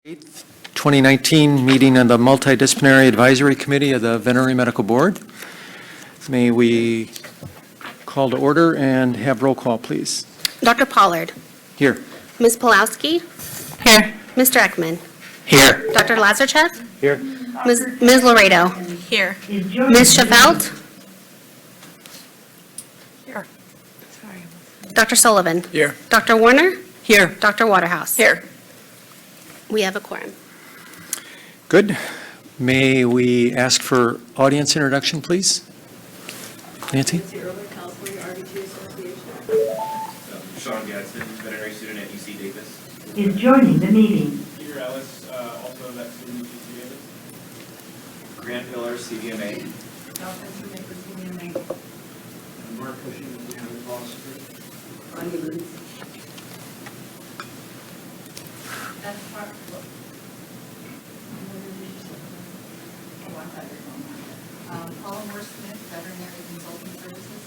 8th, 2019 meeting of the Multidisciplinary Advisory Committee of the Veterinary Medical Board. May we call to order and have roll call, please? Dr. Pollard. Here. Ms. Pulowski. Here. Mr. Ekman. Here. Dr. Lazarchuk. Here. Ms. Laredo. Here. Ms. Schaffelt. Here. Dr. Sullivan. Here. Dr. Warner. Here. Dr. Waterhouse. Here. We have a quorum. Good. May we ask for audience introduction, please? Nancy? California RVT Association. Sean Gadsden, veterinary student at UC Davis. Is joining the meeting. Peter Ellis, also a vet student at UC Davis. Grant Miller, CVMA. Mark Cushing, county philosopher. Paula Moore Smith, Veterinary Consulting Services.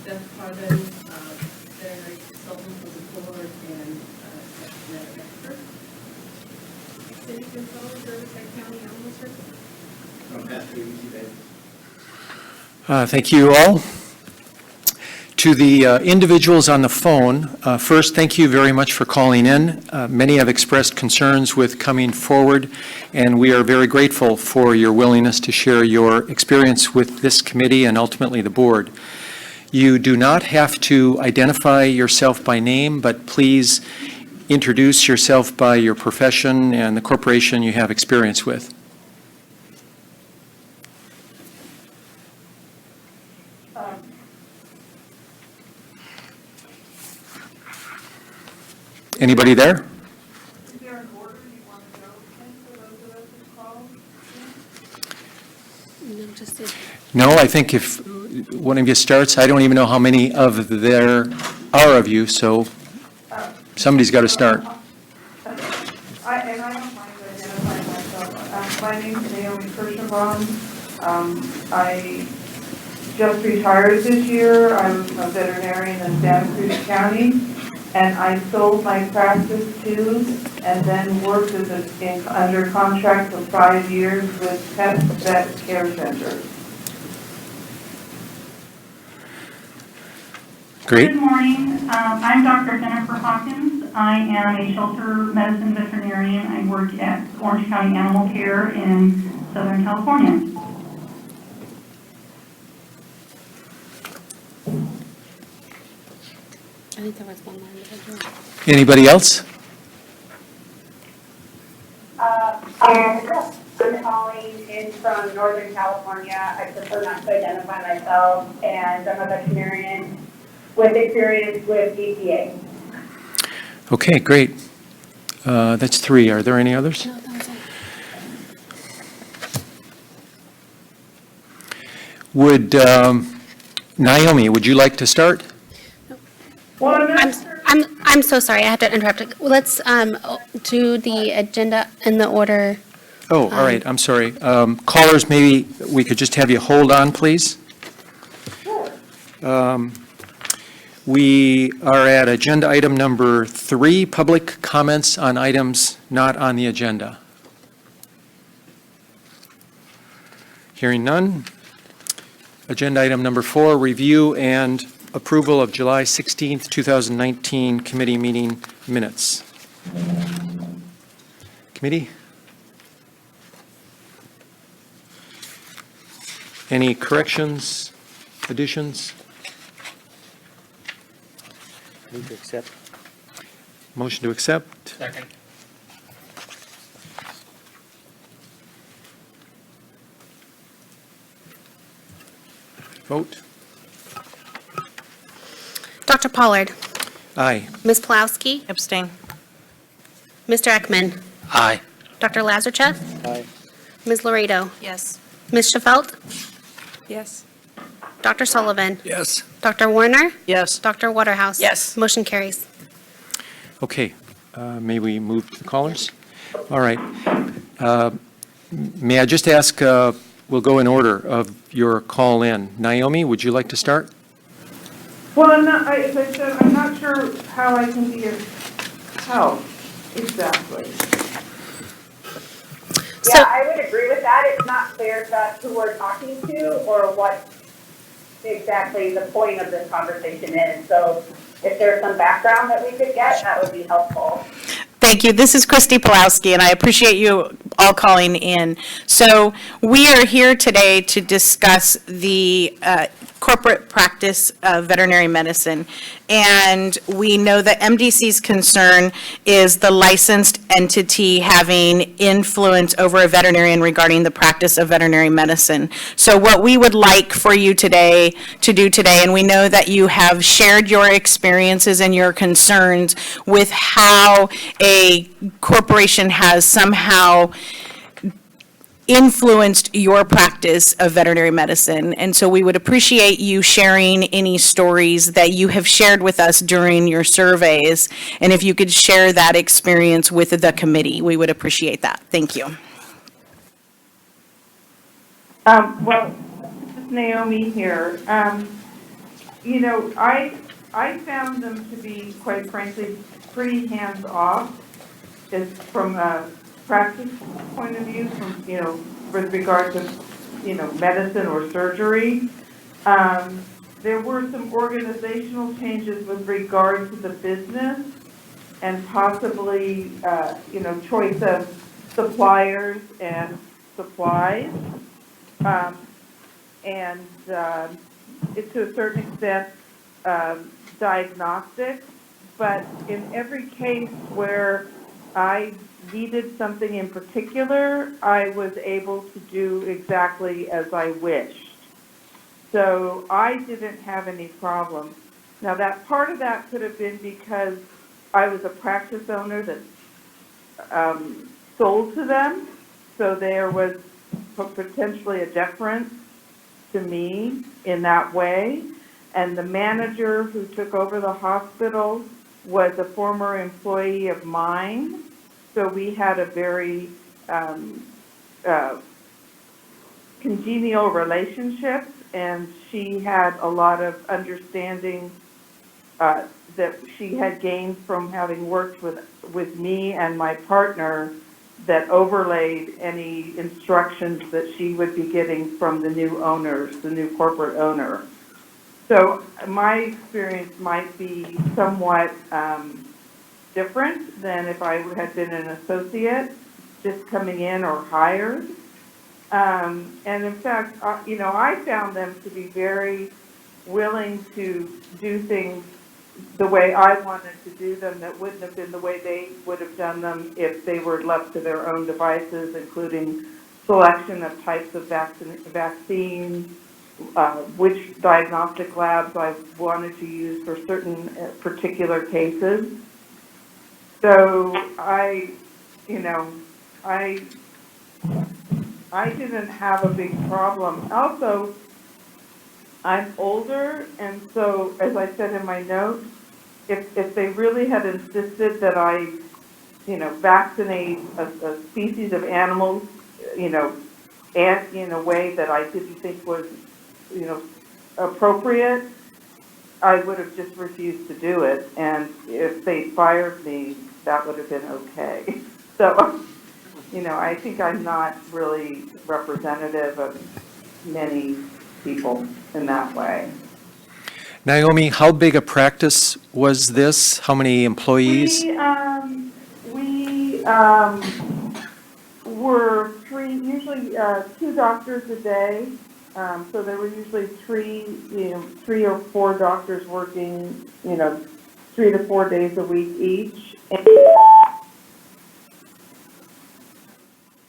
Beth Carbon, Veterinary Consultant for the board and genetic expert. City Controller, Riverside County Animal Services. Matt, UC Davis. Thank you all. To the individuals on the phone, first, thank you very much for calling in. Many have expressed concerns with coming forward, and we are very grateful for your willingness to share your experience with this committee and ultimately the board. You do not have to identify yourself by name, but please introduce yourself by your profession and the corporation you have experience with. Anybody there? Is there an order you want to go for those of us who called? No, I think if one of you starts, I don't even know how many of there are of you, so somebody's got to start. I don't mind identifying myself. My name is Naomi Kirschenbaum. I just retired this year. I'm a veterinarian in Santa Cruz County. And I sold my practice too, and then worked under contract for 5 years with Pet Vet Care Center. Great. Good morning. I'm Dr. Jennifer Hawkins. I am a shelter medicine veterinarian. I work at Orange County Animal Care in Southern California. I think there was one more individual. Anybody else? I'm calling in from Northern California. I prefer not to identify myself, and I'm a veterinarian with experience with EPA. Okay, great. That's 3. Are there any others? No, that was it. Would, Naomi, would you like to start? Well, I'm so sorry, I have to interrupt. Let's do the agenda in the order. Oh, all right, I'm sorry. Callers, maybe we could just have you hold on, please. We are at agenda item number 3, public comments on items not on the agenda. Hearing none. Agenda item number 4, review and approval of July 16th, 2019 committee meeting minutes. Committee? Any corrections, additions? Move to accept. Motion to accept. Second. Vote. Dr. Pollard. Aye. Ms. Pulowski. Abstain. Mr. Ekman. Aye. Dr. Lazarchuk. Aye. Ms. Laredo. Yes. Ms. Schaffelt. Yes. Dr. Sullivan. Yes. Dr. Warner. Yes. Dr. Waterhouse. Yes. Motion carries. Okay. May we move to the callers? All right. May I just ask, we'll go in order of your call in. Naomi, would you like to start? Well, as I said, I'm not sure how I can be of help. Exactly. So- Yeah, I would agree with that. It's not clear to us who we're talking to or what exactly the point of this conversation is. So if there's some background that we could get, that would be helpful. Thank you. This is Christy Pulowski, and I appreciate you all calling in. So we are here today to discuss the corporate practice of veterinary medicine. And we know that MDC's concern is the licensed entity having influence over a veterinarian regarding the practice of veterinary medicine. So what we would like for you today to do today, and we know that you have shared your experiences and your concerns with how a corporation has somehow influenced your practice of veterinary medicine. And so we would appreciate you sharing any stories that you have shared with us during your surveys. And if you could share that experience with the committee, we would appreciate that. Thank you. Well, this is Naomi here. You know, I found them to be, quite frankly, pretty hands-off, just from a practice point of view, from, you know, with regard to, you know, medicine or surgery. There were some organizational changes with regard to the business and possibly, you know, choice of suppliers and supplies. And to a certain extent, diagnostics, but in every case where I needed something in particular, I was able to do exactly as I wished. So I didn't have any problems. Now that part of that could have been because I was a practice owner that sold to them, so there was potentially a deference to me in that way. And the manager who took over the hospital was a former employee of mine. So we had a very congenial relationship, and she had a lot of understanding that she had gained from having worked with me and my partner that overlaid any instructions that she would be getting from the new owners, the new corporate owner. So my experience might be somewhat different than if I had been an associate just coming in or hired. And in fact, you know, I found them to be very willing to do things the way I wanted to do them that wouldn't have been the way they would have done them if they were left to their own devices, including selection of types of vaccines, which diagnostic labs I wanted to use for certain particular cases. So I didn't have a big problem. Also, I'm older, and so, as I said in my notes, if they really had insisted that I, you know, vaccinate a species of animals, you know, and in a way that I didn't think was, you know, appropriate, I would have just refused to do it. And if they fired me, that would have been okay. So, you know, I think I'm not really representative of many people in that way. Naomi, how big a practice was this? How many employees? We were usually 2 doctors a day. So there were usually 3 or 4 doctors working, you know, 3 to 4 days a week each.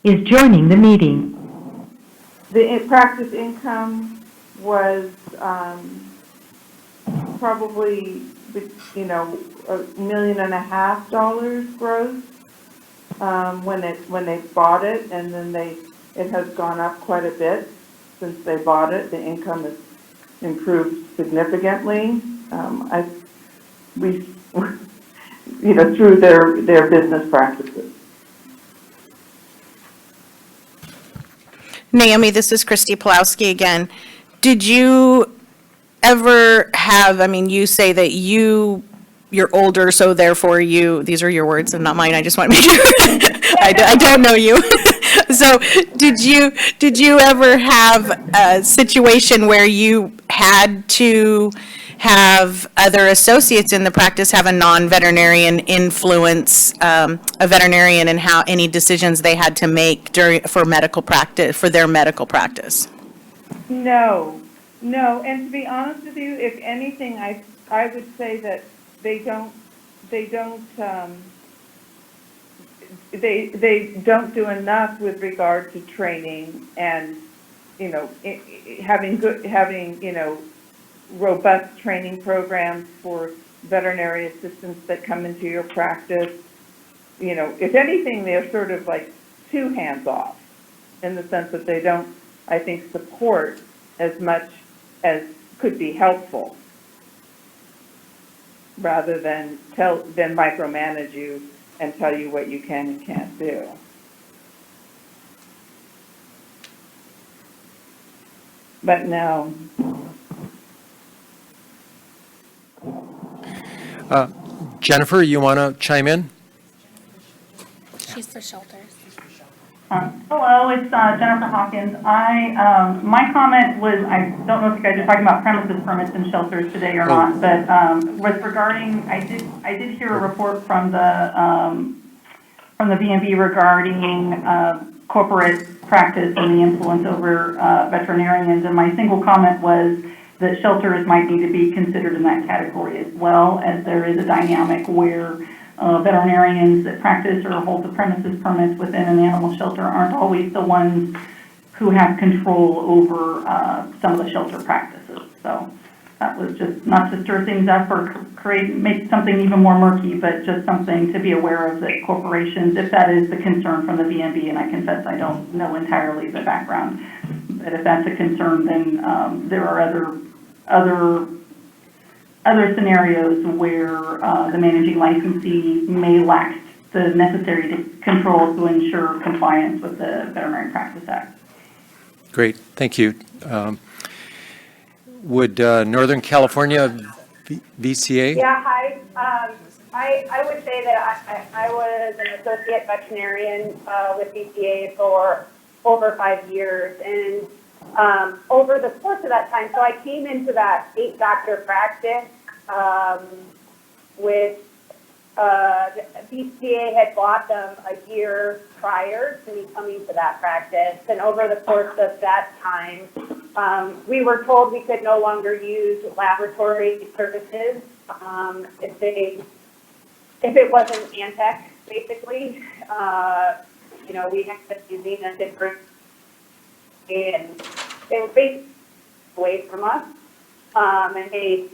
Is joining the meeting. The practice income was probably, you know, $1.5 million gross when they bought it, and then it has gone up quite a bit since they bought it. The income has improved significantly. You know, through their business practices. Naomi, this is Christy Pulowski again. Did you ever have, I mean, you say that you you're older, so therefore these are your words and not mine, I just want to make sure. I don't know you. So did you ever have a situation where you had to have other associates in the practice have a non-veterinarian influence a veterinarian in how any decisions they had to make for their medical practice? No, no, and to be honest with you, if anything, I would say that they don't do enough with regard to training and, having robust training programs for veterinary assistants that come into your practice. If anything, they're sort of like too hands-off in the sense that they don't, I think, support as much as could be helpful, rather than micromanage you and tell you what you can and can't do. But no. Jennifer, you want to chime in? She's the shelters. Hello, it's Jennifer Hawkins. My comment was, I don't know if you guys are talking about premises permits and shelters today or not, but was regarding, I did hear a report from the B&B regarding corporate practice and the influence over veterinarians, and my single comment was that shelters might need to be considered in that category as well, as there is a dynamic where veterinarians that practice or hold the premises permits within an animal shelter aren't always the ones who have control over some of the shelter practices. So that was just not to stir things up or make something even more murky, but just something to be aware of, that corporations, if that is the concern from the B&B, and I confess I don't know entirely the background, but if that's a concern, then there are other scenarios where the managing licensee may lack the necessary controls to ensure compliance with the Veterinary Practice Act. Great, thank you. Would Northern California VCA? Yeah, hi. I would say that I was an associate veterinarian with VCA for over 5 years, and over the course of that time, so I came into that 8-doctor practice with VCA had bought them a year prior to me coming to that practice, and over the course of that time, we were told we could no longer use laboratory services if it wasn't Antec, basically. We had to be using a different, and they were basically away from us, and they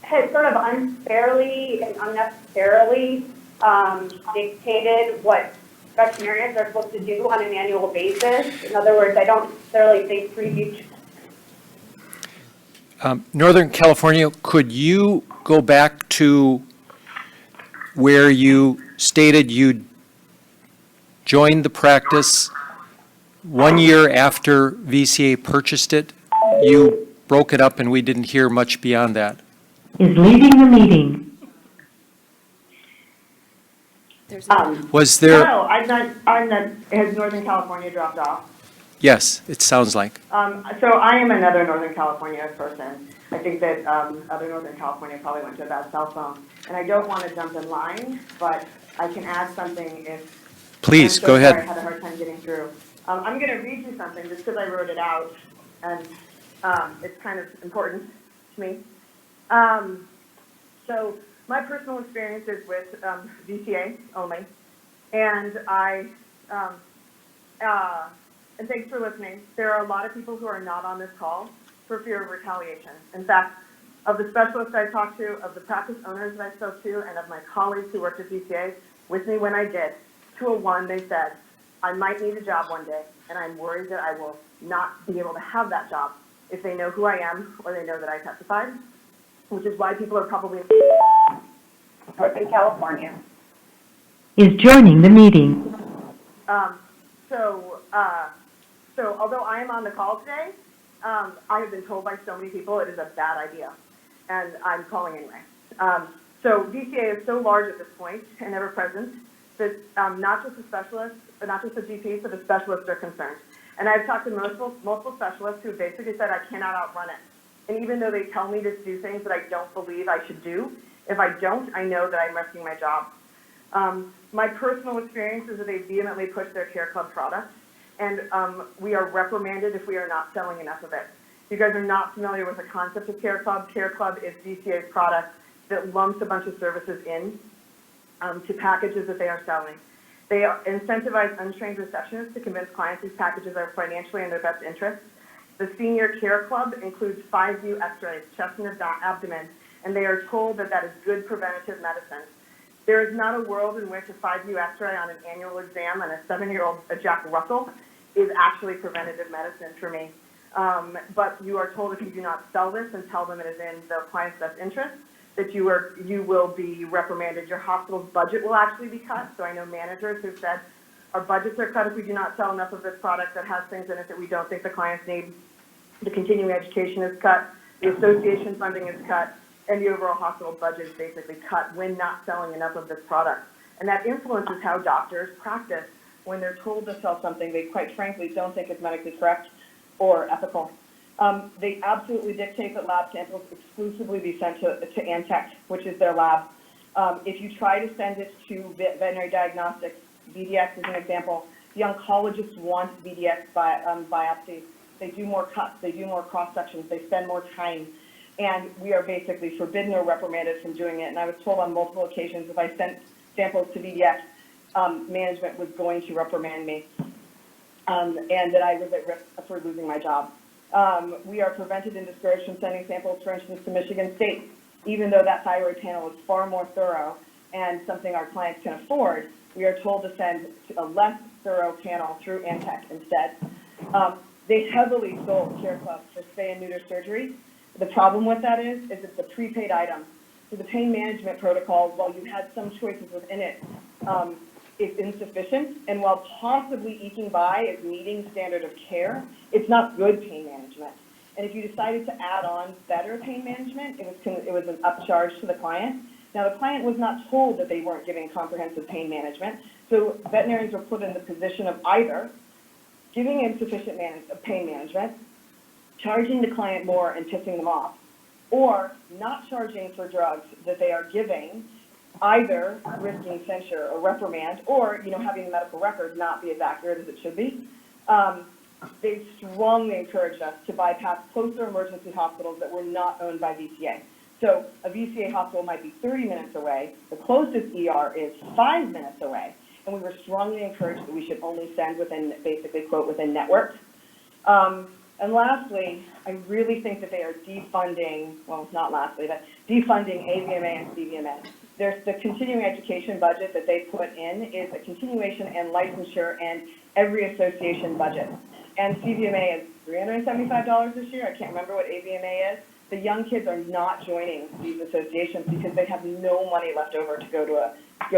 had sort of unfairly and unnecessarily dictated what veterinarians are supposed to do on an annual basis. In other words, I don't necessarily think preview. Northern California, could you go back to where you stated you joined the practice 1 year after VCA purchased it? You broke it up and we didn't hear much beyond that. Is leaving the meeting. Was there? No, I'm not, has Northern California dropped off? Yes, it sounds like. So I am another Northern California person. I think that other Northern California probably went to a bad cell phone. And I don't want to jump in line, but I can add something if. Please, go ahead. I had a hard time getting through. I'm going to read you something just because I wrote it out, and it's kind of important to me. So my personal experience is with VCA only, and and thanks for listening. There are a lot of people who are not on this call for fear of retaliation. In fact, of the specialists I talked to, of the practice owners that I spoke to, and of my colleagues who worked at VCA with me when I did, to a one, they said, I might need a job one day, and I'm worried that I will not be able to have that job if they know who I am or they know that I testified, which is why people are probably Northern California. is joining the meeting. So although I am on the call today, I have been told by so many people it is a bad idea, and I'm calling anyway. So VCA is so large at this point and ever present that not just the specialists, but not just the GPs, but the specialists are concerned. And I've talked to multiple specialists who basically said I cannot outrun it. And even though they tell me to do things that I don't believe I should do, if I don't, I know that I'm risking my job. My personal experience is that they vehemently push their Care Club product, and we are reprimanded if we are not selling enough of it. If you guys are not familiar with the concept of Care Club is VCA's product that lumps a bunch of services in to packages that they are selling. They incentivize untrained receptionists to convince clients these packages are financially in their best interest. The Senior Care Club includes 5-view x-rays, chest and abdomen, and they are told that that is good preventative medicine. There is not a world in which a 5-view x-ray on an annual exam on a 7-year-old Jack Russell is actually preventative medicine for me. But you are told if you do not sell this and tell them it is in the client's best interest, that you will be reprimanded. Your hospital's budget will actually be cut. So I know managers who've said, our budgets are cut if we do not sell enough of this product that has things in it that we don't think the clients need. The continuing education is cut, the association funding is cut, and the overall hospital budget is basically cut when not selling enough of this product. And that influences how doctors practice when they're told to sell something they quite frankly don't think is medically correct or ethical. They absolutely dictate that lab samples exclusively be sent to Antech, which is their lab. If you try to send it to veterinary diagnostics, VDX is an example, the oncologists want VDX biopsies. They do more cuts, they do more cross-sections, they spend more time, and we are basically forbidden or reprimanded from doing it. And I was told on multiple occasions if I sent samples to VDX, management was going to reprimand me, and that I was at risk for losing my job. We are prevented and discouraged from sending samples, for instance, to Michigan State, even though that thyroid panel is far more thorough and something our clients can afford. We are told to send a less thorough panel through Antech instead. They heavily sold Care Club for spay and neuter surgery. The problem with that is it's a prepaid item. So the pain management protocol, while you had some choices within it, is insufficient. And while possibly eking by is meeting standard of care, it's not good pain management. And if you decided to add on better pain management, it was an upcharge to the client. Now, the client was not told that they weren't giving comprehensive pain management. So veterinarians were put in the position of either giving insufficient pain management, charging the client more and pissing them off, or not charging for drugs that they are giving, either risking censure or reprimand, or having the medical record not be as accurate as it should be. They strongly encouraged us to bypass closer emergency hospitals that were not owned by VCA. So a VCA hospital might be 30 minutes away. The closest ER is 5 minutes away. And we were strongly encouraged that we should only send within, basically, quote, within network. And lastly, I really think that they are defunding, well, not lastly, but defunding AVMA and CVMA. There's the continuing education budget that they put in is a continuation and licensure and every association budget. And CVMA is $375 this year. I can't remember what AVMA is. The young kids are not joining these associations because they have no money left over to go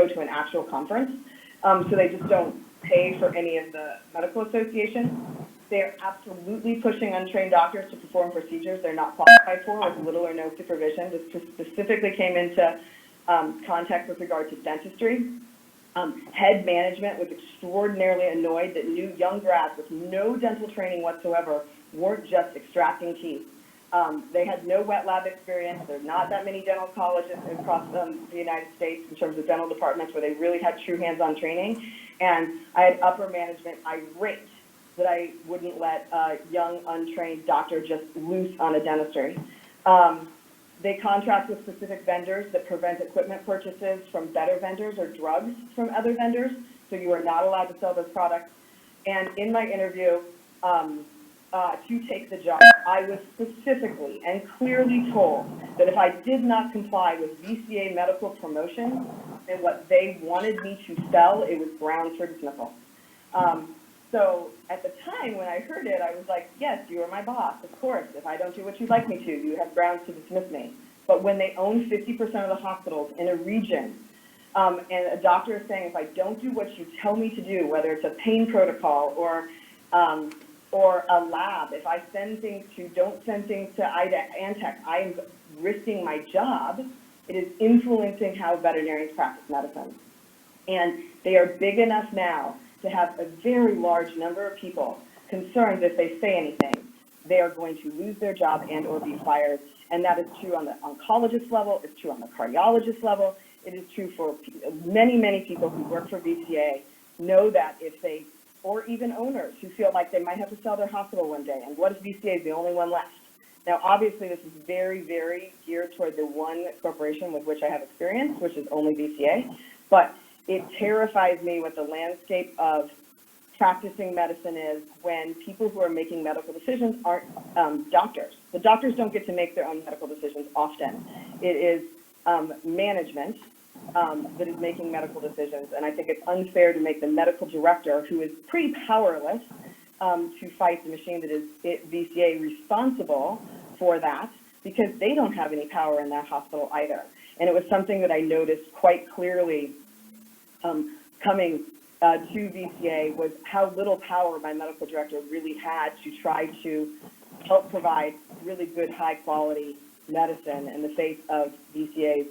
to an actual conference. So they just don't pay for any of the medical associations. They're absolutely pushing untrained doctors to perform procedures they're not qualified for with little or no supervision. This specifically came into context with regard to dentistry. Head management was extraordinarily annoyed that new young grads with no dental training whatsoever weren't just extracting teeth. They had no wet lab experience. There are not that many dental colleges across the United States in terms of dental departments where they really had true hands-on training. And I had upper management irate that I wouldn't let a young, untrained doctor just loose on a dentistry. They contract with specific vendors that prevent equipment purchases from better vendors or drugs from other vendors, so you are not allowed to sell those products. And in my interview, to take the job, I was specifically and clearly told that if I did not comply with VCA medical promotion and what they wanted me to sell, it was grounds for dismissal. So at the time when I heard it, I was like, yes, you are my boss, of course. If I don't do what you'd like me to, you have grounds to dismiss me. But when they own 50% of the hospitals in a region, and a doctor is saying, if I don't do what you tell me to do, whether it's a pain protocol or a lab, if I don't send things to Antec, I am risking my job. It is influencing how veterinarians practice medicine. And they are big enough now to have a very large number of people concerned that if they say anything, they are going to lose their job and or be fired. And that is true on the oncologist level, it's true on the cardiologist level, it is true for many, many people who work for VCA know that if they, or even owners who feel like they might have to sell their hospital one day, and what if VCA is the only one left? Now, obviously, this is very, very geared toward the one corporation with which I have experience, which is only VCA, but it terrifies me what the landscape of practicing medicine is when people who are making medical decisions aren't doctors. The doctors don't get to make their own medical decisions often. It is management that is making medical decisions, and I think it's unfair to make the medical director, who is pretty powerless, to fight the machine that is VCA responsible for that, because they don't have any power in that hospital either. And it was something that I noticed quite clearly coming to VCA, was how little power my medical director really had to try to help provide really good, high-quality medicine in the face of VCA's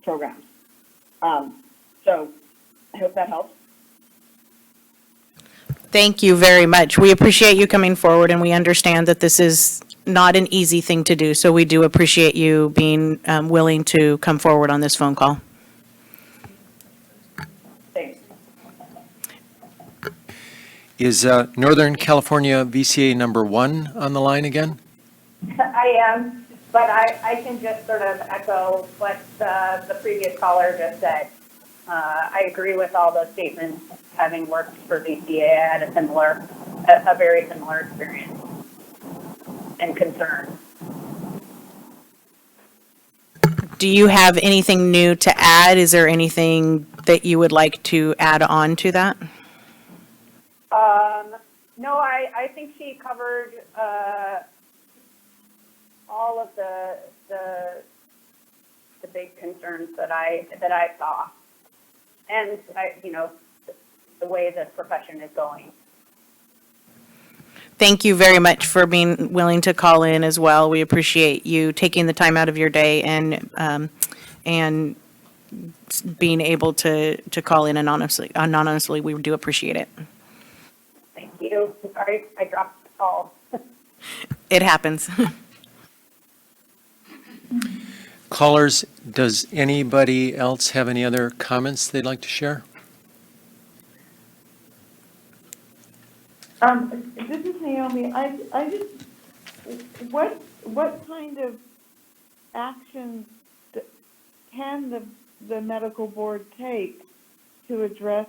programs. So I hope that helps. Thank you very much. We appreciate you coming forward, and we understand that this is not an easy thing to do, so we do appreciate you being willing to come forward on this phone call. Thanks. Is Northern California VCA number 1 on the line again? I am, but I can just sort of echo what the previous caller just said. I agree with all those statements. Having worked for VCA, I had a very similar experience and concern. Do you have anything new to add? Is there anything that you would like to add on to that? No, I think she covered all of the big concerns that I saw, and the way the profession is going. Thank you very much for being willing to call in as well. We appreciate you taking the time out of your day and being able to call in anonymously. We do appreciate it. Thank you. Sorry, I dropped the call. It happens. Callers, does anybody else have any other comments they'd like to share? This is Naomi. I just, what kind of action can the medical board take to address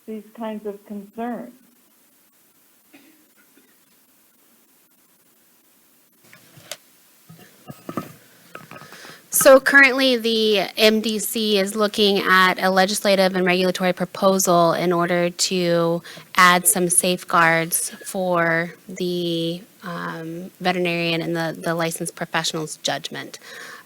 these kinds of concerns? So currently, the MDC is looking at a legislative and regulatory proposal in order to add some safeguards for the veterinarian and the licensed professional's judgment.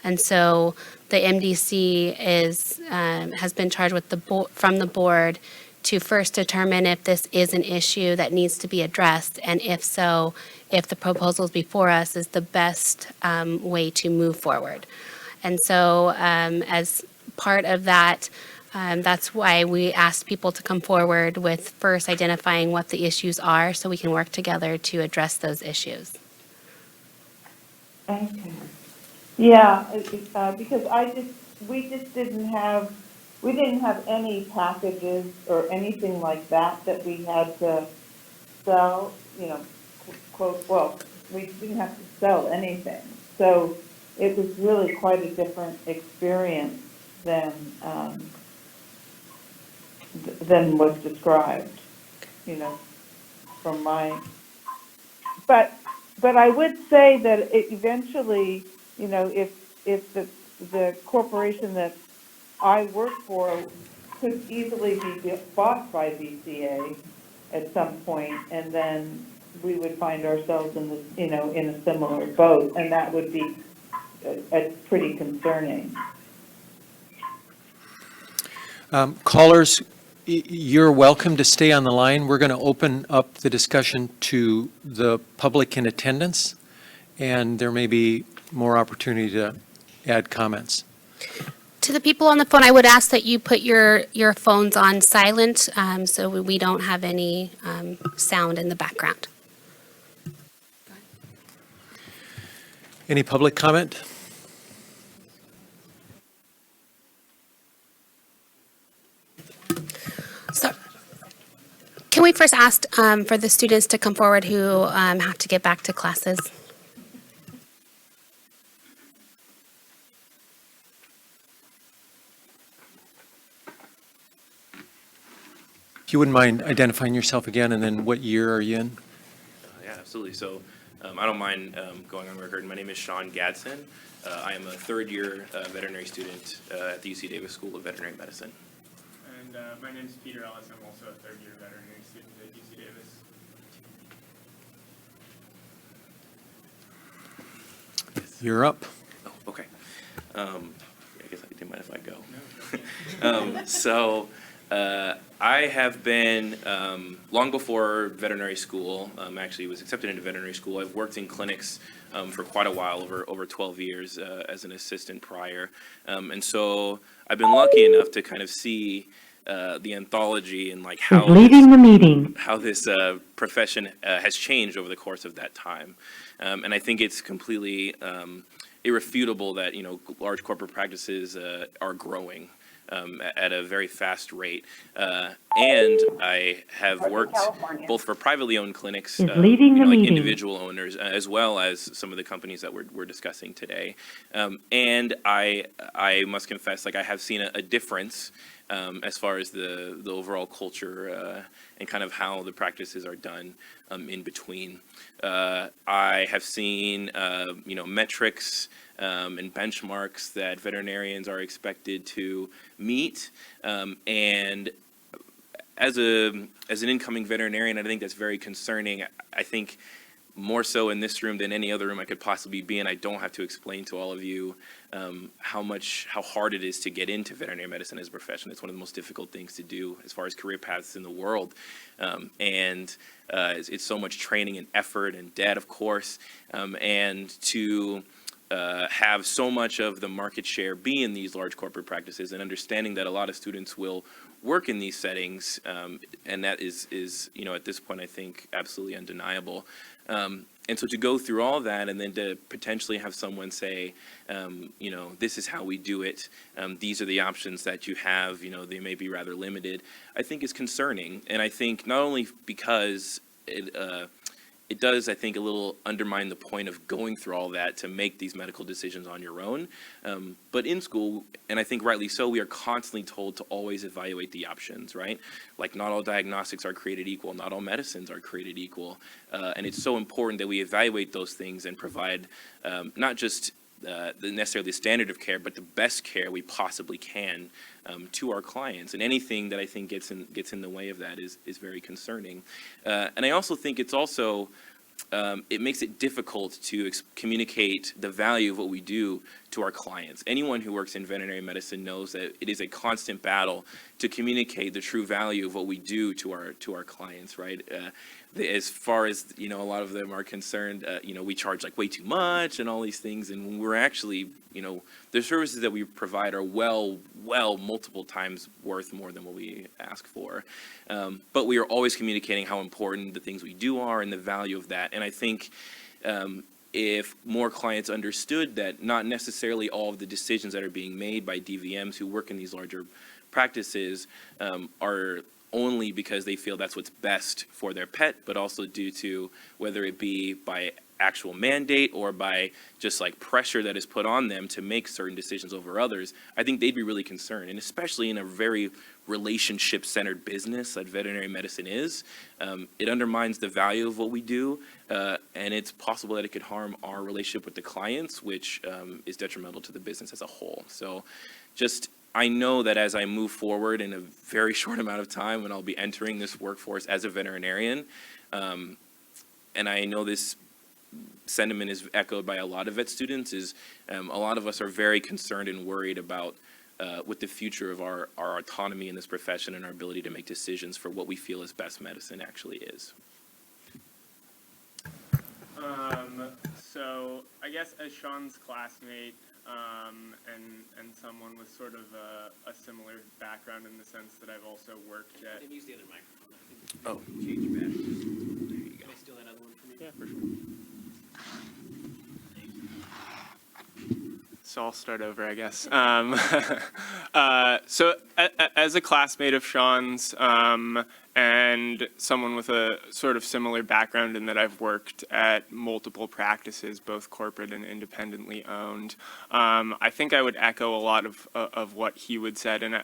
And so the MDC has been charged with from the board to first determine if this is an issue that needs to be addressed, and if so, if the proposals before us is the best way to move forward. And so as part of that, that's why we asked people to come forward with first identifying what the issues are so we can work together to address those issues. Okay. Yeah, because we didn't have any packages or anything like that we had to sell, quote, well, we didn't have to sell anything. So it was really quite a different experience than was described, from my. But I would say that eventually, if the corporation that I work for could easily be bought by VCA at some point, and then we would find ourselves in the, in a similar boat, and that would be it's pretty concerning. Callers, you're welcome to stay on the line. We're going to open up the discussion to the public in attendance, and there may be more opportunity to add comments. To the people on the phone, I would ask that you put your phones on silent so we don't have any sound in the background. Any public comment? So, can we first ask for the students to come forward who have to get back to classes? If you wouldn't mind identifying yourself again, and then what year are you in? Yeah, absolutely. So I don't mind going on record. My name is Sean Gadsden. I am a third-year veterinary student at the UC Davis School of Veterinary Medicine. And my name is Peter Ellis. I'm also a third-year veterinary student at UC Davis. You're up. Oh, okay. I guess I didn't mind if I go. So I have been, long before veterinary school, actually was accepted into veterinary school. I've worked in clinics for quite a while, over 12 years as an assistant prior. And so I've been lucky enough to kind of see the anthology and like how leaving the meeting. how this profession has changed over the course of that time. And I think it's completely irrefutable that, you know, large corporate practices are growing at a very fast rate. And I have worked both for privately owned clinics, leaving the like meeting. individual owners, as well as some of the companies that we're discussing today. And I must confess, like I have seen a difference as far as the overall culture and kind of how the practices are done in between. I have seen, you know, metrics and benchmarks that veterinarians are expected to meet. And as an incoming veterinarian, I think that's very concerning. I think more so in this room than any other room I could possibly be in. I don't have to explain to all of you how hard it is to get into veterinary medicine as a profession. It's one of the most difficult things to do as far as career paths in the world. And it's so much training and effort and debt, of course. And to have so much of the market share be in these large corporate practices, and understanding that a lot of students will work in these settings, and that is, you know, at this point, I think absolutely undeniable. And so to go through all that and then to potentially have someone say, you know, this is how we do it, these are the options that you have, you know, they may be rather limited, I think is concerning. And I think not only because it does, I think, a little undermine the point of going through all that to make these medical decisions on your own. But in school, and I think rightly so, we are constantly told to always evaluate the options, right? Like not all diagnostics are created equal, not all medicines are created equal. And it's so important that we evaluate those things and provide not just necessarily the standard of care, but the best care we possibly can to our clients. And anything that I think gets in the way of that is very concerning. And I also think it's also, it makes it difficult to communicate the value of what we do to our clients. Anyone who works in veterinary medicine knows that it is a constant battle to communicate the true value of what we do to our clients, right? As far as, you know, a lot of them are concerned, you know, we charge like way too much and all these things, and when we're actually, you know, the services that we provide are well multiple times worth more than what we ask for. But we are always communicating how important the things we do are and the value of that. And I think if more clients understood that not necessarily all of the decisions that are being made by DVMs who work in these larger practices are only because they feel that's what's best for their pet, but also due to whether it be by actual mandate or by just like pressure that is put on them to make certain decisions over others, I think they'd be really concerned. And especially in a very relationship-centered business that veterinary medicine is, it undermines the value of what we do, and it's possible that it could harm our relationship with the clients, which is detrimental to the business as a whole. So just, I know that as I move forward in a very short amount of time when I'll be entering this workforce as a veterinarian, and I know this sentiment is echoed by a lot of vet students, is a lot of us are very concerned and worried about with the future of our autonomy in this profession and our ability to make decisions for what we feel is best medicine actually is. So I guess as Sean's classmate and someone with sort of a similar background in the sense that I've also worked at. Use the other microphone. I think Oh. change your batteries. There you go. Can I steal that other one from you? Yeah, for sure. So I'll start over, I guess. So as a classmate of Sean's and someone with a sort of similar background in that I've worked at multiple practices, both corporate and independently owned, I think I would echo a lot of what he would said and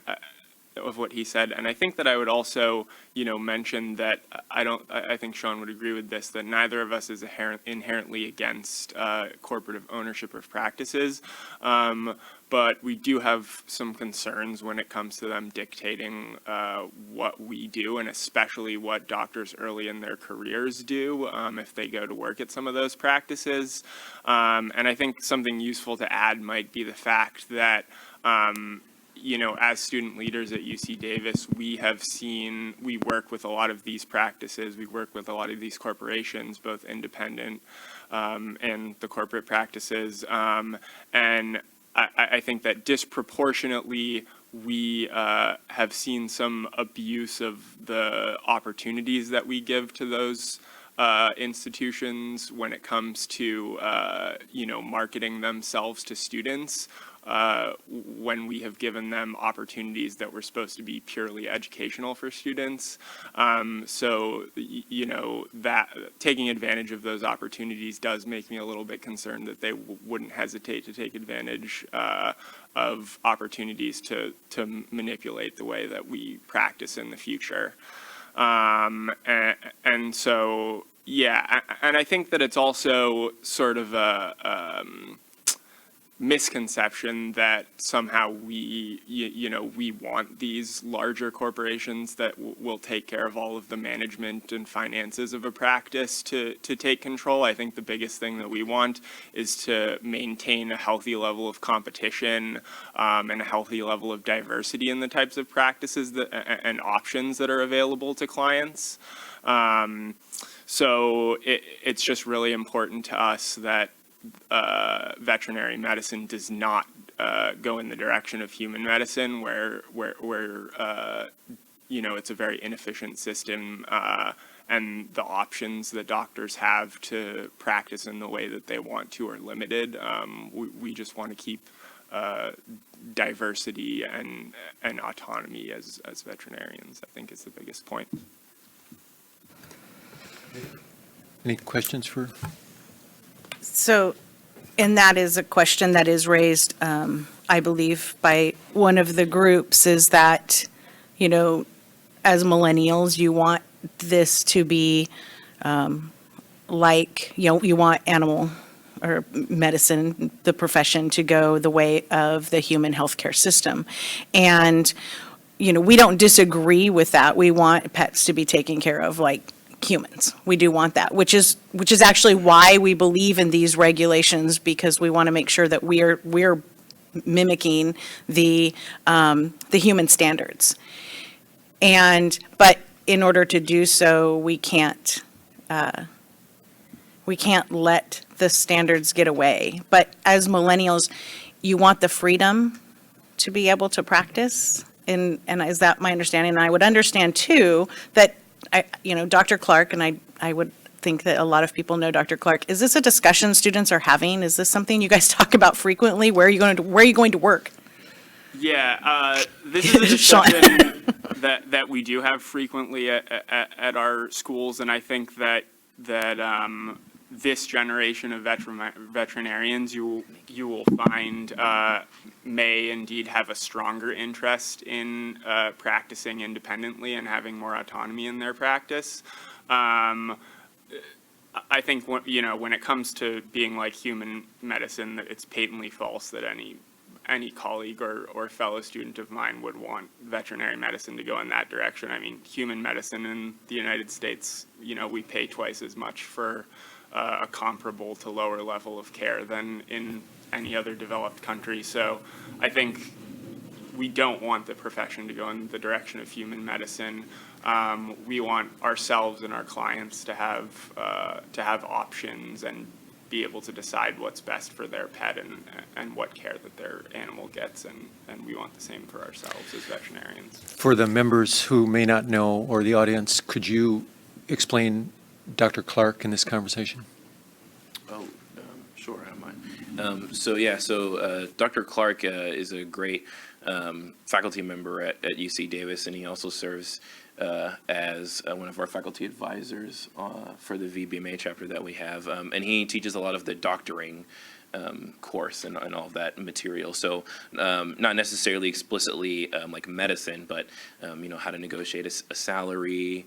what he said, and I think that I would also, mention that I think Sean would agree with this, that neither of us is inherently against corporate ownership of practices, but we do have some concerns when it comes to them dictating what we do, and especially what doctors early in their careers do if they go to work at some of those practices. And I think something useful to add might be the fact that as student leaders at UC Davis, we work with a lot of these practices, we work with a lot of these corporations, both independent and the corporate practices. And I think that disproportionately we have seen some abuse of the opportunities that we give to those institutions when it comes to, marketing themselves to students. When we have given them opportunities that were supposed to be purely educational for students. So, that taking advantage of those opportunities does make me a little bit concerned that they wouldn't hesitate to take advantage of opportunities to manipulate the way that we practice in the future. And so, yeah, and I think that it's also sort of a misconception that somehow we want these larger corporations that will take care of all of the management and finances of a practice to take control. I think the biggest thing that we want is to maintain a healthy level of competition and a healthy level of diversity in the types of practices and options that are available to clients. So it's just really important to us that veterinary medicine does not go in the direction of human medicine, where it's a very inefficient system, and the options that doctors have to practice in the way that they want to are limited. We just want to keep diversity and autonomy as veterinarians, I think, is the biggest point. Any questions for? So, and that is a question that is raised, I believe, by one of the groups, is that, as millennials, you want this to be like, you want animal or medicine, the profession, to go the way of the human healthcare system. And, we don't disagree with that. We want pets to be taken care of like humans. We do want that, which is actually why we believe in these regulations, because we want to make sure that we're mimicking the human standards. But in order to do so, we can't let the standards get away. But as millennials, you want the freedom to be able to practice, and is that my understanding? And I would understand too that Dr. Clark, and I would think that a lot of people know Dr. Clark. Is this a discussion students are having? Is this something you guys talk about frequently? Where are you going to work? Yeah, this is a discussion that we do have frequently at our schools, and I think that this generation of veterinarians you will find may indeed have a stronger interest in practicing independently and having more autonomy in their practice. I think when it comes to being like human medicine, that it's patently false that any colleague or fellow student of mine would want veterinary medicine to go in that direction. I mean, human medicine in the United States, we pay twice as much for a comparable to lower level of care than in any other developed country. So I think we don't want the profession to go in the direction of human medicine. We want ourselves and our clients to have options and be able to decide what's best for their pet and what care that their animal gets, and we want the same for ourselves as veterinarians. For the members who may not know, or the audience, could you explain Dr. Clark in this conversation? Oh, sure, I don't mind. So Dr. Clark is a great faculty member at UC Davis, and he also serves as one of our faculty advisors for the VBMA chapter that we have. And he teaches a lot of the doctoring course and all of that material. So not necessarily explicitly like medicine, but how to negotiate a salary,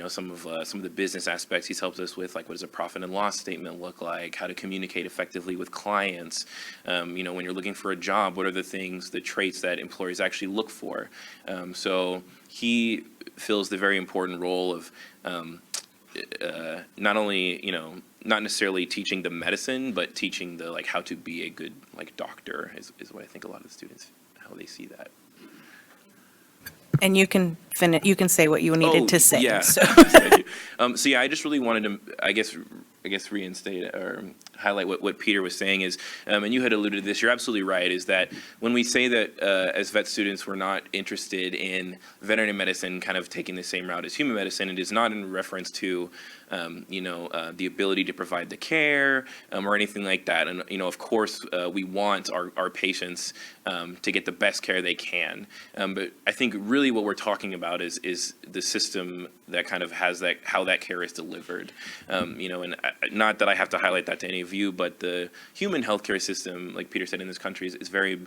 some of the business aspects he's helped us with, like what does a profit and loss statement look like, how to communicate effectively with clients, when you're looking for a job, what are the traits that employers actually look for. So he fills the very important role of not only, not necessarily teaching the medicine, but teaching the how to be a good doctor is what I think a lot of the students, how they see that. And you can say what you needed to say. Yeah. So. I just really wanted to, I guess reinstate or highlight what Peter was saying is, and you had alluded to this, you're absolutely right, is that when we say that as vet students we're not interested in veterinary medicine kind of taking the same route as human medicine, it is not in reference to the ability to provide the care or anything like that. And, of course, we want our patients to get the best care they can. But I think really what we're talking about is the system that kind of has how that care is delivered. And not that I have to highlight that to any of you, but the human healthcare system, like Peter said, in this country is very,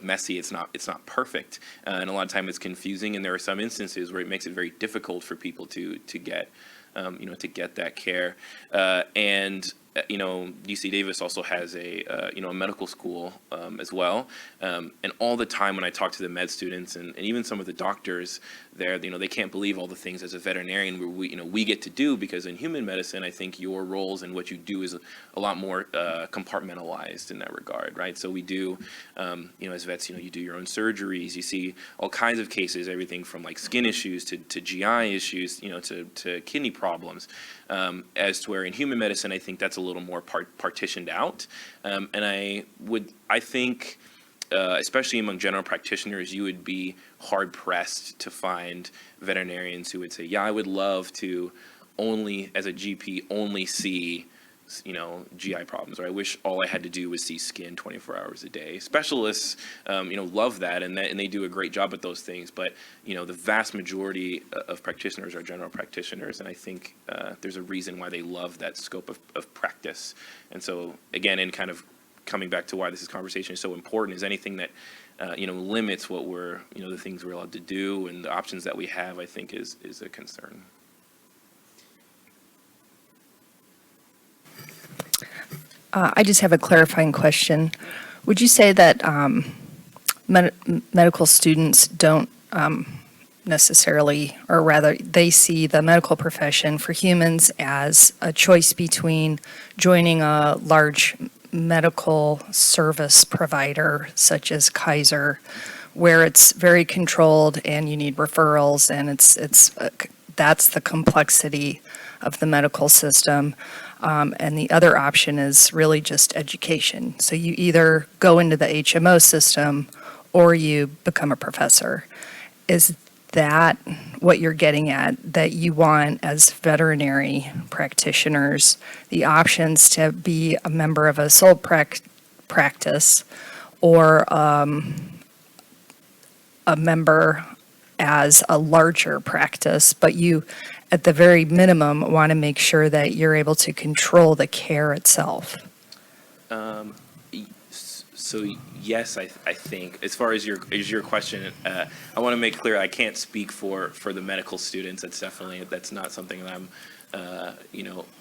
messy. It's not perfect. And a lot of time it's confusing. And there are some instances where it makes it very difficult for people to get that care. And UC Davis also has a medical school as well. And all the time when I talk to the med students and even some of the doctors there, they can't believe all the things as a veterinarian we get to do, because in human medicine, I think your roles and what you do is a lot more compartmentalized in that regard, right? So we do, as vets, you do your own surgeries, you see all kinds of cases, everything from like skin issues to GI issues, to kidney problems, as to where in human medicine, I think that's a little more partitioned out. And I think, especially among general practitioners, you would be hard pressed to find veterinarians who would say, yeah, I would love to only, as a GP, only see GI problems, or I wish all I had to do was see skin 24 hours a day. Specialists, love that, and they do a great job at those things. But the vast majority of practitioners are general practitioners, and I think there's a reason why they love that scope of practice. And so, again, in kind of coming back to why this conversation is so important, is anything that limits what we're the things we're allowed to do and the options that we have, I think is a concern. I just have a clarifying question. Would you say that medical students don't necessarily, or rather, they see the medical profession for humans as a choice between joining a large medical service provider such as Kaiser, where it's very controlled and you need referrals, and that's the complexity of the medical system. And the other option is really just education. So you either go into the HMO system or you become a professor. Is that what you're getting at, that you want as veterinary practitioners the options to be a member of a sole practice or a member as a larger practice, but you at the very minimum want to make sure that you're able to control the care itself? So yes, I think as far as your question, I want to make clear I can't speak for the medical students. That's not something that I'm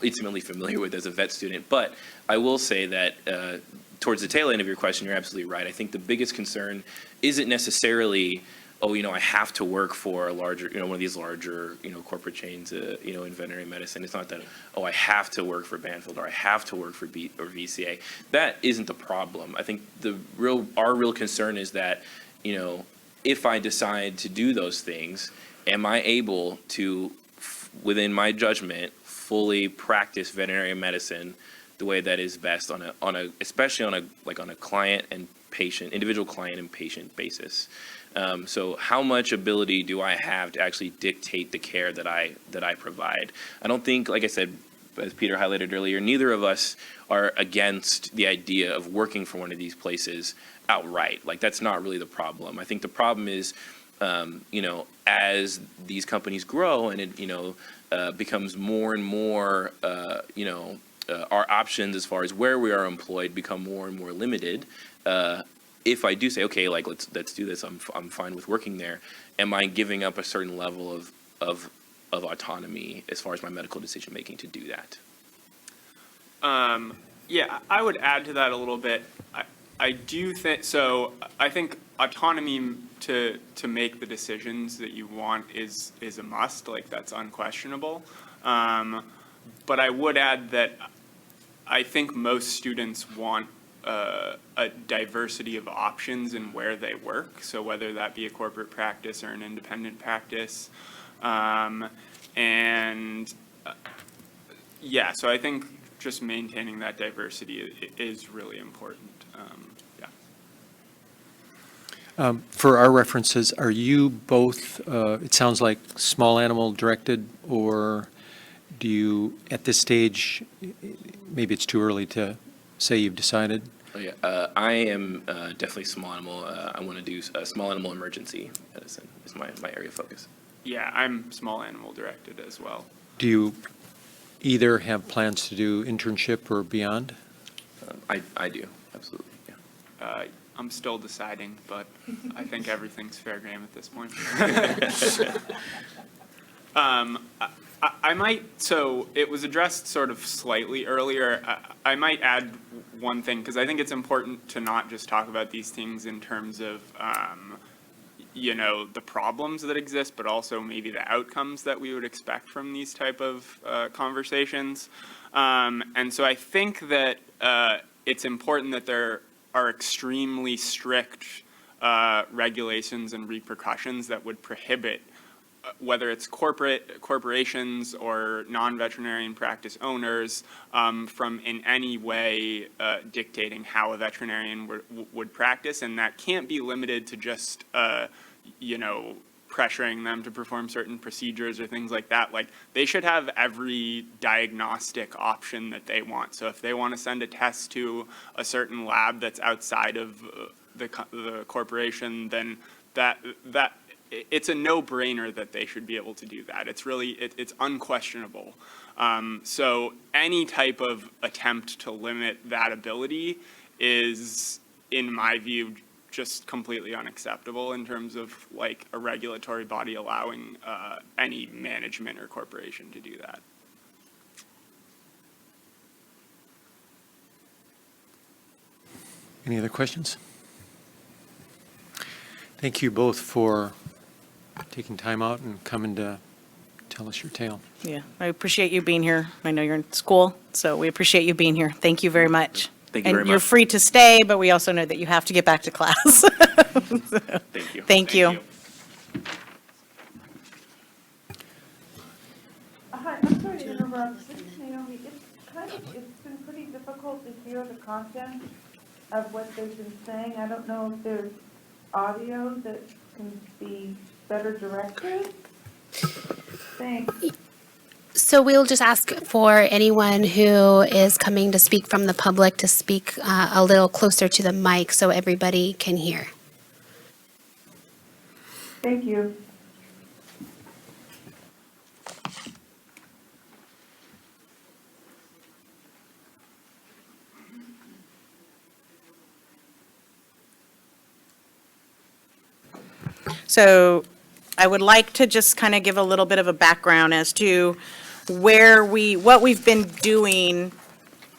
intimately familiar with as a vet student. But I will say that towards the tail end of your question, you're absolutely right. I think the biggest concern isn't necessarily oh, I have to work for a larger, one of these larger, corporate chains, in veterinary medicine. It's not that, oh, I have to work for Banfield, or I have to work for VCA. That isn't the problem. I think our real concern is that, if I decide to do those things, am I able to, within my judgment, fully practice veterinary medicine the way that is best especially on a client and patient, individual client and patient basis. So how much ability do I have to actually dictate the care that I provide? I don't think, like I said, as Peter highlighted earlier, neither of us are against the idea of working for one of these places outright. Like, that's not really the problem. I think the problem is, as these companies grow and it, becomes more and more, our options as far as where we are employed become more and more limited. If I do say, okay, like let's do this, I'm fine with working there. Am I giving up a certain level of autonomy as far as my medical decision making to do that? Yeah, I would add to that a little bit. I do think so. I think autonomy to make the decisions that you want is a must. Like, that's unquestionable. But I would add that I think most students want a diversity of options in where they work. So whether that be a corporate practice or an independent practice. Yeah, so I think just maintaining that diversity is really important. For our references, are you both, it sounds like small animal directed, or do you, at this stage, maybe it's too early to say you've decided? Oh, yeah. I am definitely small animal. I want to do small animal emergency medicine is my area of focus. Yeah, I'm small animal directed as well. Do you either have plans to do internship or beyond? I do, absolutely, yeah. I'm still deciding, but I think everything's fair game at this point. I might, so it was addressed sort of slightly earlier. I might add one thing, because I think it's important to not just talk about these things in terms of, the problems that exist, but also maybe the outcomes that we would expect from these type of conversations. And so I think that it's important that there are extremely strict regulations and repercussions that would prohibit whether it's corporations or non-veterinarian practice owners from in any way dictating how a veterinarian would practice, and that can't be limited to just pressuring them to perform certain procedures or things like that. Like, they should have every diagnostic option that they want. So if they want to send a test to a certain lab that's outside of the corporation, then that it's a no-brainer that they should be able to do that. It's really, it's unquestionable. So any type of attempt to limit that ability is, in my view, just completely unacceptable in terms of like a regulatory body allowing any management or corporation to do that. Any other questions? Thank you both for taking time out and coming to tell us your tale. Yeah, I appreciate you being here. I know you're in school, so we appreciate you being here. Thank you very much. Thank you very much. And you're free to stay, but we also know that you have to get back to class. Thank you. Thank you. Hi, I'm sorry to interrupt. This is Naomi. It's been pretty difficult to hear the content of what they've been saying. I don't know if there's audio that can be better directed. Thanks. So we'll just ask for anyone who is coming to speak from the public to speak a little closer to the mic so everybody can hear. Thank you. So I would like to just kind of give a little bit of a background as to what we've been doing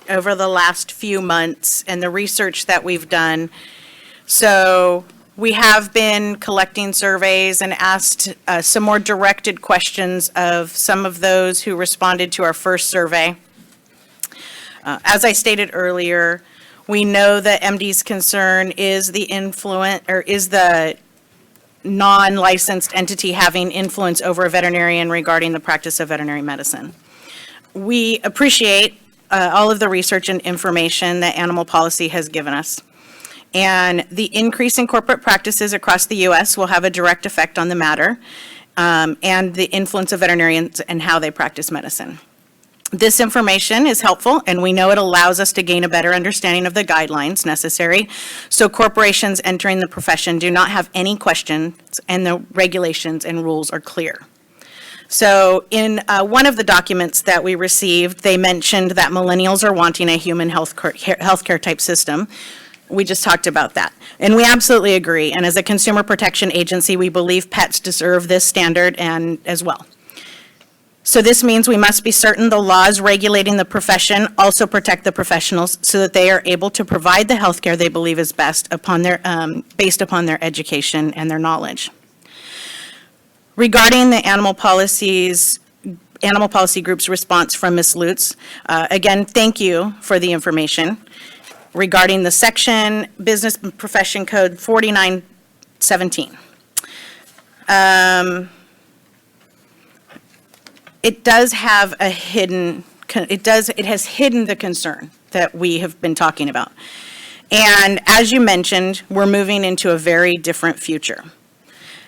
over the last few months and the research that we've done. So We have been collecting surveys and asked some more directed questions of some of those who responded to our first survey. As I stated earlier, we know that MD's concern is the non-licensed entity having influence over a veterinarian regarding the practice of veterinary medicine. We appreciate all of the research and information that animal policy has given us. And the increase in corporate practices across the U.S. will have a direct effect on the matter and the influence of veterinarians and how they practice medicine. This information is helpful, and we know it allows us to gain a better understanding of the guidelines necessary, so corporations entering the profession do not have any questions, and the regulations and rules are clear. So in one of the documents that we received, they mentioned that millennials are wanting a human healthcare type system. We just talked about that. And we absolutely agree. And as a consumer protection agency, we believe pets deserve this standard and as well. So this means we must be certain the laws regulating the profession also protect the professionals so that they are able to provide the health care they believe is best upon their, based upon their education and their knowledge. Regarding the animal policy group's response from Ms. Lutz, again, thank you for the information. Regarding the section Business Profession Code 4917. It does have a hidden, it has hidden the concern that we have been talking about. And as you mentioned, we're moving into a very different future.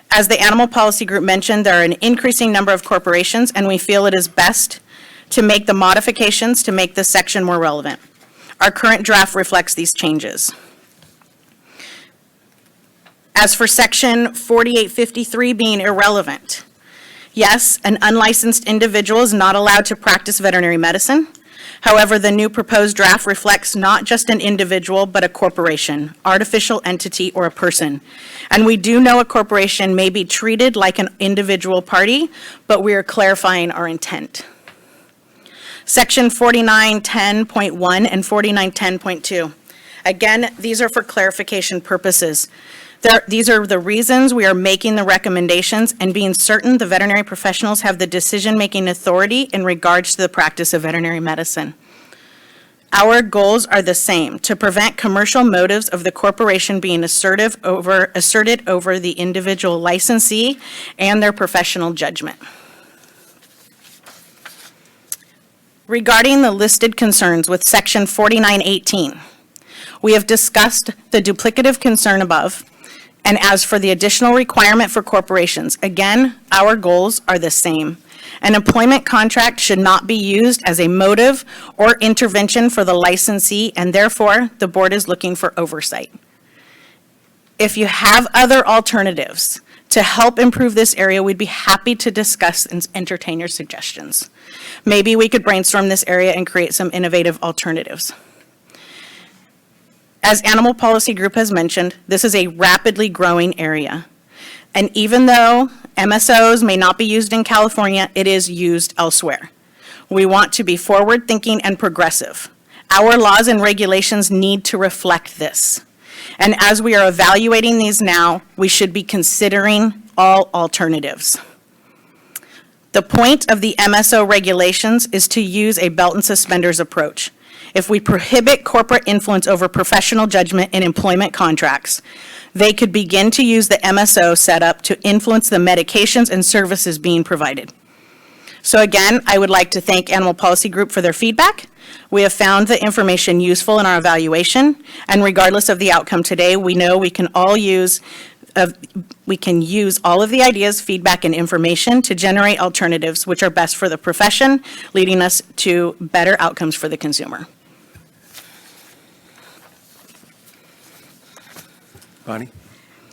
As the Animal Policy Group mentioned, there are an increasing number of corporations, and we feel it is best to make the modifications to make this section more relevant. Our current draft reflects these changes. As for section 4853 being irrelevant, yes, an unlicensed individual is not allowed to practice veterinary medicine. However, the new proposed draft reflects not just an individual, but a corporation, artificial entity, or a person. And we do know a corporation may be treated like an individual party, but we are clarifying our intent. Section 4910.1 and 4910.2. Again, these are for clarification purposes. These are the reasons we are making the recommendations and being certain the veterinary professionals have the decision-making authority in regards to the practice of veterinary medicine. Our goals are the same, to prevent commercial motives of the corporation being asserted over the individual licensee and their professional judgment. Regarding the listed concerns with section 4918, we have discussed the duplicative concern above, and as for the additional requirement for corporations, again, our goals are the same. An employment contract should not be used as a motive or intervention for the licensee, and therefore, the board is looking for oversight. If you have other alternatives to help improve this area, we'd be happy to discuss and entertain your suggestions. Maybe we could brainstorm this area and create some innovative alternatives. As Animal Policy Group has mentioned, this is a rapidly growing area. And even though MSOs may not be used in California, it is used elsewhere. We want to be forward-thinking and progressive. Our laws and regulations need to reflect this. And as we are evaluating these now, we should be considering all alternatives. The point of the MSO regulations is to use a belt and suspenders approach. If we prohibit corporate influence over professional judgment in employment contracts, they could begin to use the MSO setup to influence the medications and services being provided. So again, I would like to thank Animal Policy Group for their feedback. We have found the information useful in our evaluation, and regardless of the outcome today, we know we can use all of the ideas, feedback, and information to generate alternatives which are best for the profession, leading us to better outcomes for the consumer. Bonnie?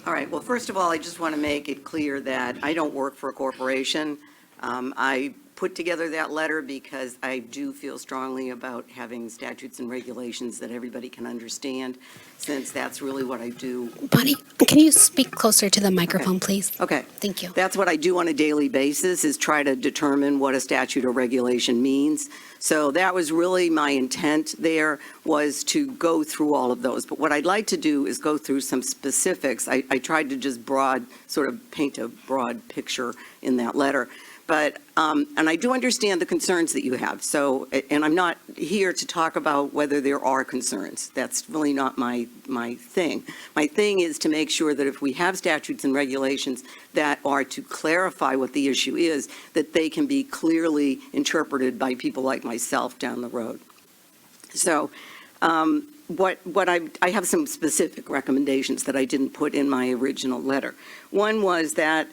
All right, well, first of all, I just want to make it clear that I don't work for a corporation. I put together that letter because I do feel strongly about having statutes and regulations that everybody can understand, since that's really what I do. Bonnie, can you speak closer to the microphone, please? Okay. Thank you. That's what I do on a daily basis, is try to determine what a statute or regulation means. So that was really my intent there, was to go through all of those. But what I'd like to do is go through some specifics. I tried to just sort of paint a broad picture in that letter. But, and I do understand the concerns that you have. So, and I'm not here to talk about whether there are concerns. That's really not my thing. My thing is to make sure that if we have statutes and regulations that are to clarify what the issue is, that they can be clearly interpreted by people like myself down the road. So, I have some specific recommendations that I didn't put in my original letter. One was that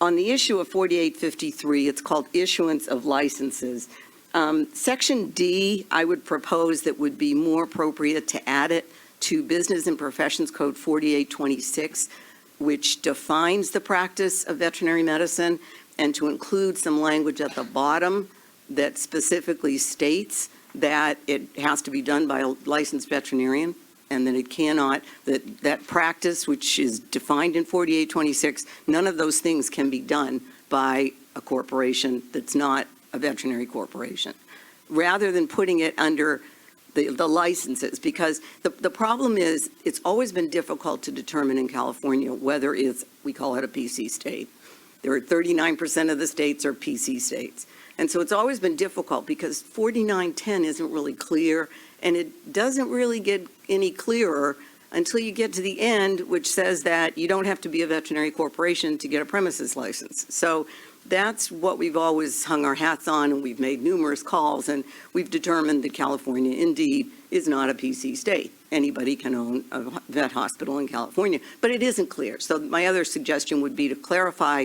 on the issue of 4853, it's called issuance of licenses. Section D, I would propose that would be more appropriate to add it to Business and Professions Code 4826, which defines the practice of veterinary medicine, and to include some language at the bottom that specifically states that it has to be done by a licensed veterinarian, and that it cannot, that practice, which is defined in 4826, none of those things can be done by a corporation that's not a veterinary corporation, rather than putting it under the licenses. Because the problem is, it's always been difficult to determine in California whether it's, we call it a PC state. There are 39% of the states are PC states. And so it's always been difficult because 4910 isn't really clear, and it doesn't really get any clearer until you get to the end, which says that you don't have to be a veterinary corporation to get a premises license. So that's what we've always hung our hats on, and we've made numerous calls, and we've determined that California indeed is not a PC state. Anybody can own a vet hospital in California, but it isn't clear. So my other suggestion would be to clarify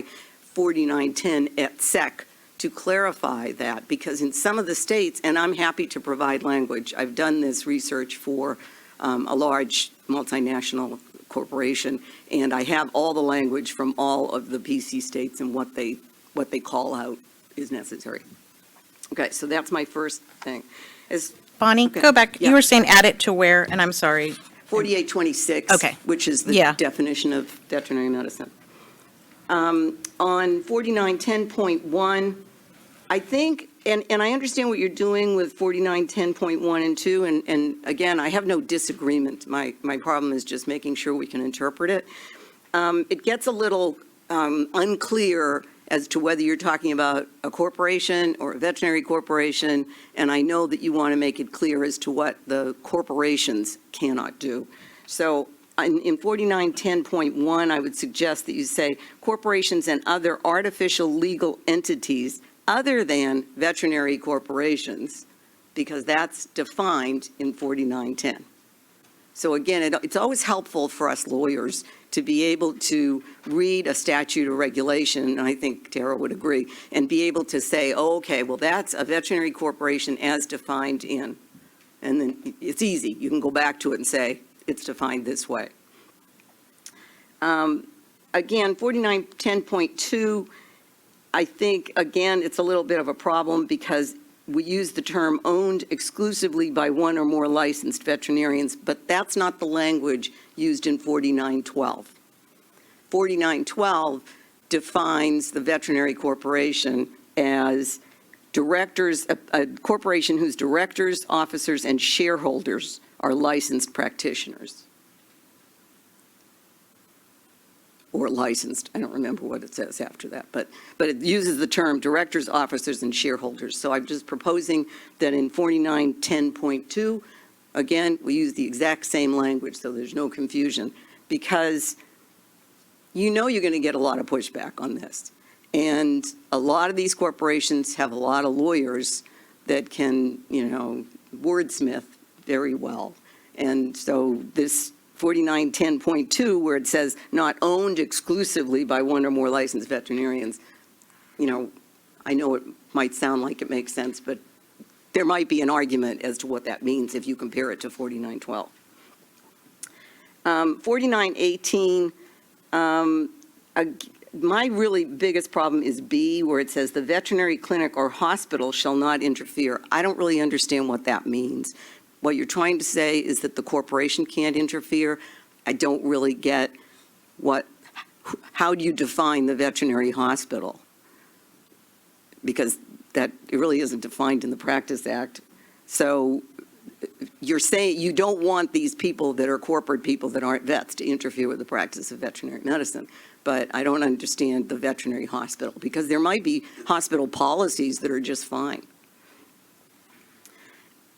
4910 et sec, to clarify that, because in some of the states, and I'm happy to provide language, I've done this research for a large multinational corporation, and I have all the language from all of the PC states and what they call out is necessary. Okay, so that's my first thing. Bonnie, Okay. go back. Yeah. You were saying add it to where, and I'm sorry. 4826. Okay. Which is the Yeah. definition of veterinary medicine. On 4910.1, I think, and I understand what you're doing with 4910.1 and 2, and again, I have no disagreement. My problem is just making sure we can interpret it. It gets a little unclear as to whether you're talking about a corporation or a veterinary corporation, and I know that you want to make it clear as to what the corporations cannot do. So in 4910.1, I would suggest that you say corporations and other artificial legal entities other than veterinary corporations, because that's defined in 4910. So again, it's always helpful for us lawyers to be able to read a statute or regulation, and I think Tara would agree, and be able to say, oh, okay, well, that's a veterinary corporation as defined in. And then it's easy. You can go back to it and say, it's defined this way. Again, 4910.2, I think, again, it's a little bit of a problem because we use the term owned exclusively by one or more licensed veterinarians, but that's not the language used in 4912. 4912 defines the veterinary corporation as directors, a corporation whose directors, officers, and shareholders are licensed practitioners. Or licensed, I don't remember what it says after that, but it uses the term directors, officers, and shareholders. So I'm just proposing that in 4910.2, again, we use the exact same language, so there's no confusion, because you know you're going to get a lot of pushback on this. And a lot of these corporations have a lot of lawyers that can, wordsmith very well. And so this 4910.2, where it says not owned exclusively by one or more licensed veterinarians, I know it might sound like it makes sense, but there might be an argument as to what that means if you compare it to 4912. 4918, My really biggest problem is B, where it says the veterinary clinic or hospital shall not interfere. I don't really understand what that means. What you're trying to say is that the corporation can't interfere. I don't really get how do you define the veterinary hospital? Because it really isn't defined in the Practice Act. So you're saying you don't want these people that are corporate people that aren't vets to interfere with the practice of veterinary medicine. But I don't understand the veterinary hospital, because there might be hospital policies that are just fine.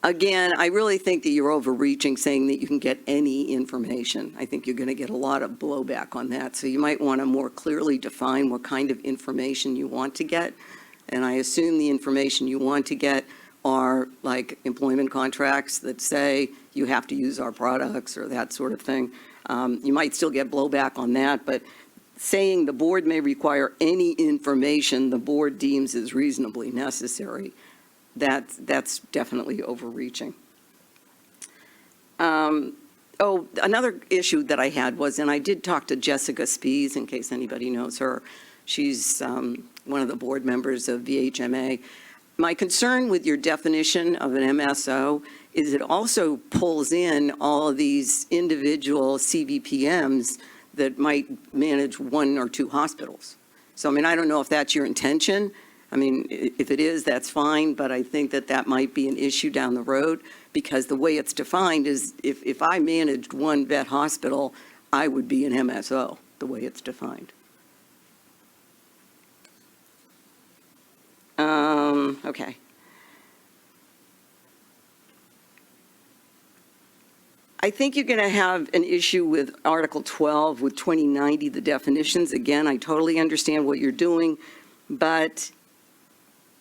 Again, I really think that you're overreaching, saying that you can get any information. I think you're going to get a lot of blowback on that. So you might want to more clearly define what kind of information you want to get. And I assume the information you want to get are like employment contracts that say you have to use our products or that sort of thing. You might still get blowback on that, but saying the board may require any information the board deems is reasonably necessary, that's definitely overreaching. Another issue that I had was, and I did talk to Jessica Spies, in case anybody knows her. She's one of the board members of VHMA. My concern with your definition of an MSO is it also pulls in all of these individual CVPMs that might manage 1 or 2 hospitals. So, I mean, I don't know if that's your intention. I mean, if it is, that's fine, but I think that that might be an issue down the road, because the way it's defined is if I managed 1 vet hospital, I would be an MSO, the way it's defined. Okay. I think you're going to have an issue with Article 12 with 2090, the definitions. Again, I totally understand what you're doing, but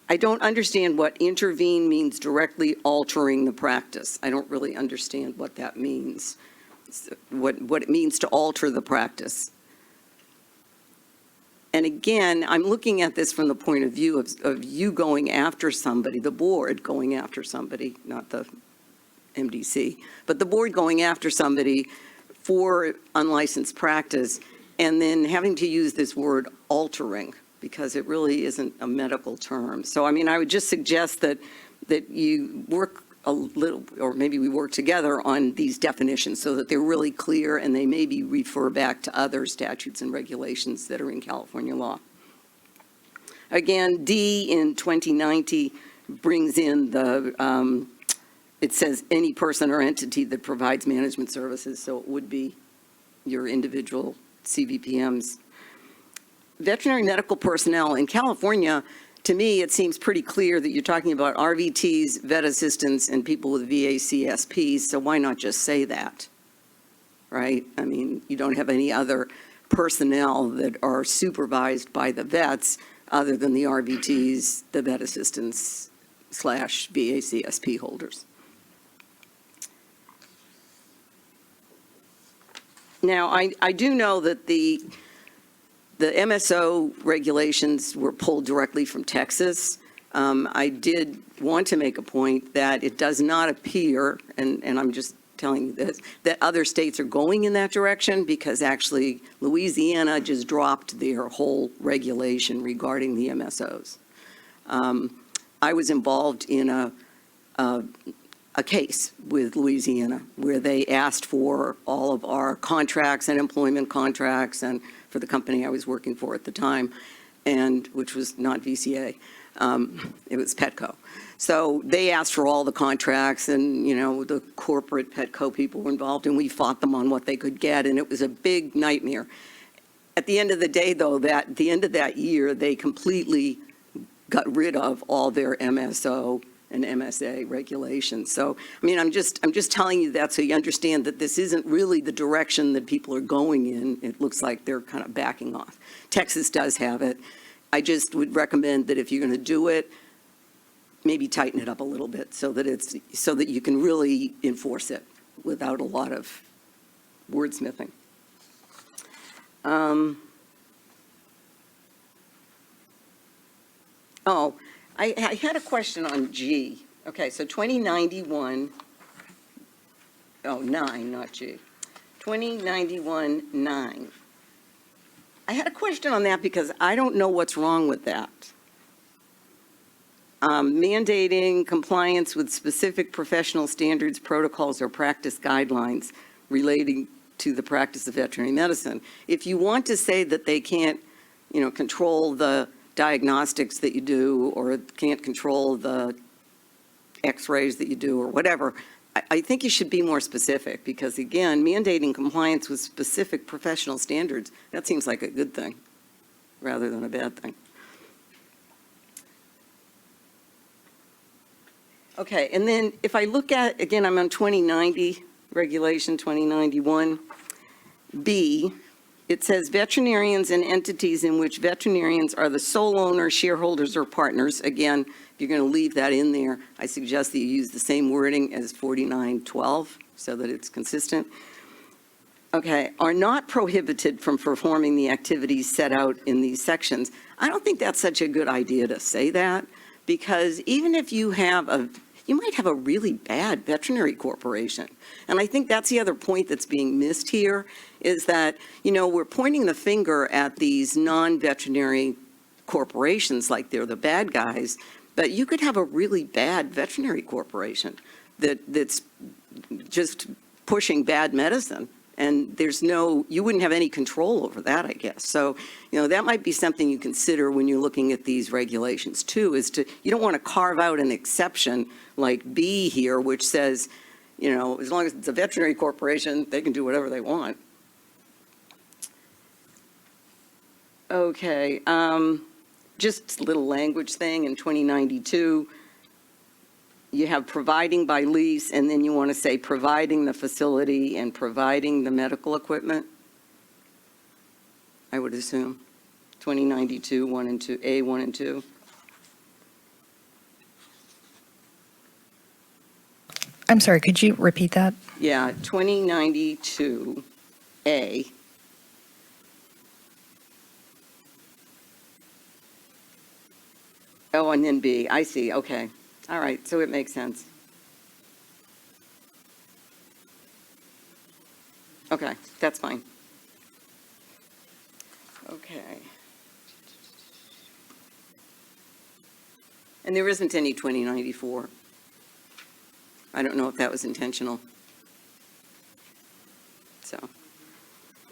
I don't understand what intervene means directly altering the practice. I don't really understand what that means, what it means to alter the practice. And again, I'm looking at this from the point of view of you going after somebody, the board going after somebody, not the MDC, but the board going after somebody for unlicensed practice, and then having to use this word altering, because it really isn't a medical term. So, I mean, I would just suggest that you work a little, or maybe we work together on these definitions so that they're really clear and they maybe refer back to other statutes and regulations that are in California law. Again, D in 2090 brings in the, it says any person or entity that provides management services, so it would be your individual CVPMs. Veterinary medical personnel in California, to me, it seems pretty clear that you're talking about RVTs, vet assistants, and people with VACSPs, so why not just say that, right? I mean, you don't have any other personnel that are supervised by the vets other than the RVTs, the vet assistants / VACSP holders. Now, I do know that the MSO regulations were pulled directly from Texas. I did want to make a point that it does not appear, and I'm just telling you this, that other states are going in that direction, because actually Louisiana just dropped their whole regulation regarding the MSOs. I was involved in a case with Louisiana where they asked for all of our contracts and employment contracts, and for the company I was working for at the time, and which was not VCA, it was Petco. So they asked for all the contracts, and you know, the corporate Petco people were involved, and we fought them on what they could get, and it was a big nightmare. At the end of the day, though, at the end of that year, they completely got rid of all their MSO and MSA regulations. So, I mean, I'm just telling you that so you understand that this isn't really the direction that people are going in. It looks like they're kind of backing off. Texas does have it. I just would recommend that if you're going to do it, maybe tighten it up a little bit so that you can really enforce it without a lot of wordsmithing. I had a question on G. Okay, so 2091, 9, not G. 2091-9. I had a question on that because I don't know what's wrong with that. Mandating compliance with specific professional standards, protocols, or practice guidelines relating to the practice of veterinary medicine. If you want to say that they can't, control the diagnostics that you do, or can't control the x-rays that you do, or whatever, I think you should be more specific, because again, mandating compliance with specific professional standards, that seems like a good thing, rather than a bad thing. Okay, and then if I look at, again, I'm on 2090, Regulation 2091B, it says veterinarians and entities in which veterinarians are the sole owners, shareholders, or partners. Again, if you're going to leave that in there, I suggest that you use the same wording as 4912 so that it's consistent. Okay, are not prohibited from performing the activities set out in these sections. I don't think that's such a good idea to say that, because even if you might have a really bad veterinary corporation. And I think that's the other point that's being missed here, is that, we're pointing the finger at these non-veterinary corporations like they're the bad guys, but you could have a really bad veterinary corporation that's just pushing bad medicine. And you wouldn't have any control over that, I guess. So, that might be something you consider when you're looking at these regulations too, you don't want to carve out an exception like B here, which says, as long as it's a veterinary corporation, they can do whatever they want. Okay, just a little language thing in 2092. You have providing by lease, and then you want to say providing the facility and providing the medical equipment, I would assume. 2092, 1 and 2, A, 1 and 2. I'm sorry, could you repeat that? Yeah, 2092, A. Oh, and then B, I see, okay. All right, so it makes sense. Okay, that's fine. Okay. And there isn't any 2094. I don't know if that was intentional. So,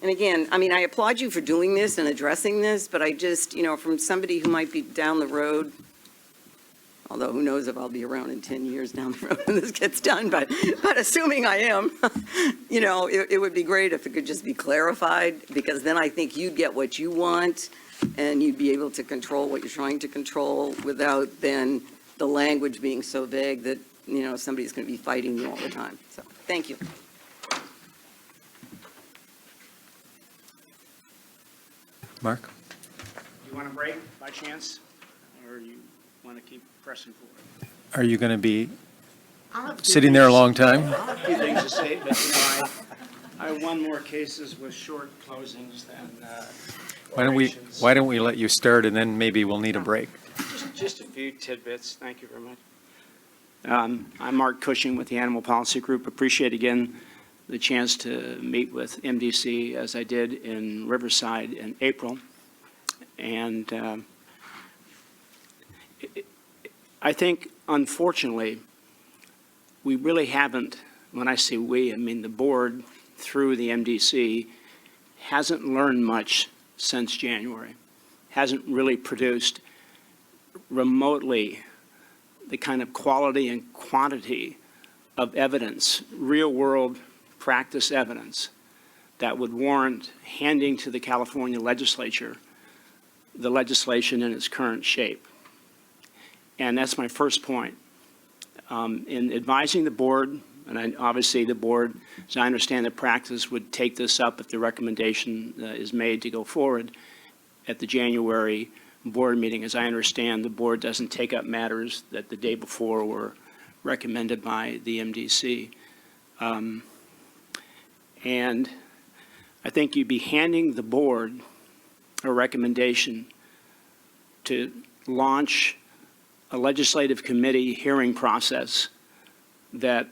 and again, I applaud you for doing this and addressing this, but I just, from somebody who might be down the road, although who knows if I'll be around in 10 years down the road when this gets done, but assuming I am, it would be great if it could just be clarified, because then I think you'd get what you want, and you'd be able to control what you're trying to control without then the language being so vague that, somebody's going to be fighting you all the time. So, thank you. Mark? You want a break by chance, or you want to keep pressing forward? Are you going to be I'll have a few sitting there a things- long time? I'll have a few things to say, but I won more cases with short closings than orations. Why don't we let you start, and then maybe we'll need a break? Just a few tidbits. Thank you very much. I'm Mark Cushing with the Animal Policy Group. Appreciate again the chance to meet with MDC as I did in Riverside in April. And I think, unfortunately, we really haven't, when I say we, I mean the board through the MDC, hasn't learned much since January, hasn't really produced remotely the kind of quality and quantity of evidence, real-world practice evidence, that would warrant handing to the California legislature the legislation in its current shape. And that's my first point. In advising the board, and obviously the board, as I understand the practice, would take this up if the recommendation is made to go forward at the January board meeting. As I understand, the board doesn't take up matters that the day before were recommended by the MDC. And I think you'd be handing the board a recommendation to launch a legislative committee hearing process that,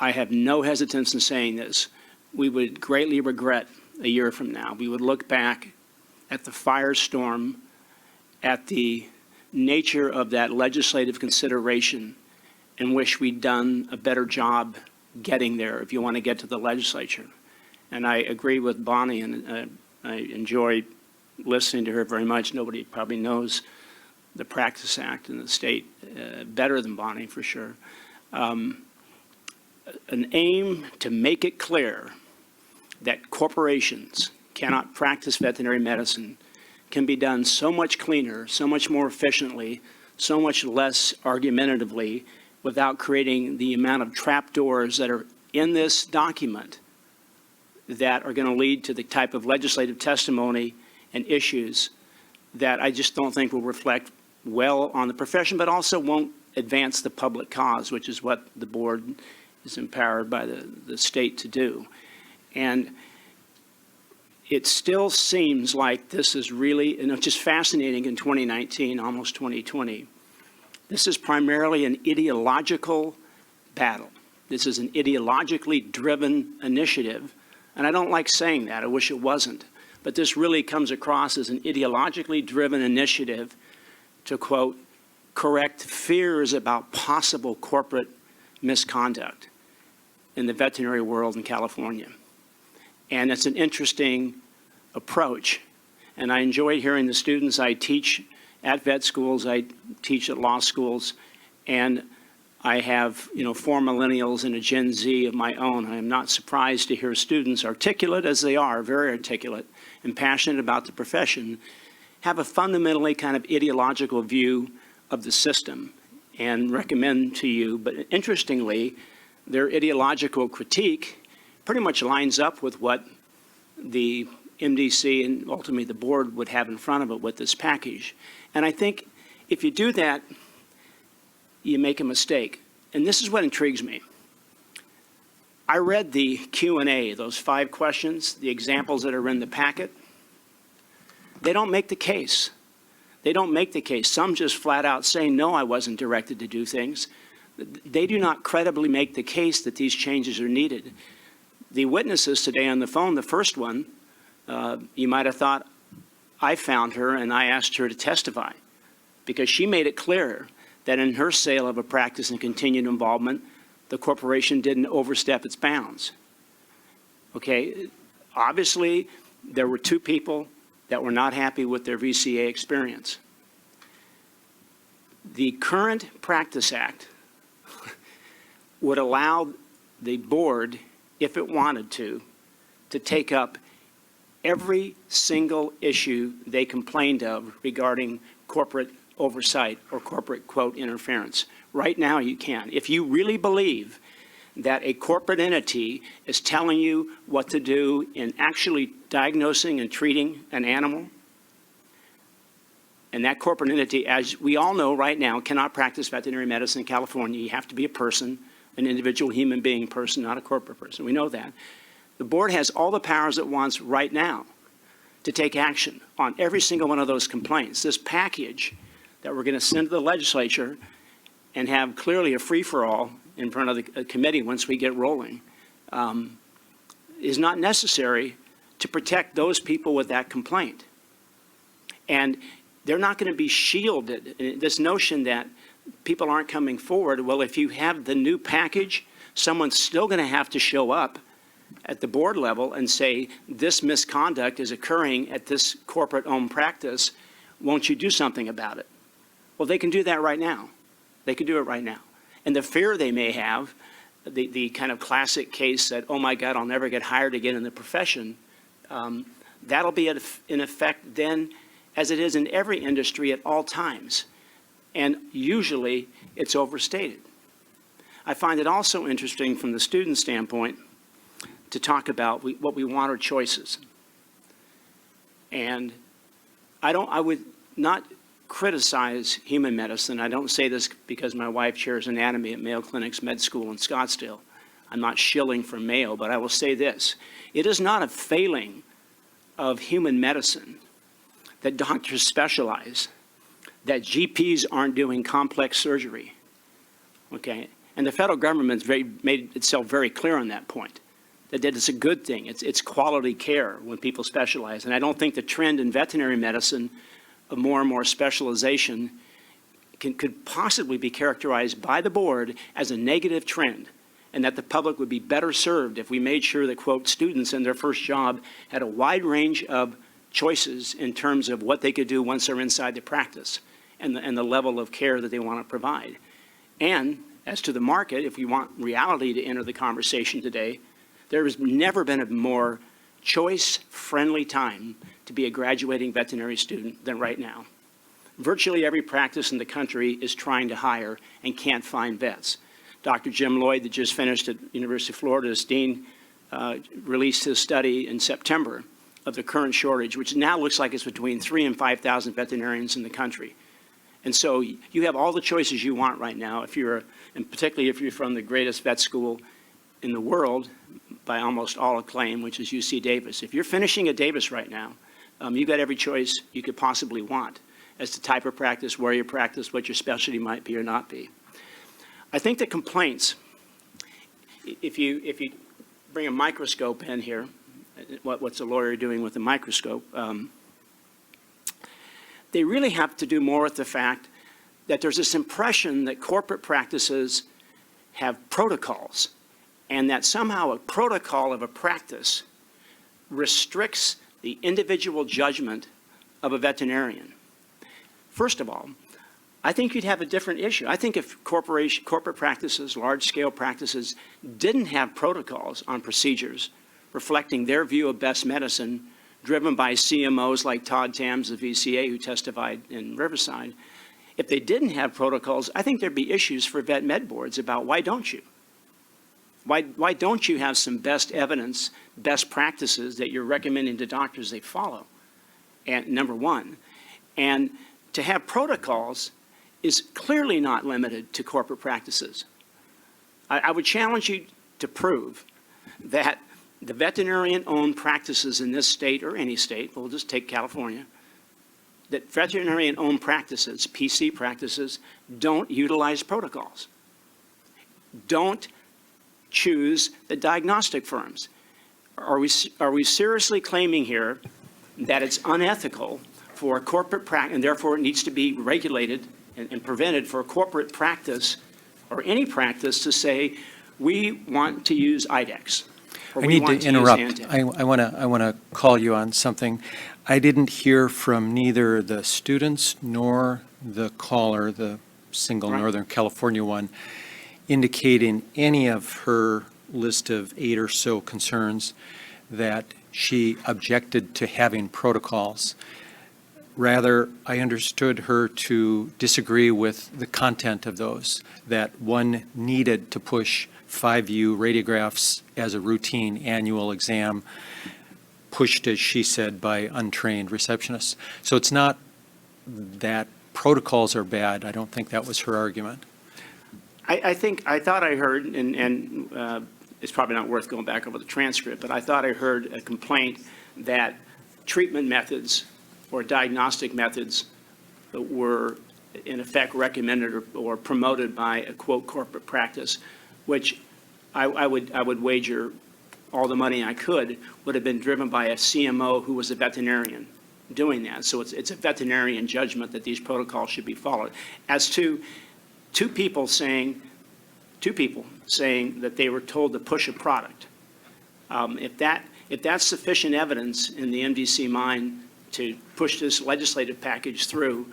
I have no hesitance in saying this, we would greatly regret a year from now, we would look back at the firestorm, at the nature of that legislative consideration, and wish we'd done a better job getting there if you want to get to the legislature. And I agree with Bonnie, and I enjoy listening to her very much. Nobody probably knows the Practice Act in the state better than Bonnie, for sure. An aim to make it clear that corporations cannot practice veterinary medicine can be done so much cleaner, so much more efficiently, so much less argumentatively, without creating the amount of trapdoors that are in this document that are going to lead to the type of legislative testimony and issues that I just don't think will reflect well on the profession, but also won't advance the public cause, which is what the board is empowered by the state to do. And it still seems like this is really, and it's just fascinating in 2019, almost 2020, this is primarily an ideological battle. This is an ideologically driven initiative, and I don't like saying that, I wish it wasn't, but this really comes across as an ideologically driven initiative to, quote, correct fears about possible corporate misconduct in the veterinary world in California. And it's an interesting approach. And I enjoy hearing the students. I teach at vet schools, I teach at law schools, and I have, 4 millennials and a Gen Z of my own. I am not surprised to hear students, articulate as they are, very articulate and passionate about the profession, have a fundamentally kind of ideological view of the system and recommend to you. But interestingly, their ideological critique pretty much lines up with what the MDC and ultimately the board would have in front of it with this package. And I think if you do that, you make a mistake. And this is what intrigues me. I read the Q&A, those 5 questions, the examples that are in the packet. They don't make the case. They don't make the case. Some just flat out say, no, I wasn't directed to do things. They do not credibly make the case that these changes are needed. The witnesses today on the phone, the first one, you might have thought I found her and I asked her to testify because she made it clear that in her sale of a practice and continued involvement, the corporation didn't overstep its bounds. Okay, obviously there were 2 people that were not happy with their VCA experience. The current Practice Act would allow the board, if it wanted to take up every single issue they complained of regarding corporate oversight or corporate, quote, interference. Right now you can. If you really believe that a corporate entity is telling you what to do in actually diagnosing and treating an animal, and that corporate entity, as we all know right now, cannot practice veterinary medicine in California. You have to be a person, an individual human being person, not a corporate person. We know that. The board has all the powers it wants right now to take action on every single one of those complaints. This package that we're going to send to the legislature and have clearly a free-for-all in front of the committee once we get rolling is not necessary to protect those people with that complaint. And they're not going to be shielded. This notion that people aren't coming forward, well, if you have the new package, someone's still going to have to show up at the board level and say, this misconduct is occurring at this corporate-owned practice. Won't you do something about it? Well, they can do that right now. They can do it right now. And the fear they may have, the kind of classic case that, oh my God, I'll never get hired again in the profession, that'll be in effect then as it is in every industry at all times. And usually it's overstated. I find it also interesting from the student standpoint to talk about what we want are choices. And I would not criticize human medicine. I don't say this because my wife chairs anatomy at Mayo Clinic's med school in Scottsdale. I'm not shilling for Mayo, but I will say this. It is not a failing of human medicine that doctors specialize, that GPs aren't doing complex surgery, okay? And the federal government's made itself very clear on that point. that it's a good thing. It's quality care when people specialize. And I don't think the trend in veterinary medicine of more and more specialization could possibly be characterized by the board as a negative trend, and that the public would be better served if we made sure that, quote, students in their first job had a wide range of choices in terms of what they could do once they're inside the practice and the level of care that they want to provide. And as to the market, if we want reality to enter the conversation today, there has never been a more choice-friendly time to be a graduating veterinary student than right now. Virtually every practice in the country is trying to hire and can't find vets. Dr. Jim Lloyd, that just finished at University of Florida as dean, released his study in September of the current shortage, which now looks like it's between 3,000 and 5,000 veterinarians in the country. And so you have all the choices you want right now, and particularly if you're from the greatest vet school in the world, by almost all acclaim, which is UC Davis. If you're finishing at Davis right now, you've got every choice you could possibly want as to type of practice, where you practice, what your specialty might be or not be. I think the complaints, if you bring a microscope in here, what's a lawyer doing with a microscope, they really have to do more with the fact that there's this impression that corporate practices have protocols, and that somehow a protocol of a practice restricts the individual judgment of a veterinarian. First of all, I think you'd have a different issue. I think if corporate practices, large-scale practices, didn't have protocols on procedures reflecting their view of best medicine, driven by CMOs like Todd Tams of VCA, who testified in Riverside, if they didn't have protocols, I think there'd be issues for vet med boards about why don't you? Why don't you have some best evidence, best practices that you're recommending to doctors they follow? And number one. And to have protocols is clearly not limited to corporate practices. I would challenge you to prove that the veterinarian-owned practices in this state, or any state, we'll just take California, that veterinarian-owned practices, PC practices, don't utilize protocols, don't choose the diagnostic firms. Are we seriously claiming here that it's unethical for a corporate practice, and therefore it needs to be regulated and prevented for a corporate practice or any practice to say, we want to use IDEX? I need to interrupt. I want to call you on something. I didn't hear from neither the students nor the caller, the single Northern California one, indicating any of her list of 8 or so concerns that she objected to having protocols. Rather, I understood her to disagree with the content of those, that one needed to push 5U radiographs as a routine annual exam, pushed, as she said, by untrained receptionists. So it's not that protocols are bad. I don't think that was her argument. I thought I heard, and it's probably not worth going back over the transcript, but I thought I heard a complaint that treatment methods or diagnostic methods that were in effect recommended or promoted by a, quote, corporate practice, which I would wager all the money I could would have been driven by a CMO who was a veterinarian doing that. So it's a veterinarian judgment that these protocols should be followed. As to two people saying that they were told to push a product, if that's sufficient evidence in the MDC mind to push this legislative package through,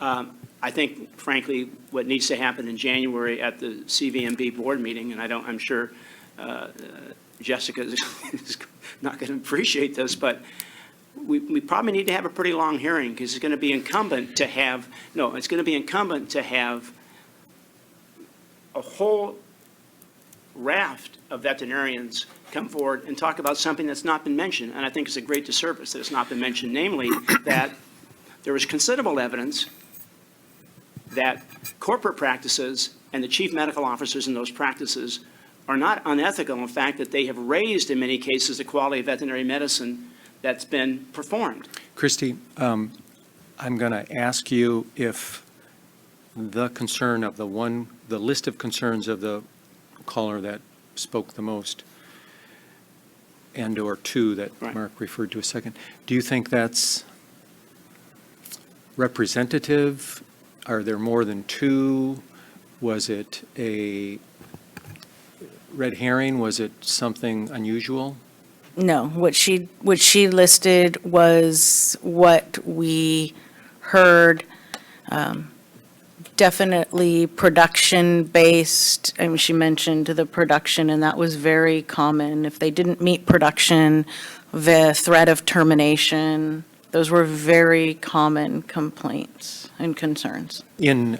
I think, frankly, what needs to happen in January at the CVMB board meeting, and I'm sure Jessica is not going to appreciate this, but we probably need to have a pretty long hearing, because it's going to be incumbent to have a whole raft of veterinarians come forward and talk about something that's not been mentioned. And I think it's a great disservice that it's not been mentioned, namely that there is considerable evidence that corporate practices and the chief medical officers in those practices are not unethical. In fact, that they have raised, in many cases, the quality of veterinary medicine that's been performed. Christy, I'm going to ask you if the concern of the list of concerns of the caller that spoke the most, and/or two that Right. Mark referred to a second. Do you think that's representative? Are there more than two? Was it a red herring? Was it something unusual? No, what she listed was what we heard, definitely production-based. I mean, she mentioned the production, and that was very common. If they didn't meet production, the threat of termination, those were very common complaints and concerns. In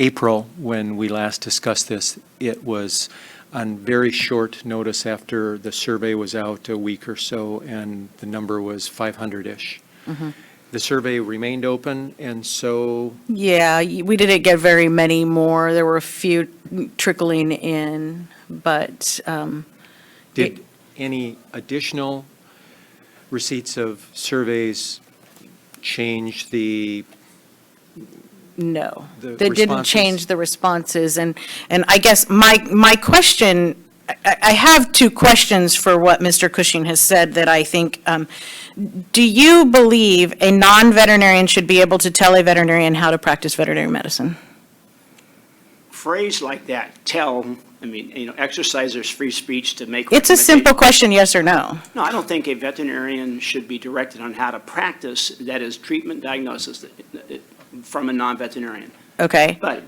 April, when we last discussed this, it was on very short notice after the survey was out, a week or so, and the number was 500-ish. The survey remained open, and so Yeah, we didn't get very many more. There were a few trickling in, but did any additional receipts of surveys change the no. the That didn't responses? change the responses. And I guess my question, I have two questions for what Mr. Cushing has said that I think, do you believe a non-veterinarian should be able to tell a veterinarian how to practice veterinary medicine? Phrase like that, I mean, you know, exercisers free speech to make. It's a simple question, yes or no? No, I don't think a veterinarian should be directed on how to practice, that is, treatment diagnosis from a non-veterinarian. Okay. But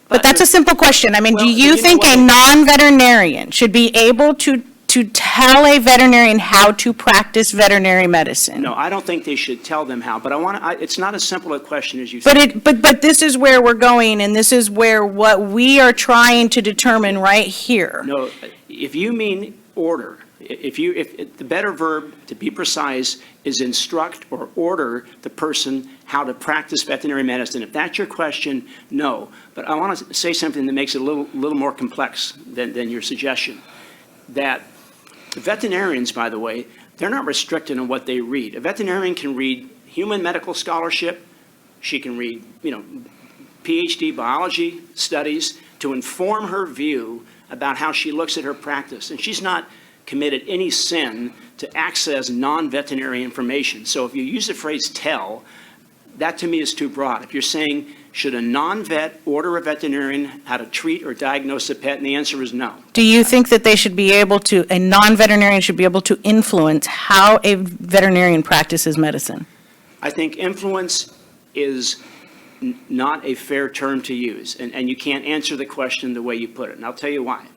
That's a simple question. I mean, do Well, you you know think what? a non-veterinarian should be able to tell a veterinarian how to practice veterinary medicine? No, I don't think they should tell them how, but it's not as simple a question as you think. But this is where we're going, and this is where what we are trying to determine right here. No, if you mean order, if the better verb, to be precise, is instruct or order the person how to practice veterinary medicine. If that's your question, no. But I want to say something that makes it a little more complex than your suggestion. That veterinarians, by the way, they're not restricted on what they read. A veterinarian can read human medical scholarship. She can read, PhD biology studies to inform her view about how she looks at her practice. And she's not committed any sin to access non-veterinary information. So if you use the phrase tell, that to me is too broad. If you're saying, should a non-vet order a veterinarian how to treat or diagnose a pet, and the answer is no. Do you think that they should be able to, a non-veterinarian should be able to influence how a veterinarian practices medicine? I think influence is not a fair term to use, and you can't answer the question the way you put it, and I'll tell you why.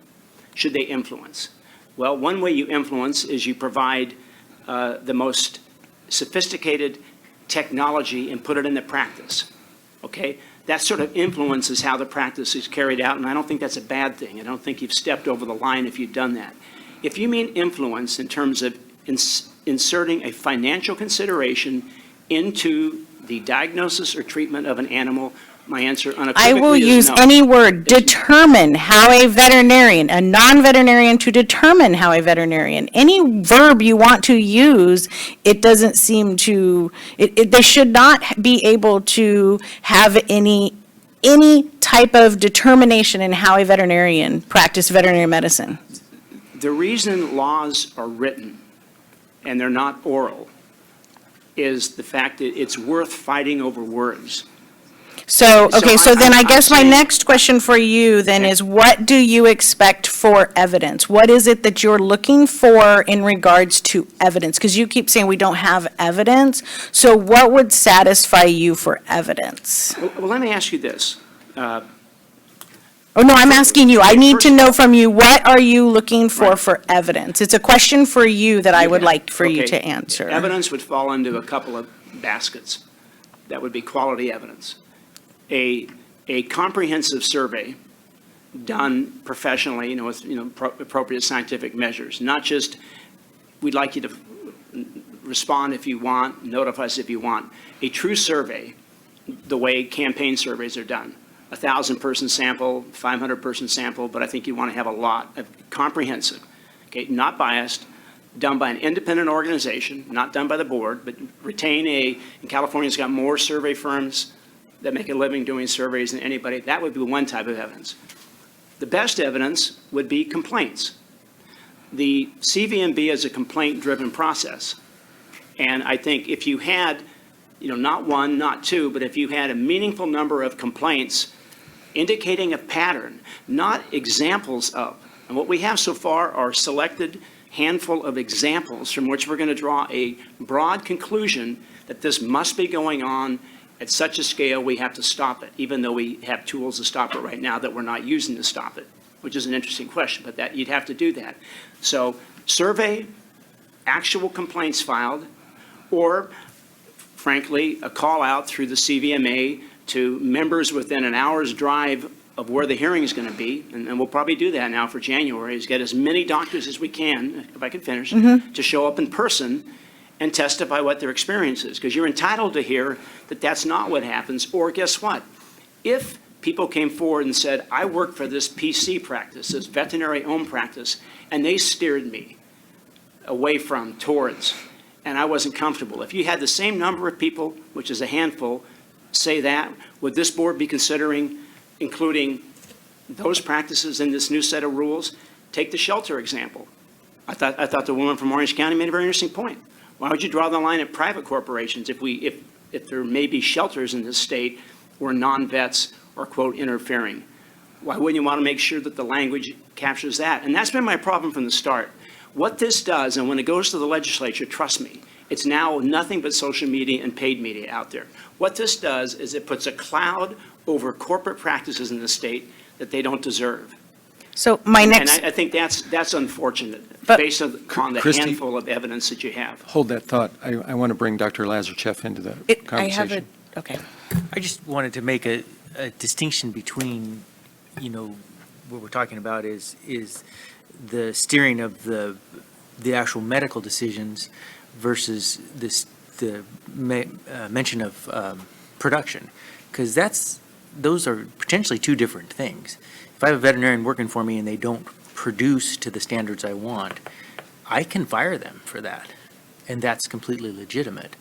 Should they influence? Well, one way you influence is you provide the most sophisticated technology and put it into practice, okay? That sort of influences how the practice is carried out, and I don't think that's a bad thing. I don't think you've stepped over the line if you've done that. If you mean influence in terms of inserting a financial consideration into the diagnosis or treatment of an animal, my answer I unequivocally will is use no. any word, determine how a veterinarian, a non-veterinarian to determine how a veterinarian, any verb you want to use, it doesn't seem to, they should not be able to have any type of determination in how a veterinarian practice veterinary medicine. The reason laws are written and they're not oral is the fact that it's worth fighting over words. So then I I'm guess my saying- next question for you then is, what do you expect for evidence? What is it that you're looking for in regards to evidence? Because you keep saying we don't have evidence. So what would satisfy you for evidence? Well, let me ask you this. Oh, no, I'm asking you. I need to know from you, what are you looking for evidence? It's a question for you that I would like for you Okay. to answer. Evidence would fall into a couple of baskets. That would be quality evidence. A comprehensive survey done professionally, with appropriate scientific measures, not just, we'd like you to respond if you want, notify us if you want. A true survey, the way campaign surveys are done. 1,000-person sample, 500-person sample, but I think you want to have a lot of comprehensive, okay, not biased, done by an independent organization, not done by the board, but in California's got more survey firms that make a living doing surveys than anybody. That would be one type of evidence. The best evidence would be complaints. the CVMB is a complaint-driven process. And I think if you had, not one, not two, but if you had a meaningful number of complaints indicating a pattern, not examples of, and what we have so far are selected handful of examples from which we're going to draw a broad conclusion that this must be going on at such a scale we have to stop it, even though we have tools to stop it right now that we're not using to stop it, which is an interesting question, but that you'd have to do that. So survey, actual complaints filed, or frankly, a call out through the CVMA to members within an hour's drive of where the hearing is going to be, and we'll probably do that now for January, is get as many doctors as we can, if I can finish, to show up in person and testify what their experience is, because you're entitled to hear that that's not what happens, or guess what? If people came forward and said, I work for this PC practice, this veterinary-owned practice, and they steered me away from, towards, and I wasn't comfortable. If you had the same number of people, which is a handful, say that, would this board be considering including those practices in this new set of rules? Take the shelter example. I thought the woman from Orange County made a very interesting point. Why would you draw the line at private corporations if there may be shelters in this state where non-vets are, quote, interfering? Why wouldn't you want to make sure that the language captures that? And that's been my problem from the start. What this does, and when it goes to the legislature, trust me, it's now nothing but social media and paid media out there. What this does is it puts a cloud over corporate practices in the state that they don't deserve. So my next. And I think that's unfortunate, But- based on the Christy- handful of evidence that you have. Hold that thought. I want to bring Dr. Lazarchev into the conversation. Okay. I just wanted to make a distinction between, what we're talking about is the steering of the actual medical decisions versus the mention of production, because those are potentially two different things. If I have a veterinarian working for me and they don't produce to the standards I want, I can fire them for that, and that's completely legitimate.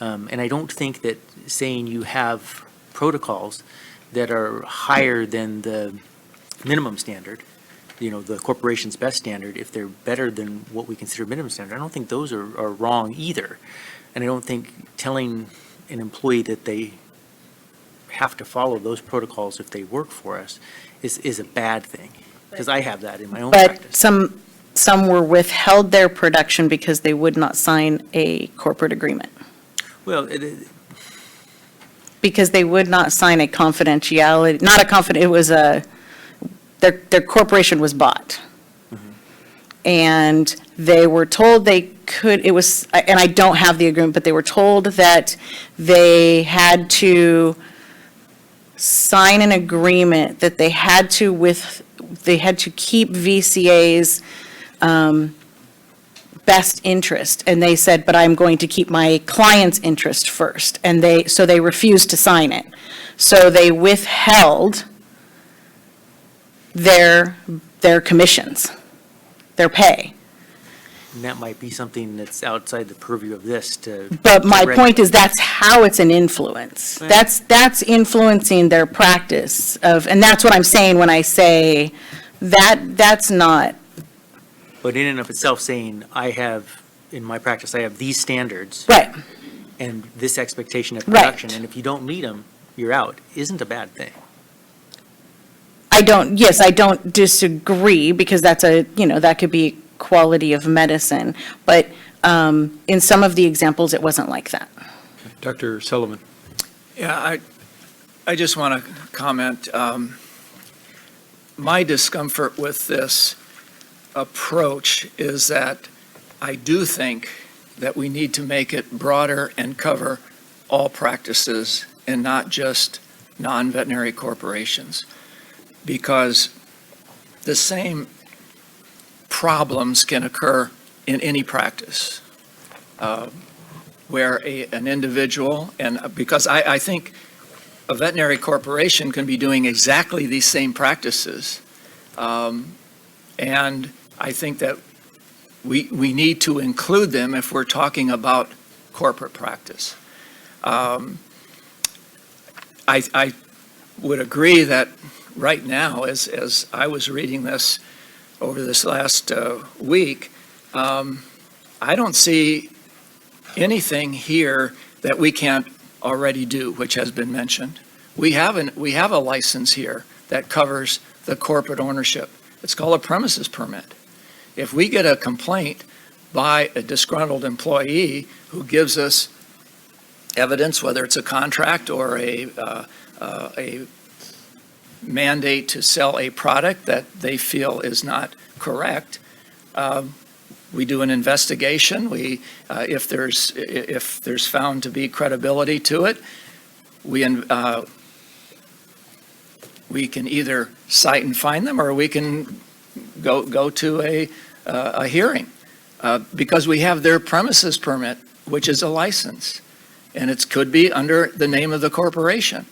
And I don't think that saying you have protocols that are higher than the minimum standard, the corporation's best standard, if they're better than what we consider minimum standard, I don't think those are wrong either. And I don't think telling an employee that they have to follow those protocols if they work for us is a bad thing, because I have that in my own But practice. some were withheld their production because they would not sign a corporate agreement. Well, Because they would not sign a confidentiality, not a confident, it was their corporation was bought. And they were told they could, and I don't have the agreement, but they were told that they had to sign an agreement that they had to keep VCA's best interest. And they said, but I'm going to keep my client's interest first. And so they refused to sign it. So they withheld their commissions, their pay. and that might be something that's outside the purview of this to. But my to point is, that's how it's an influence. Yeah. That's influencing their practice of, and that's what I'm saying when I say that's not, But in and of itself, saying, I have, in my practice, I have these standards. right. And this expectation of Right. production, and if you don't meet them, you're out, isn't a bad thing. I don't disagree, because that's that could be quality of medicine. But in some of the examples, it wasn't like that. Dr. Sullivan. Yeah, I just want to comment. My discomfort with this approach is that I do think that we need to make it broader and cover all practices and not just non-veterinary corporations, because the same problems can occur in any practice where an individual, and because I think a veterinary corporation can be doing exactly these same practices. And I think that we need to include them if we're talking about corporate practice. I would agree that right now, as I was reading this, over this last week, I don't see anything here that we can't already do, which has been mentioned. We have a license here that covers the corporate ownership. It's called a premises permit. If we get a complaint by a disgruntled employee who gives us evidence, whether it's a contract or a mandate to sell a product that they feel is not correct, we do an investigation. If there's found to be credibility to it, we can either cite and fine them, or we can go to a hearing, because we have their premises permit, which is a license, and it could be under the name of the corporation.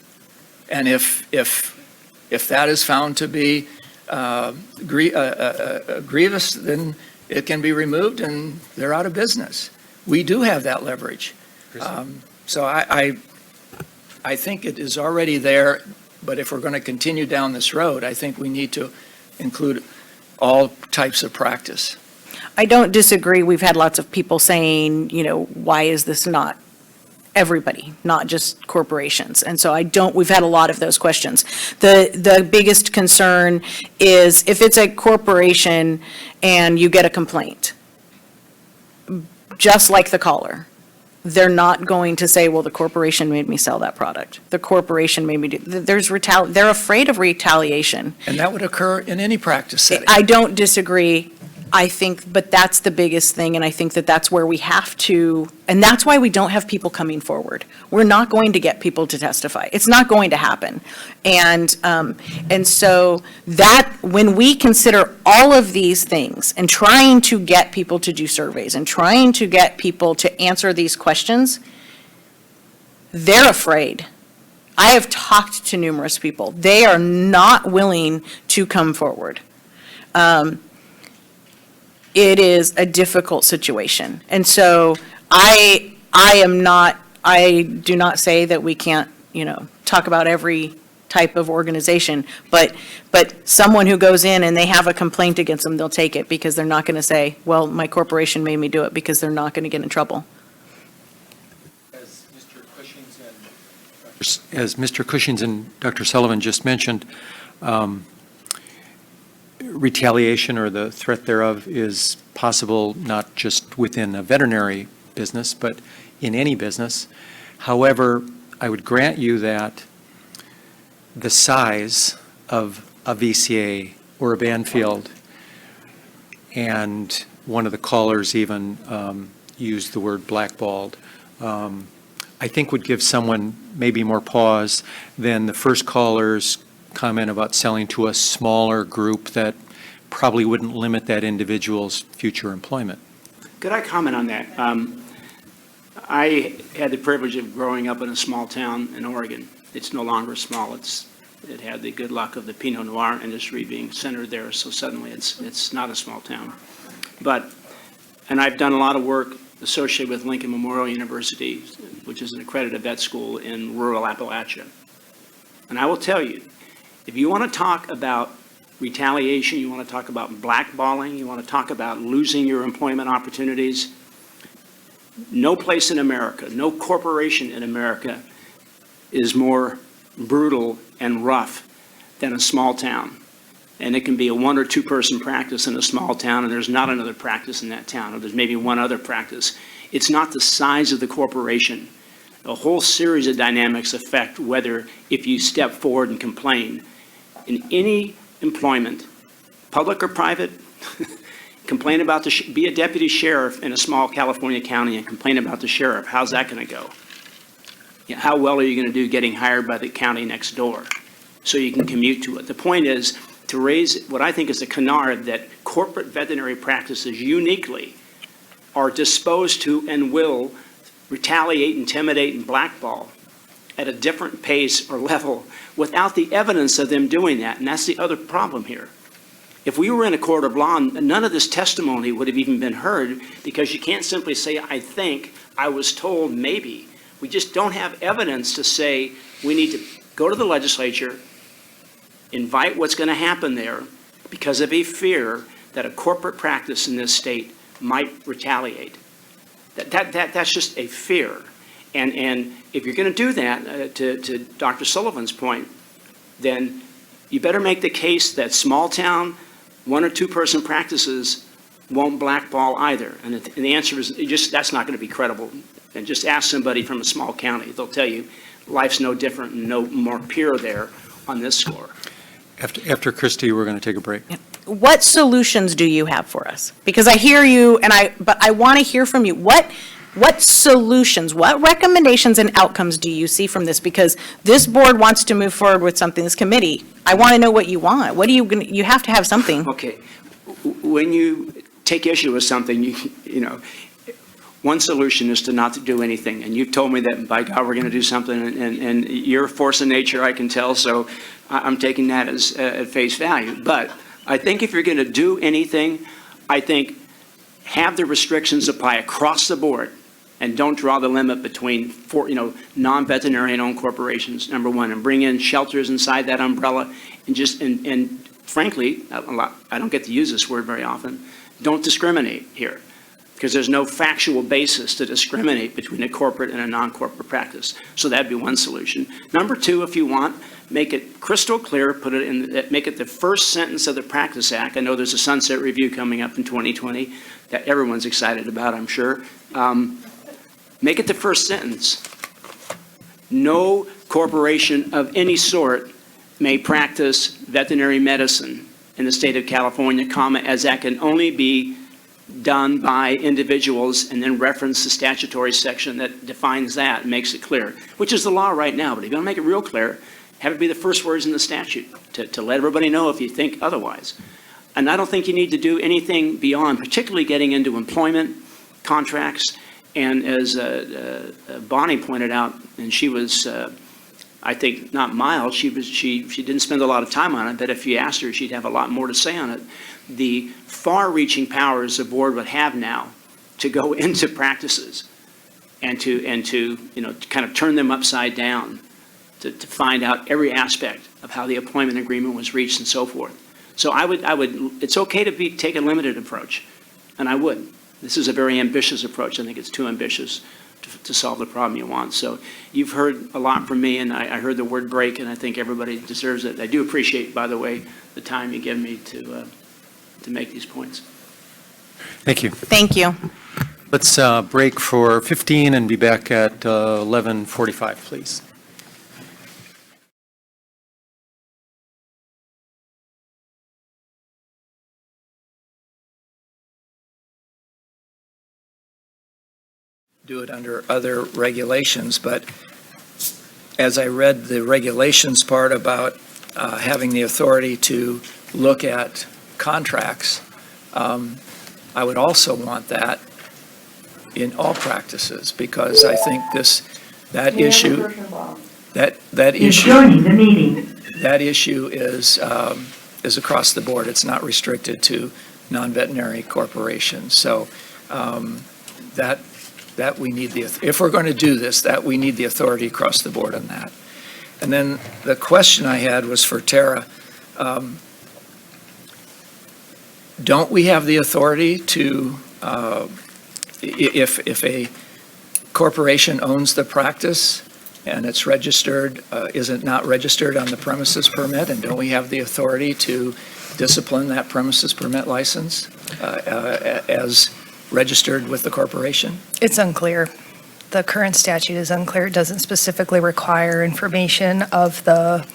And if that is found to be grievous, then it can be removed and they're out of business. We do have that leverage. So I think it is already there, but if we're going to continue down this road, I think we need to include all types of practice. I don't disagree. We've had lots of people saying, why is this not everybody, not just corporations? And so we've had a lot of those questions. The biggest concern is if it's a corporation and you get a complaint, just like the caller, they're not going to say, well, the corporation made me sell that product. The corporation made me do, they're afraid of retaliation. And that would occur in any practice setting. I don't disagree. I think, but that's the biggest thing, and I think that that's where we have to, and that's why we don't have people coming forward. We're not going to get people to testify. It's not going to happen. And so that, when we consider all of these things and trying to get people to do surveys and trying to get people to answer these questions, they're afraid. I have talked to numerous people. They are not willing to come forward. It is a difficult situation. And so I do not say that we can't, talk about every type of organization, but someone who goes in and they have a complaint against them, they'll take it, because they're not going to say, well, my corporation made me do it, because they're not going to get in trouble. As Mr. Cushings and Dr. Sullivan just mentioned, retaliation or the threat thereof is possible not just within a veterinary business, but in any business. However, I would grant you that the size of a VCA or a Banfield, and one of the callers even used the word blackballed, I think would give someone maybe more pause than the first caller's comment about selling to a smaller group that probably wouldn't limit that individual's future employment. Could I comment on that? I had the privilege of growing up in a small town in Oregon. It's no longer small. It had the good luck of the Pinot Noir industry being centered there, so suddenly it's not a small town. And I've done a lot of work associated with Lincoln Memorial University, which is an accredited vet school in rural Appalachia. And I will tell you, if you want to talk about retaliation, you want to talk about blackballing, you want to talk about losing your employment opportunities, no place in America, no corporation in America is more brutal and rough than a small town. And it can be a 1 or 2 person practice in a small town, and there's not another practice in that town, or there's maybe one other practice. It's not the size of the corporation. A whole series of dynamics affect whether, if you step forward and complain, in any employment, public or private, complain about be a deputy sheriff in a small California county and complain about the sheriff. How's that going to go? How well are you going to do getting hired by the county next door so you can commute to it? The point is to raise what I think is a canard that corporate veterinary practices uniquely are disposed to and will retaliate, intimidate, and blackball at a different pace or level without the evidence of them doing that. And that's the other problem here. If we were in a court of law, none of this testimony would have even been heard, because you can't simply say, I think, I was told, maybe. We just don't have evidence to say we need to go to the legislature, invite what's going to happen there because of a fear that a corporate practice in this state might retaliate. That's just a fear. And if you're going to do that, to Dr. Sullivan's point, then you better make the case that small town, 1 or 2 person practices won't blackball either. And the answer is that's not going to be credible. And just ask somebody from a small county. They'll tell you life's no different and no more pure there on this score. After Christie, we're going to take a break. What solutions do you have for us? Because I hear you, but I want to hear from you. What solutions, what recommendations and outcomes do you see from this? Because this board wants to move forward with something, this committee. I want to know what you want. What are you going to, you have to have something. Okay. When you take issue with something, you know, one solution is to not to do anything. And you told me that, by God, we're going to do something, and you're a force of nature, I can tell, so I'm taking that as at face value. But I think if you're going to do anything, I think have the restrictions apply across the board, and don't draw the limit between non-veterinarian owned corporations, number one, and bring in shelters inside that umbrella, and frankly, I don't get to use this word very often, don't discriminate here, because there's no factual basis to discriminate between a corporate and a non-corporate practice. So that'd be one solution. Number two, if you want, make it crystal clear, make it the first sentence of the Practice Act. I know there's a sunset review coming up in 2020 that everyone's excited about, I'm sure. Make it the first sentence. No corporation of any sort may practice veterinary medicine in the state of California, as that can only be done by individuals, and then reference the statutory section that defines that and makes it clear, which is the law right now. But if you want to make it real clear, have it be the first words in the statute to let everybody know if you think otherwise. And I don't think you need to do anything beyond, particularly getting into employment contracts. And as Bonnie pointed out, and she was, I think, not mild, she didn't spend a lot of time on it, but if you asked her, she'd have a lot more to say on it. The far-reaching powers the board would have now to go into practices and to kind of turn them upside down, to find out every aspect of how the employment agreement was reached and so forth. So I would, it's okay to take a limited approach, and I would. This is a very ambitious approach. I think it's too ambitious to solve the problem you want. So you've heard a lot from me, and I heard the word break, and I think everybody deserves it. I do appreciate, by the way, the time you give me to make these points. Thank you. Thank you. Let's break for 15 and be back at 11:45, please. Do it under other regulations, but as I read the regulations part about having the authority to look at contracts, I would also want that in all practices, because I think that issue Joining the meeting. that issue is across the board. It's not restricted to non-veterinary corporations. So that we need if we're going to do this, that we need the authority across the board on that. And then the question I had was for Tara. Don't we have the authority to, if a corporation owns the practice and it's registered, is it not registered on the premises permit? And don't we have the authority to discipline that premises permit license as registered with the corporation? It's unclear. The current statute is unclear. It doesn't specifically require information of the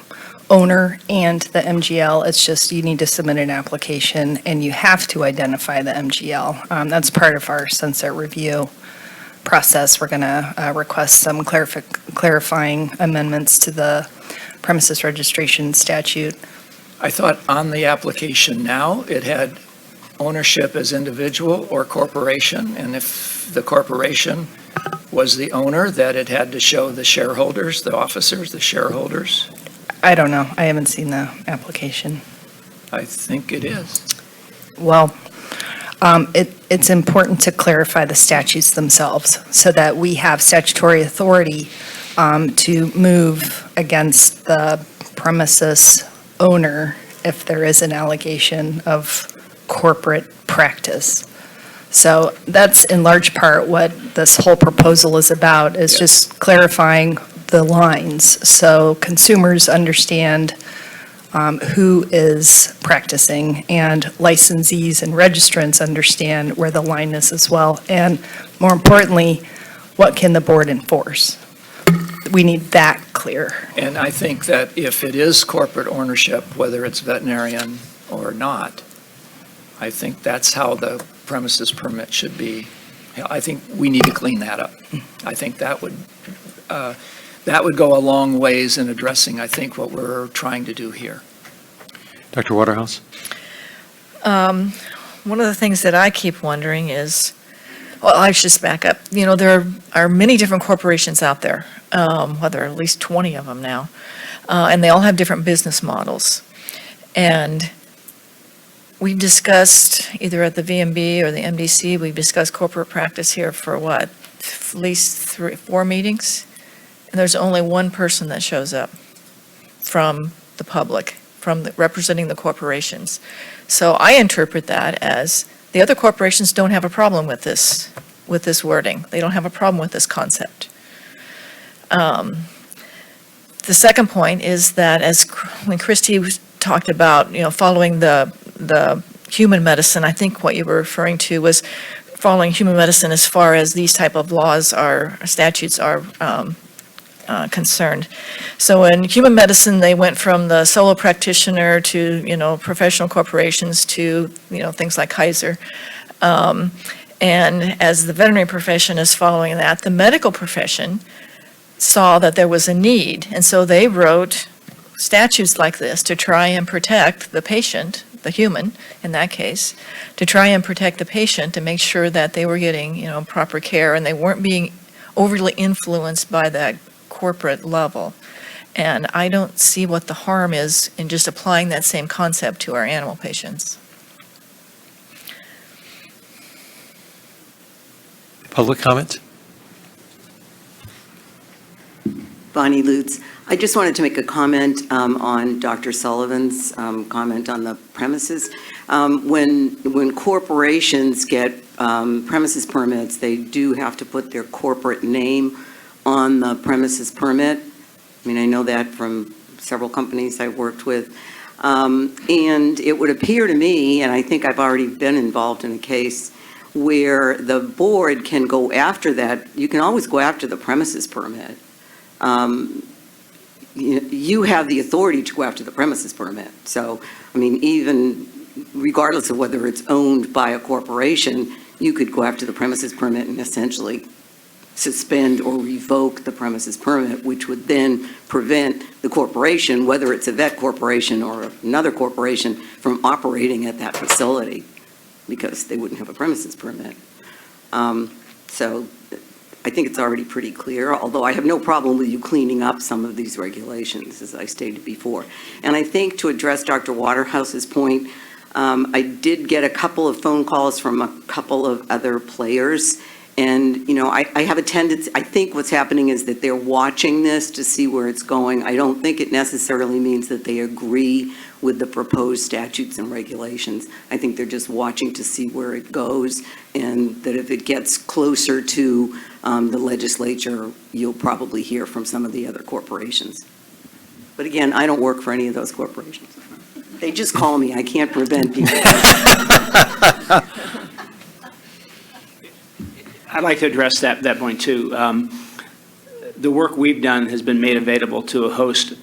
owner and the MGL. It's just you need to submit an application and you have to identify the MGL. That's part of our sunset review process. We're going to request some clarifying amendments to the premises registration statute. I thought on the application now, it had ownership as individual or corporation, and if the corporation was the owner, that it had to show the shareholders, the officers, the shareholders. I don't know. I haven't seen the application. I think it is. Well, it's important to clarify the statutes themselves so that we have statutory authority to move against the premises owner if there is an allegation of corporate practice. So that's in large part what this whole proposal is about, is just clarifying the lines so consumers understand who is practicing, and licensees and registrants understand where the line is as well. And more importantly, what can the board enforce? We need that clear. And I think that if it is corporate ownership, whether it's veterinarian or not, I think that's how the premises permit should be. I think we need to clean that up. I think that would go a long ways in addressing, I think, what we're trying to do here. Dr. Waterhouse? One of the things that I keep wondering is, well, I should just back up. You know, there are many different corporations out there, there are at least 20 of them now, and they all have different business models. And we've discussed, either at the VMB or the MDC, we've discussed corporate practice here for what, at least 4 meetings? And there's only one person that shows up from the public, representing the corporations. So I interpret that as the other corporations don't have a problem with this wording. They don't have a problem with this concept. The second point is that when Christy talked about, following the human medicine, I think what you were referring to was following human medicine as far as these type of laws statutes are concerned. So in human medicine, they went from the solo practitioner to, professional corporations to, things like Kaiser. And as the veterinary profession is following that, the medical profession saw that there was a need. And so they wrote statutes like this to try and protect the patient, the human in that case, to try and protect the patient, to make sure that they were getting, proper care and they weren't being overly influenced by that corporate level. And I don't see what the harm is in just applying that same concept to our animal patients. Public comment? Bonnie Lutz. I just wanted to make a comment on Dr. Sullivan's comment on the premises. When corporations get premises permits, they do have to put their corporate name on the premises permit. I mean, I know that from several companies I've worked with. And it would appear to me, and I think I've already been involved in a case, where the board can go after that. You can always go after the premises permit. You have the authority to go after the premises permit. So, I mean, even regardless of whether it's owned by a corporation, you could go after the premises permit and essentially suspend or revoke the premises permit, which would then prevent the corporation, whether it's a vet corporation or another corporation, from operating at that facility because they wouldn't have a premises permit. So I think it's already pretty clear, although I have no problem with you cleaning up some of these regulations, as I stated before. And I think to address Dr. Waterhouse's point, I did get a couple of phone calls from a couple of other players. And, I have a tendency, I think what's happening is that they're watching this to see where it's going. I don't think it necessarily means that they agree with the proposed statutes and regulations. I think they're just watching to see where it goes, and that if it gets closer to the legislature, you'll probably hear from some of the other corporations. But again, I don't work for any of those corporations. They just call me. I can't prevent people. I'd like to address that point too. The work we've done has been made available to a host,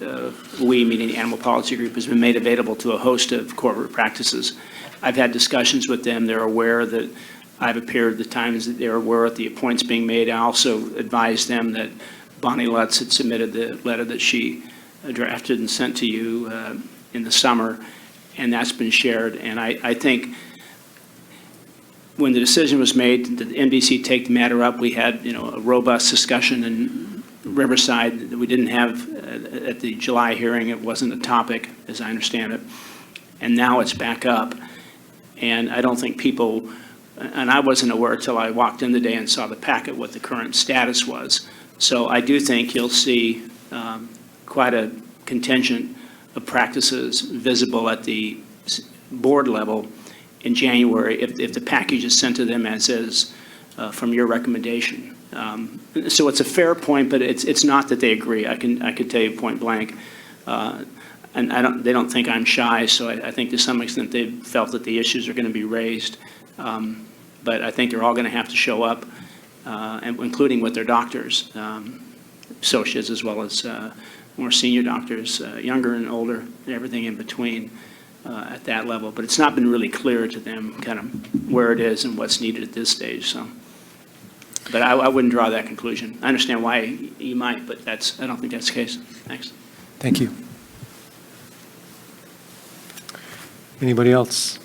we, meaning the Animal Policy Group, has been made available to a host of corporate practices. I've had discussions with them. They're aware that I've appeared at the times that they're aware of the points being made. I also advised them that Bonnie Lutz had submitted the letter that she drafted and sent to you in the summer, and that's been shared. And I think when the decision was made that the MDC take the matter up, we had, a robust discussion in Riverside that we didn't have at the July hearing. It wasn't a topic, as I understand it. And now it's back up. And I don't think people, and I wasn't aware until I walked in today and saw the packet what the current status was. So I do think you'll see quite a contingent of practices visible at the board level. in January if the package is sent to them as is from your recommendation. So it's a fair point, but it's not that they agree. I could tell you point blank. And they don't think I'm shy, so I think to some extent they felt that the issues are going to be raised. But I think they're all going to have to show up, and including with their doctors, associates as well as more senior doctors, younger and older, and everything in between at that level. But it's not been really clear to them kind of where it is and what's needed at this stage. So, but I wouldn't draw that conclusion. I understand why you might, but I don't think that's the case. Thanks. Thank you. Anybody else?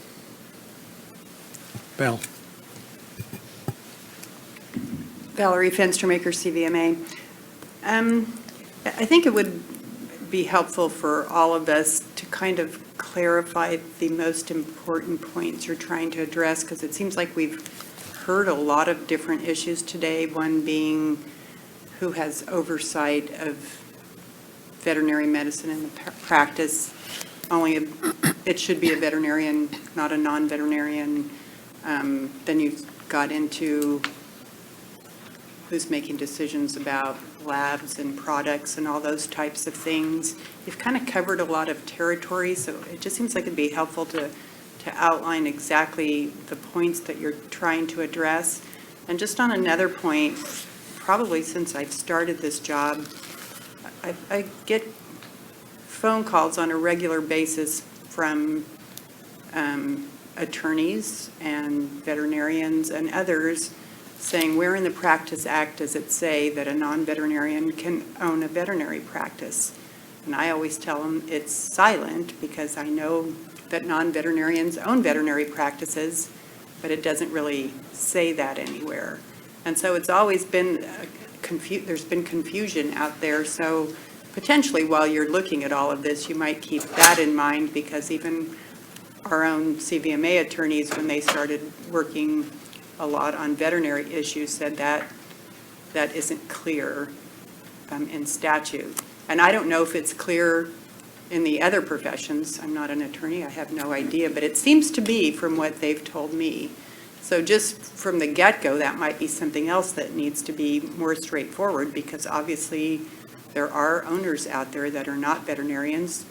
Val? Valerie Fenstermaker, CVMA. I think it would be helpful for all of us to kind of clarify the most important points you're trying to address, because it seems like we've heard a lot of different issues today, one being who has oversight of veterinary medicine in the practice. It should be a veterinarian, not a non-veterinarian. Then you've got into who's making decisions about labs and products and all those types of things. You've kind of covered a lot of territory, so it just seems like it'd be helpful to outline exactly the points that you're trying to address. And just on another point, probably since I've started this job, I get phone calls on a regular basis from attorneys and veterinarians and others saying, where in the Practice Act does it say that a non-veterinarian can own a veterinary practice? And I always tell them it's silent, because I know that non-veterinarians own veterinary practices, but it doesn't really say that anywhere. And so it's always been there's been confusion out there. So potentially while you're looking at all of this, you might keep that in mind, because even our own CVMA attorneys, when they started working a lot on veterinary issues, said that isn't clear in statute. And I don't know if it's clear in the other professions. I'm not an attorney, I have no idea, but it seems to be from what they've told me. So just from the get-go, that might be something else that needs to be more straightforward, because obviously there are owners out there that are not veterinarians.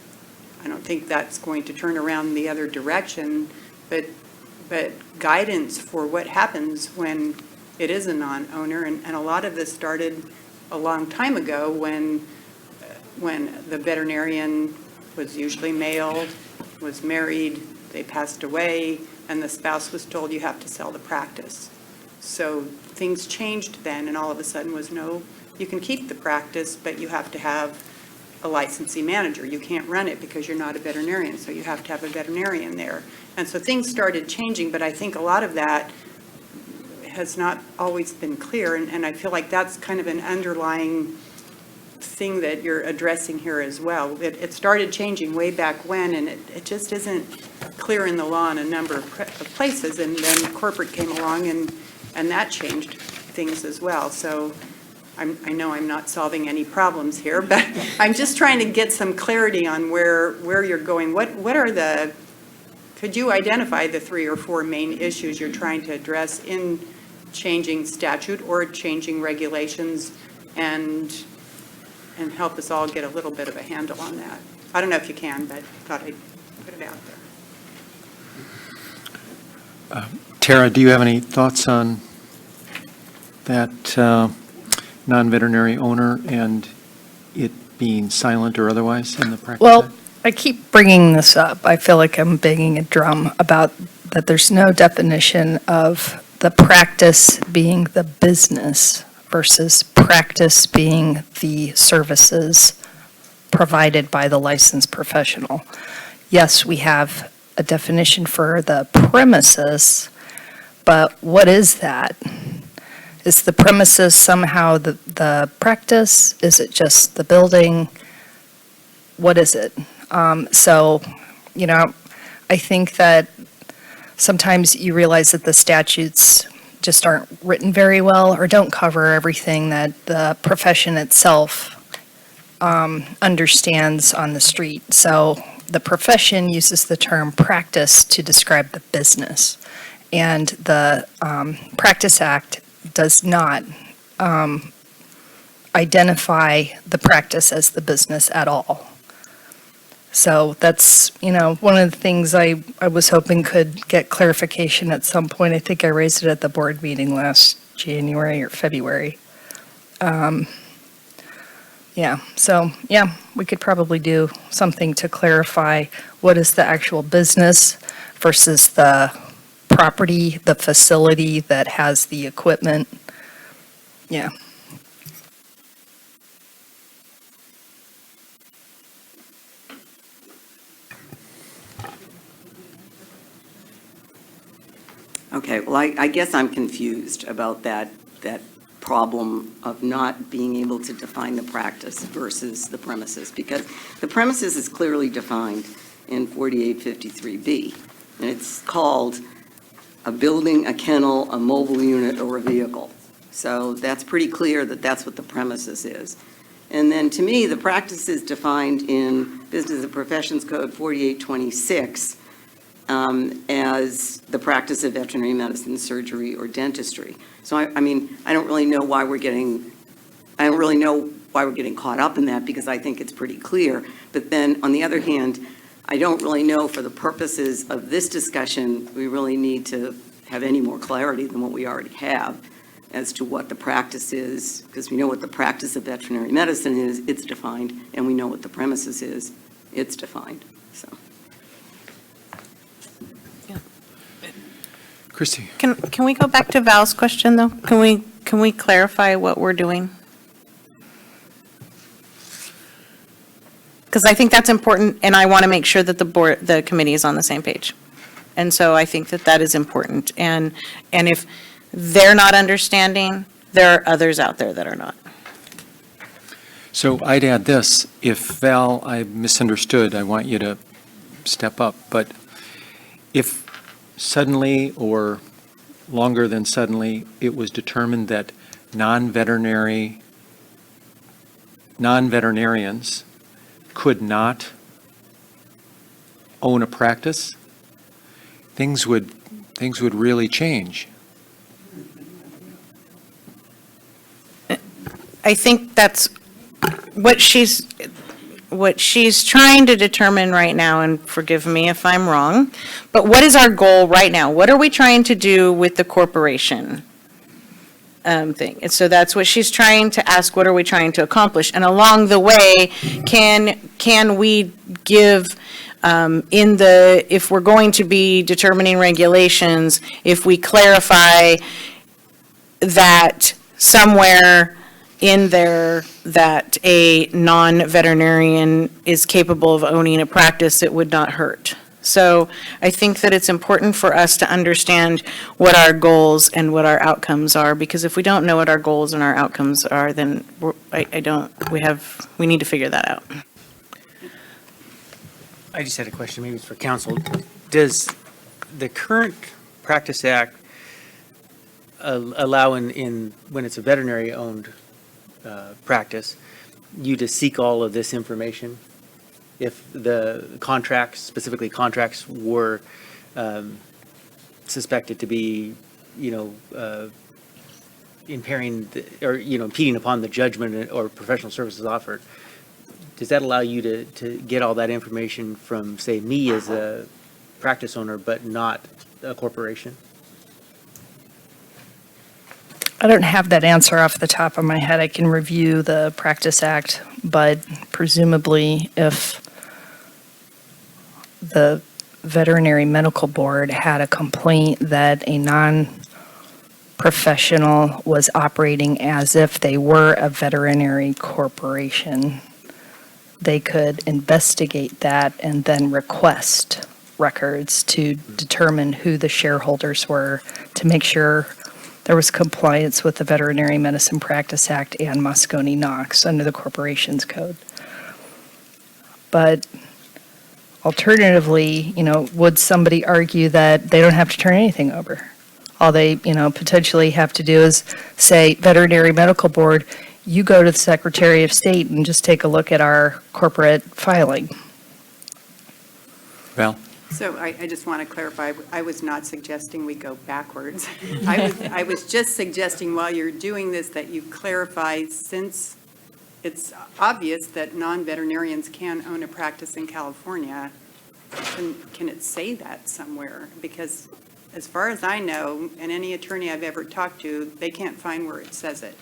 I don't think that's going to turn around the other direction, but guidance for what happens when it is a non-owner. And a lot of this started a long time ago when the veterinarian was usually male, was married, they passed away, and the spouse was told you have to sell the practice. So things changed then, and all of a sudden was no, you can keep the practice, but you have to have a licensee manager. You can't run it because you're not a veterinarian, so you have to have a veterinarian there. And so things started changing, but I think a lot of that has not always been clear, and I feel like that's kind of an underlying thing that you're addressing here as well. It started changing way back when, and it just isn't clear in the law in a number of places, and then corporate came along and that changed things as well. So I know I'm not solving any problems here, but I'm just trying to get some clarity on where you're going. What are the, could you identify the 3 or 4 main issues you're trying to address in changing statute or changing regulations, and help us all get a little bit of a handle on that? I don't know if you can, but I thought I'd put it out there. Tara, do you have any thoughts on that non-veterinary owner and it being silent or otherwise in the practice? Well, I keep bringing this up. I feel like I'm banging a drum about that there's no definition of the practice being the business versus practice being the services provided by the licensed professional. Yes, we have a definition for the premises, but what is that? Is the premises somehow the practice? Is it just the building? What is it? So, I think that sometimes you realize that the statutes just aren't written very well or don't cover everything that the profession itself understands on the street. So the profession uses the term practice to describe the business. And the Practice Act does not identify the practice as the business at all. So that's, one of the things I was hoping could get clarification at some point. I think I raised it at the board meeting last January or February. We could probably do something to clarify what is the actual business versus the property, the facility that has the equipment. Yeah. Okay, well, I guess I'm confused about that problem of not being able to define the practice versus the premises, because the premises is clearly defined in 4853B, and it's called a building, a kennel, a mobile unit, or a vehicle. So that's pretty clear that that's what the premises is. And then, to me, the practice is defined in Business and Professions Code 4826 as the practice of veterinary medicine, surgery, or dentistry. So I don't really know why we're getting caught up in that, because I think it's pretty clear. But then, on the other hand, I don't really know, for the purposes of this discussion, we really need to have any more clarity than what we already have as to what the practice is, because we know what the practice of veterinary medicine is, it's defined, and we know what the premises is, it's defined, so. Christy? Can we go back to Val's question, though? Can we clarify what we're doing? Because I think that's important, and I want to make sure that the committee is on the same page. And so I think that is important. And if they're not understanding, there are others out there that are not. So I'd add this, if Val, I misunderstood, I want you to step up, but if suddenly or longer than suddenly it was determined that non-veterinarians could not own a practice, things would really change. I think that's what she's trying to determine right now, and forgive me if I'm wrong, but what is our goal right now? What are we trying to do with the corporation thing? And so that's what she's trying to ask, what are we trying to accomplish? And along the way, can we give, if we're going to be determining regulations, if we clarify that somewhere in there that a non-veterinarian is capable of owning a practice, it would not hurt. So I think that it's important for us to understand what our goals and what our outcomes are, because if we don't know what our goals and our outcomes are, then we need to figure that out. I just had a question, maybe it's for council. Does the current Practice Act allow when it's a veterinary-owned practice, you to seek all of this information? If the contracts, specifically contracts, were suspected to be, impairing or impeding upon the judgment or professional services offered, does that allow you to get all that information from, say, me as a practice owner, but not a corporation? I don't have that answer off the top of my head. I can review the Practice Act, but presumably if the Veterinary Medical Board had a complaint that a non-professional was operating as if they were a veterinary corporation, they could investigate that and then request records to determine who the shareholders were to make sure there was compliance with the Veterinary Medicine Practice Act and Moscone-Knox under the Corporations Code. But alternatively, would somebody argue that they don't have to turn anything over? All they, potentially have to do is say, Veterinary Medical Board, you go to the Secretary of State and just take a look at our corporate filing. Val? So I just want to clarify, I was not suggesting we go backwards. I was just suggesting while you're doing this that you clarify, since it's obvious that non-veterinarians can own a practice in California, can it say that somewhere? Because as far as I know, and any attorney I've ever talked to, they can't find where it says it.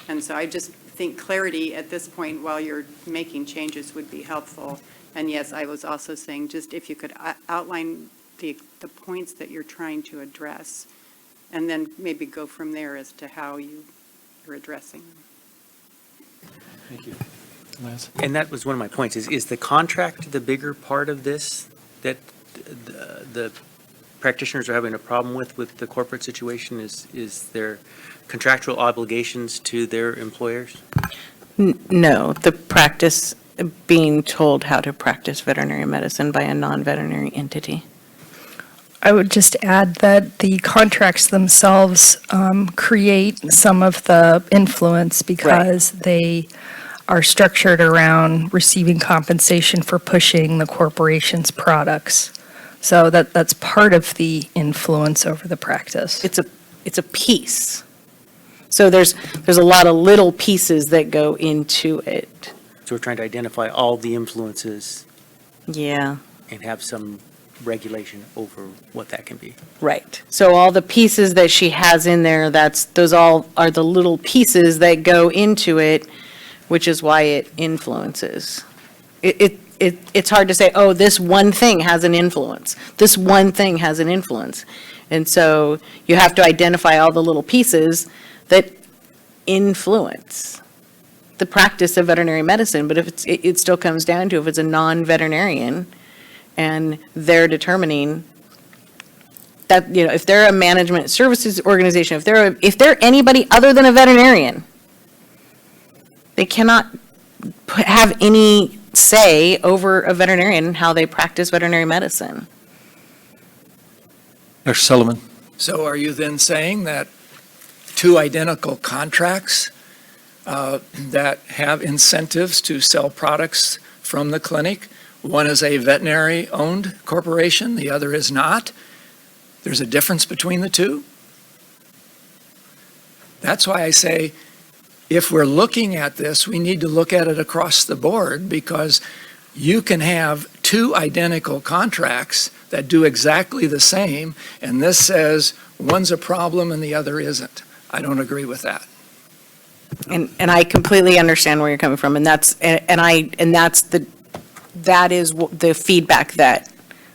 And so I just think clarity at this point while you're making changes would be helpful. And yes, I was also saying, just if you could outline the points that you're trying to address, and then maybe go from there as to how you're addressing them. Thank you. And that was one of my points, is the contract the bigger part of this that the practitioners are having a problem with the corporate situation? Is their contractual obligations to their employers? No, the practice, being told how to practice veterinary medicine by a non-veterinary entity. I would just add that the contracts themselves create some of the influence because they are structured around receiving compensation for pushing the corporation's products. So that's part of the influence over the practice. It's a piece. So there's a lot of little pieces that go into it. So we're trying to identify all the influences. Yeah. And have some regulation over what that can be. Right. So all the pieces that she has in there, those all are the little pieces that go into it, which is why it influences. It's hard to say, oh, this one thing has an influence. This one thing has an influence. And so you have to identify all the little pieces that influence the practice of veterinary medicine. But if it still comes down to if it's a non-veterinarian and they're determining that, if they're a management services organization, if they're anybody other than a veterinarian, they cannot have any say over a veterinarian and how they practice veterinary medicine. Dr. Sullivan? So are you then saying that two identical contracts that have incentives to sell products from the clinic, one is a veterinary-owned corporation, the other is not, there's a difference between the two? That's why I say, if we're looking at this, we need to look at it across the board, because you can have two identical contracts that do exactly the same, and this says one's a problem and the other isn't. I don't agree with that. And I completely understand where you're coming from, and that is the feedback that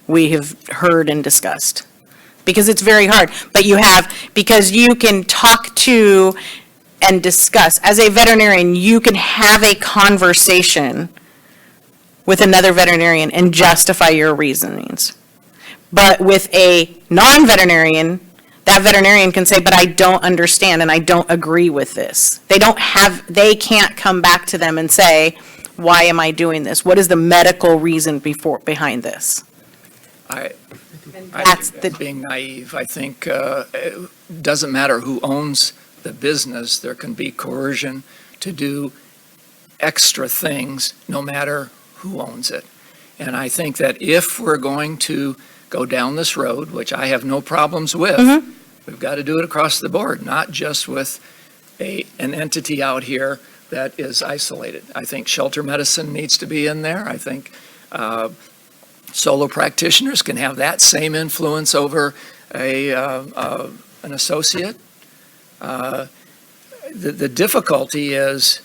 we have heard and discussed. Because it's very hard, but because you can talk to and discuss. As a veterinarian, you can have a conversation with another veterinarian and justify your reasonings. But with a non-veterinarian, that veterinarian can say, but I don't understand and I don't agree with this. They can't come back to them and say, why am I doing this? What is the medical reason behind this? I think that's being naive. I think it doesn't matter who owns the business, there can be coercion to do extra things no matter who owns it. And I think that if we're going to go down this road, which I have no problems with, we've got to do it across the board, not just with an entity out here that is isolated. I think shelter medicine needs to be in there. I think solo practitioners can have that same influence over an associate. The difficulty is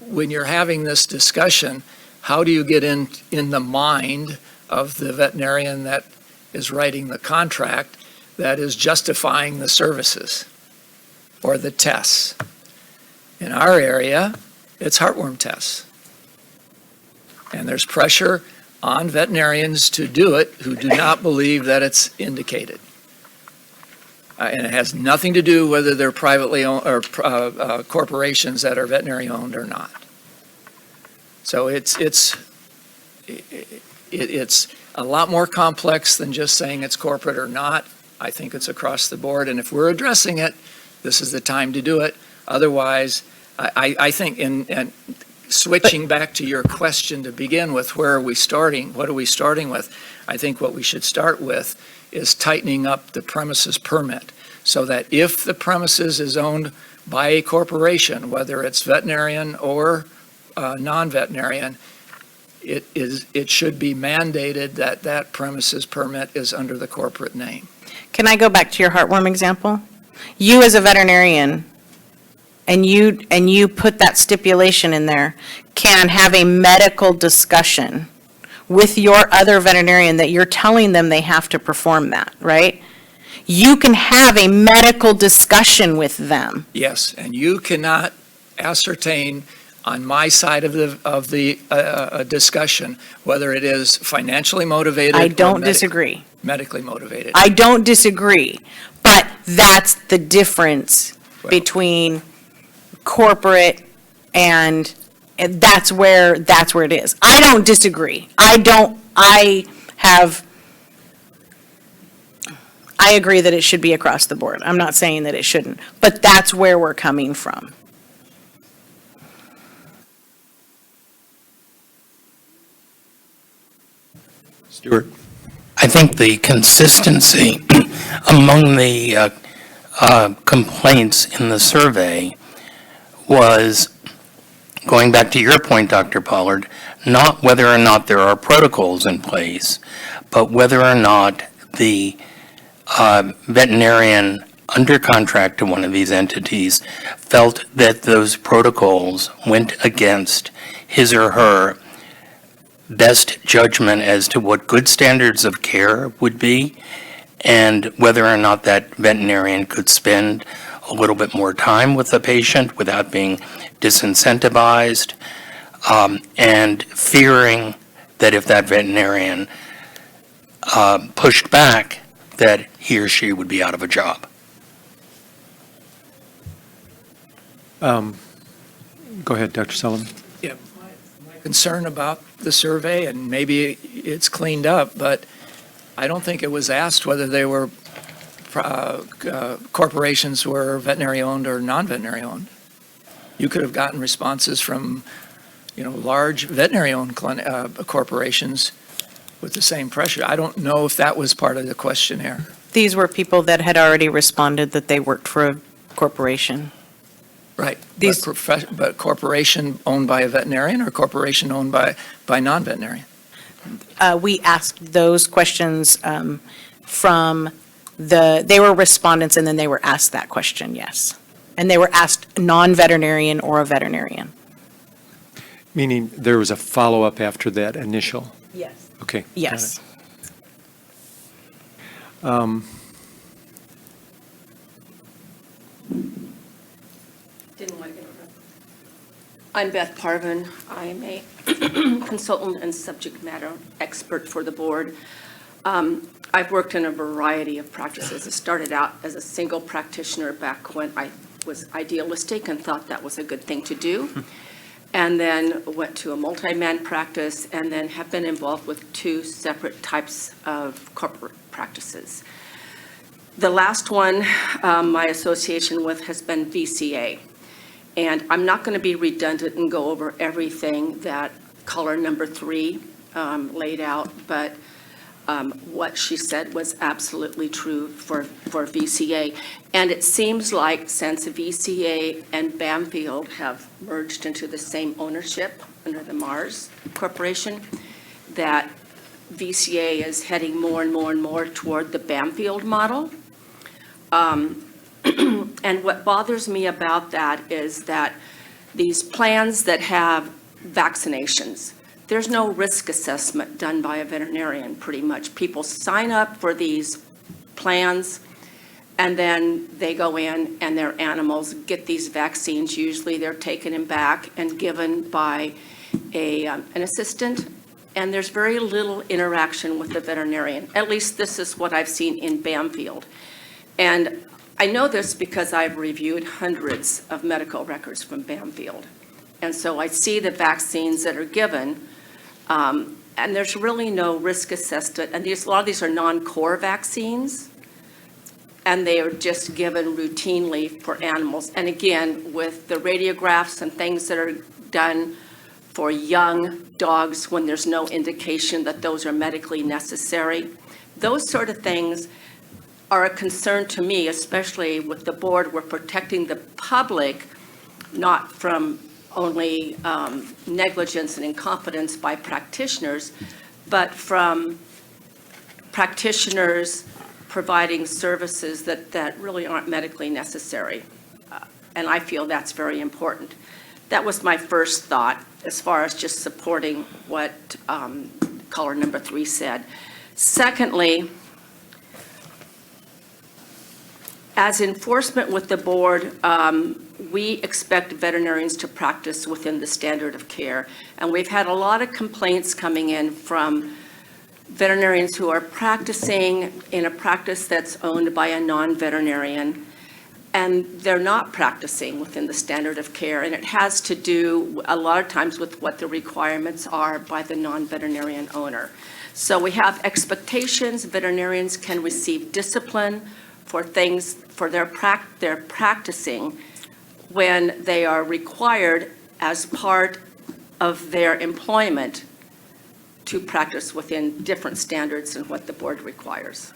when you're having this discussion, how do you get in the mind of the veterinarian that is writing the contract that is justifying the services or the tests? In our area, it's heartworm tests. And there's pressure on veterinarians to do it who do not believe that it's indicated. And it has nothing to do whether they're privately owned or corporations that are veterinary owned or not. So it's a lot more complex than just saying it's corporate or not. I think it's across the board, and if we're addressing it, this is the time to do it. Otherwise, I think, and switching back to your question to begin with, where are we starting? What are we starting with? I think what we should start with is tightening up the premises permit so that if the premises is owned by a corporation, whether it's veterinarian or non-veterinarian, it should be mandated that that premises permit is under the corporate name. Can I go back to your heartworm example? You as a veterinarian, and you put that stipulation in there, can have a medical discussion with your other veterinarian that you're telling them they have to perform that, right? You can have a medical discussion with them. Yes, and you cannot ascertain on my side of the discussion whether it is financially motivated. I don't disagree. Medically motivated. I don't disagree, but that's the difference between corporate and that's where it is. I don't disagree. I agree that it should be across the board. I'm not saying that it shouldn't, but that's where we're coming from. Stuart. I think the consistency among the complaints in the survey was, going back to your point, Dr. Pollard, not whether or not there are protocols in place, but whether or not the veterinarian under contract to one of these entities felt that those protocols went against his or her best judgment as to what good standards of care would be, and whether or not that veterinarian could spend a little bit more time with the patient without being disincentivized, and fearing that if that veterinarian pushed back, that he or she would be out of a job. Go ahead, Dr. Sullivan. Yeah, my concern about the survey, and maybe it's cleaned up, but I don't think it was asked whether they were corporations were veterinary owned or non-veterinary owned. You could have gotten responses from, large veterinary owned corporations with the same pressure. I don't know if that was part of the questionnaire. These were people that had already responded that they worked for a corporation. Right. But corporation owned by a veterinarian or corporation owned by non-veterinarian? We asked those questions from they were respondents, and then they were asked that question, yes. And they were asked non-veterinarian or a veterinarian. Meaning there was a follow-up after that initial? Yes. Okay. Yes. Didn't want to interrupt. I'm Beth Parvin. I'm a consultant and subject matter expert for the board. I've worked in a variety of practices. I started out as a single practitioner back when I was idealistic and thought that was a good thing to do. And then went to a multi-man practice, and then have been involved with 2 separate types of corporate practices. The last one, my association with has been VCA. And I'm not going to be redundant and go over everything that caller number 3 laid out, but what she said was absolutely true for VCA. And it seems like since VCA and Bamfield have merged into the same ownership under the Mars Corporation, that VCA is heading more and more and more toward the Bamfield model. And what bothers me about that is that these plans that have vaccinations, there's no risk assessment done by a veterinarian, pretty much. People sign up for these plans, and then they go in and their animals get these vaccines. Usually they're taken in back and given by an assistant, and there's very little interaction with the veterinarian. At least this is what I've seen in Bamfield. And I know this because I've reviewed hundreds of medical records from Bamfield. And so I see the vaccines that are given, and there's really no risk assessment. And a lot of these are non-core vaccines, and they are just given routinely for animals. And again, with the radiographs and things that are done for young dogs when there's no indication that those are medically necessary. Those sort of things are a concern to me, especially with the board. We're protecting the public, not from only negligence and incompetence by practitioners, but from practitioners providing services that really aren't medically necessary. And I feel that's very important. That was my first thought as far as just supporting what caller number 3 said. Secondly, as enforcement with the board, we expect veterinarians to practice within the standard of care. And we've had a lot of complaints coming in from veterinarians who are practicing in a practice that's owned by a non-veterinarian, and they're not practicing within the standard of care. And it has to do a lot of times with what the requirements are by the non-veterinarian owner. So we have expectations. Veterinarians can receive discipline for things, for their practicing when they are required as part of their employment to practice within different standards than what the board requires.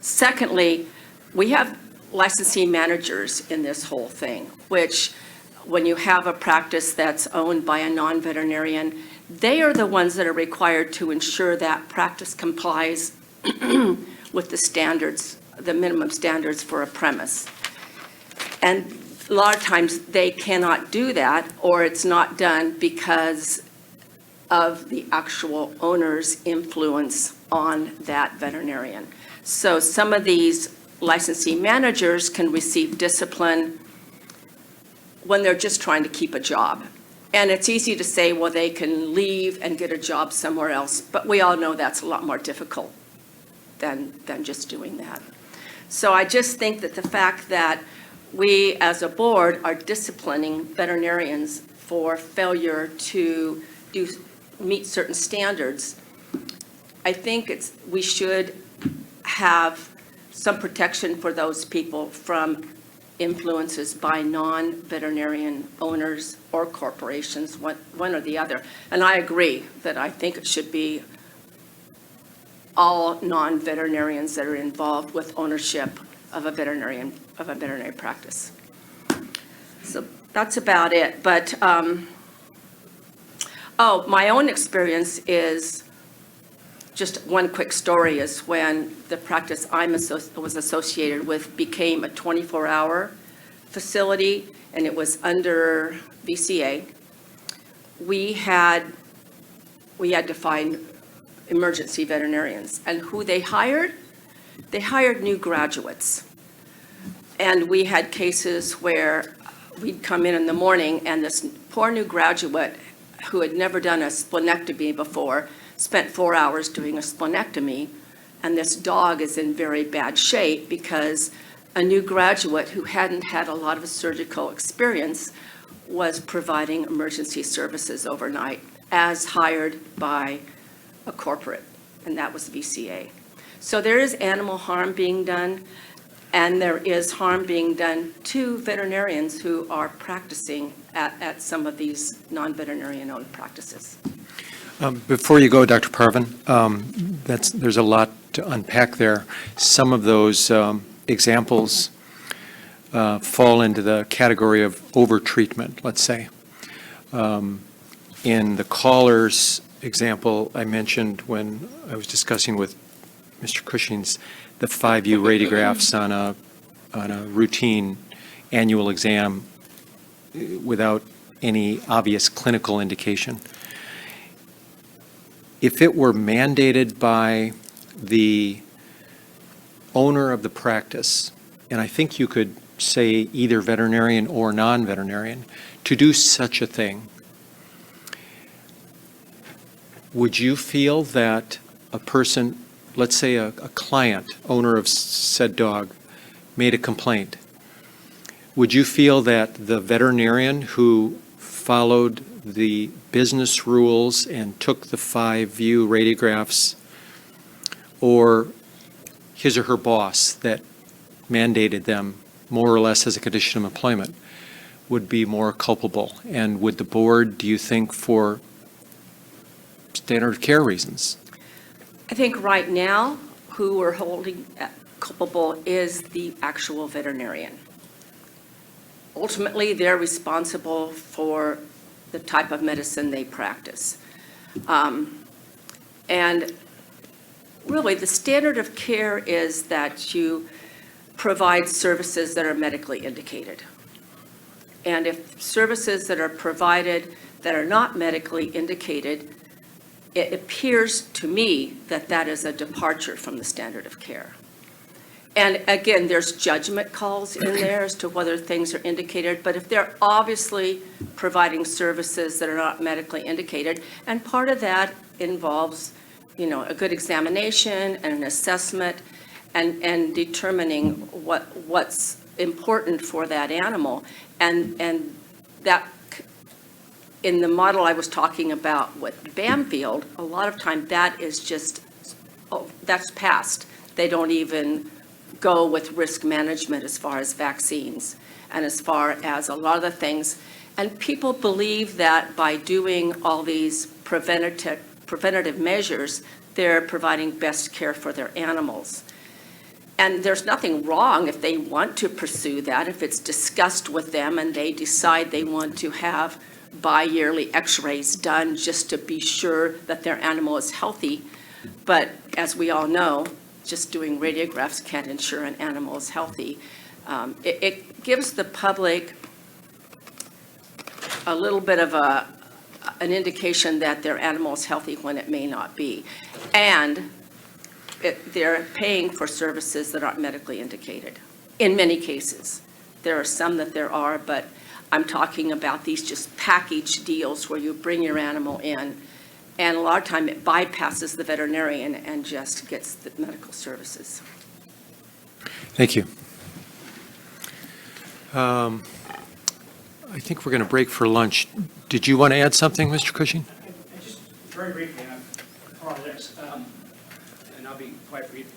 Secondly, we have licensee managers in this whole thing, which when you have a practice that's owned by a non-veterinarian, they are the ones that are required to ensure that practice complies with the standards, the minimum standards for a premise. And a lot of times they cannot do that, or it's not done because of the actual owner's influence on that veterinarian. So some of these licensee managers can receive discipline when they're just trying to keep a job. And it's easy to say, well, they can leave and get a job somewhere else, but we all know that's a lot more difficult than just doing that. So I just think that the fact that we as a board are disciplining veterinarians for failure to meet certain standards, I think we should have some protection for those people from influences by non-veterinarian owners or corporations, one or the other. And I agree that I think it should be all non-veterinarians that are involved with ownership of a veterinary practice. So that's about it. But my own experience is, just one quick story, is when the practice I was associated with became a 24-hour facility, and it was under VCA. We had to find emergency veterinarians. And who they hired? They hired new graduates. And we had cases where we'd come in the morning, and this poor new graduate who had never done a splenectomy before spent 4 hours doing a splenectomy, and this dog is in very bad shape because a new graduate who hadn't had a lot of surgical experience was providing emergency services overnight as hired by a corporate, and that was VCA. So there is animal harm being done, and there is harm being done to veterinarians who are practicing at some of these non-veterinarian owned practices. Before you go, Dr. Parvin, there's a lot to unpack there. Some of those examples fall into the category of overtreatment, let's say. In the caller's example I mentioned when I was discussing with Mr. Cushing's the 5U radiographs on a routine annual exam without any obvious clinical indication. If it were mandated by the owner of the practice, and I think you could say either veterinarian or non-veterinarian, to do such a thing, would you feel that a person, let's say a client, owner of said dog, made a complaint? Would you feel that the veterinarian who followed the business rules and took the 5U radiographs, or his or her boss that mandated them more or less as a condition of employment, would be more culpable? And would the board, do you think, for standard of care reasons? I think right now, who we're holding culpable is the actual veterinarian. Ultimately, they're responsible for the type of medicine they practice. And really, the standard of care is that you provide services that are medically indicated. And if services that are provided that are not medically indicated, it appears to me that that is a departure from the standard of care. And again, there's judgment calls in there as to whether things are indicated, but if they're obviously providing services that are not medically indicated, and part of that involves, a good examination and an assessment and determining what's important for that animal. And that, in the model I was talking about with Bamfield, a lot of time that is just, that's past. They don't even go with risk management as far as vaccines and as far as a lot of the things. And people believe that by doing all these preventative measures, they're providing best care for their animals. And there's nothing wrong if they want to pursue that, if it's discussed with them and they decide they want to have bi-yearly x-rays done just to be sure that their animal is healthy. But as we all know, just doing radiographs can't ensure an animal is healthy. It gives the public a little bit of an indication that their animal is healthy when it may not be. And they're paying for services that aren't medically indicated, in many cases. There are some that there are, but I'm talking about these just package deals where you bring your animal in, and a lot of time it bypasses the veterinarian and just gets the medical services. Thank you. I think we're going to break for lunch. Did you want to add something, Mr. Cushing? Just very briefly, I apologize, and I'll be quite brief.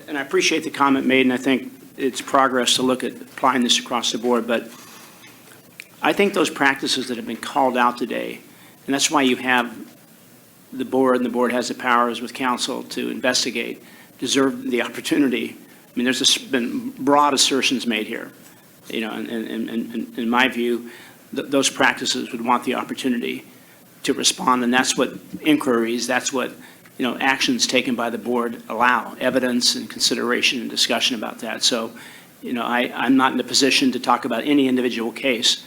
And I appreciate the comment made, and I think it's progress to look at applying this across the board, but I think those practices that have been called out today, and that's why you have the board, and the board has the powers with council to investigate, deserve the opportunity. I mean, there's been broad assertions made here. And in my view, those practices would want the opportunity to respond, and that's what inquiries, that's what, actions taken by the board allow, evidence and consideration and discussion about that. So, I'm not in a position to talk about any individual case,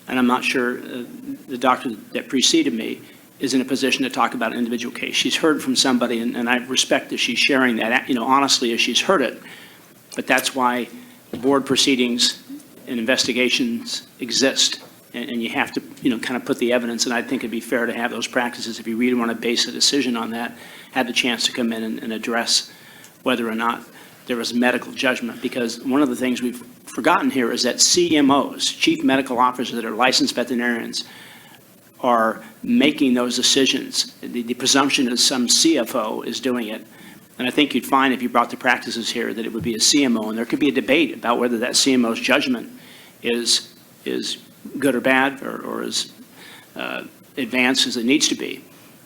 and I'm not sure the doctor that preceded me is in a position to talk about an individual case. She's heard from somebody, and I respect that she's sharing that, honestly, as she's heard it. But that's why board proceedings and investigations exist, and you have to, kind of put the evidence, and I think it'd be fair to have those practices, if you really want to base a decision on that, have the chance to come in and address whether or not there was medical judgment. Because one of the things we've forgotten here is that CMOs, chief medical officers that are licensed veterinarians, are making those decisions. The presumption is some CFO is doing it. And I think you'd find, if you brought the practices here, that it would be a CMO, and there could be a debate about whether that CMO's judgment is good or bad, or as advanced as it needs to be.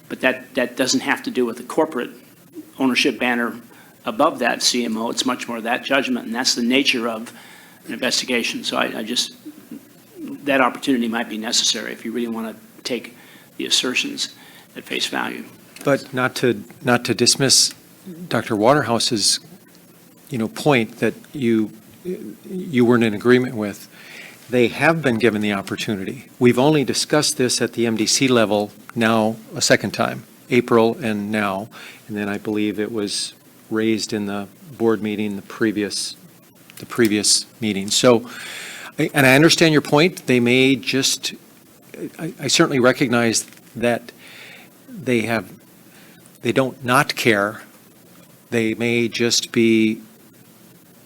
But that doesn't have to do with the corporate ownership banner above that CMO. It's much more that judgment, and that's the nature of an investigation. So I just, that opportunity might be necessary if you really want to take the assertions at face value. But not to dismiss Dr. Waterhouse's, point that you weren't in agreement with. They have been given the opportunity. We've only discussed this at the MDC level now a second time, April and now, and then I believe it was raised in the board meeting the previous meeting. So, and I understand your point. They may just, I certainly recognize that they don't not care. They may just be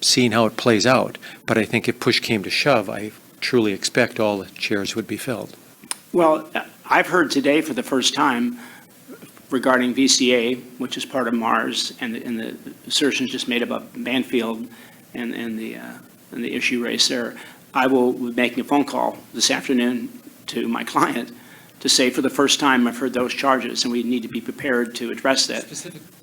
seeing how it plays out. But I think if push came to shove, I truly expect all the chairs would be filled. Well, I've heard today for the first time regarding VCA, which is part of MARS, and the assertions just made about Banfield and the issue raised there. I will be making a phone call this afternoon to my client to say, for the first time, I've heard those charges, and we need to be prepared to address that.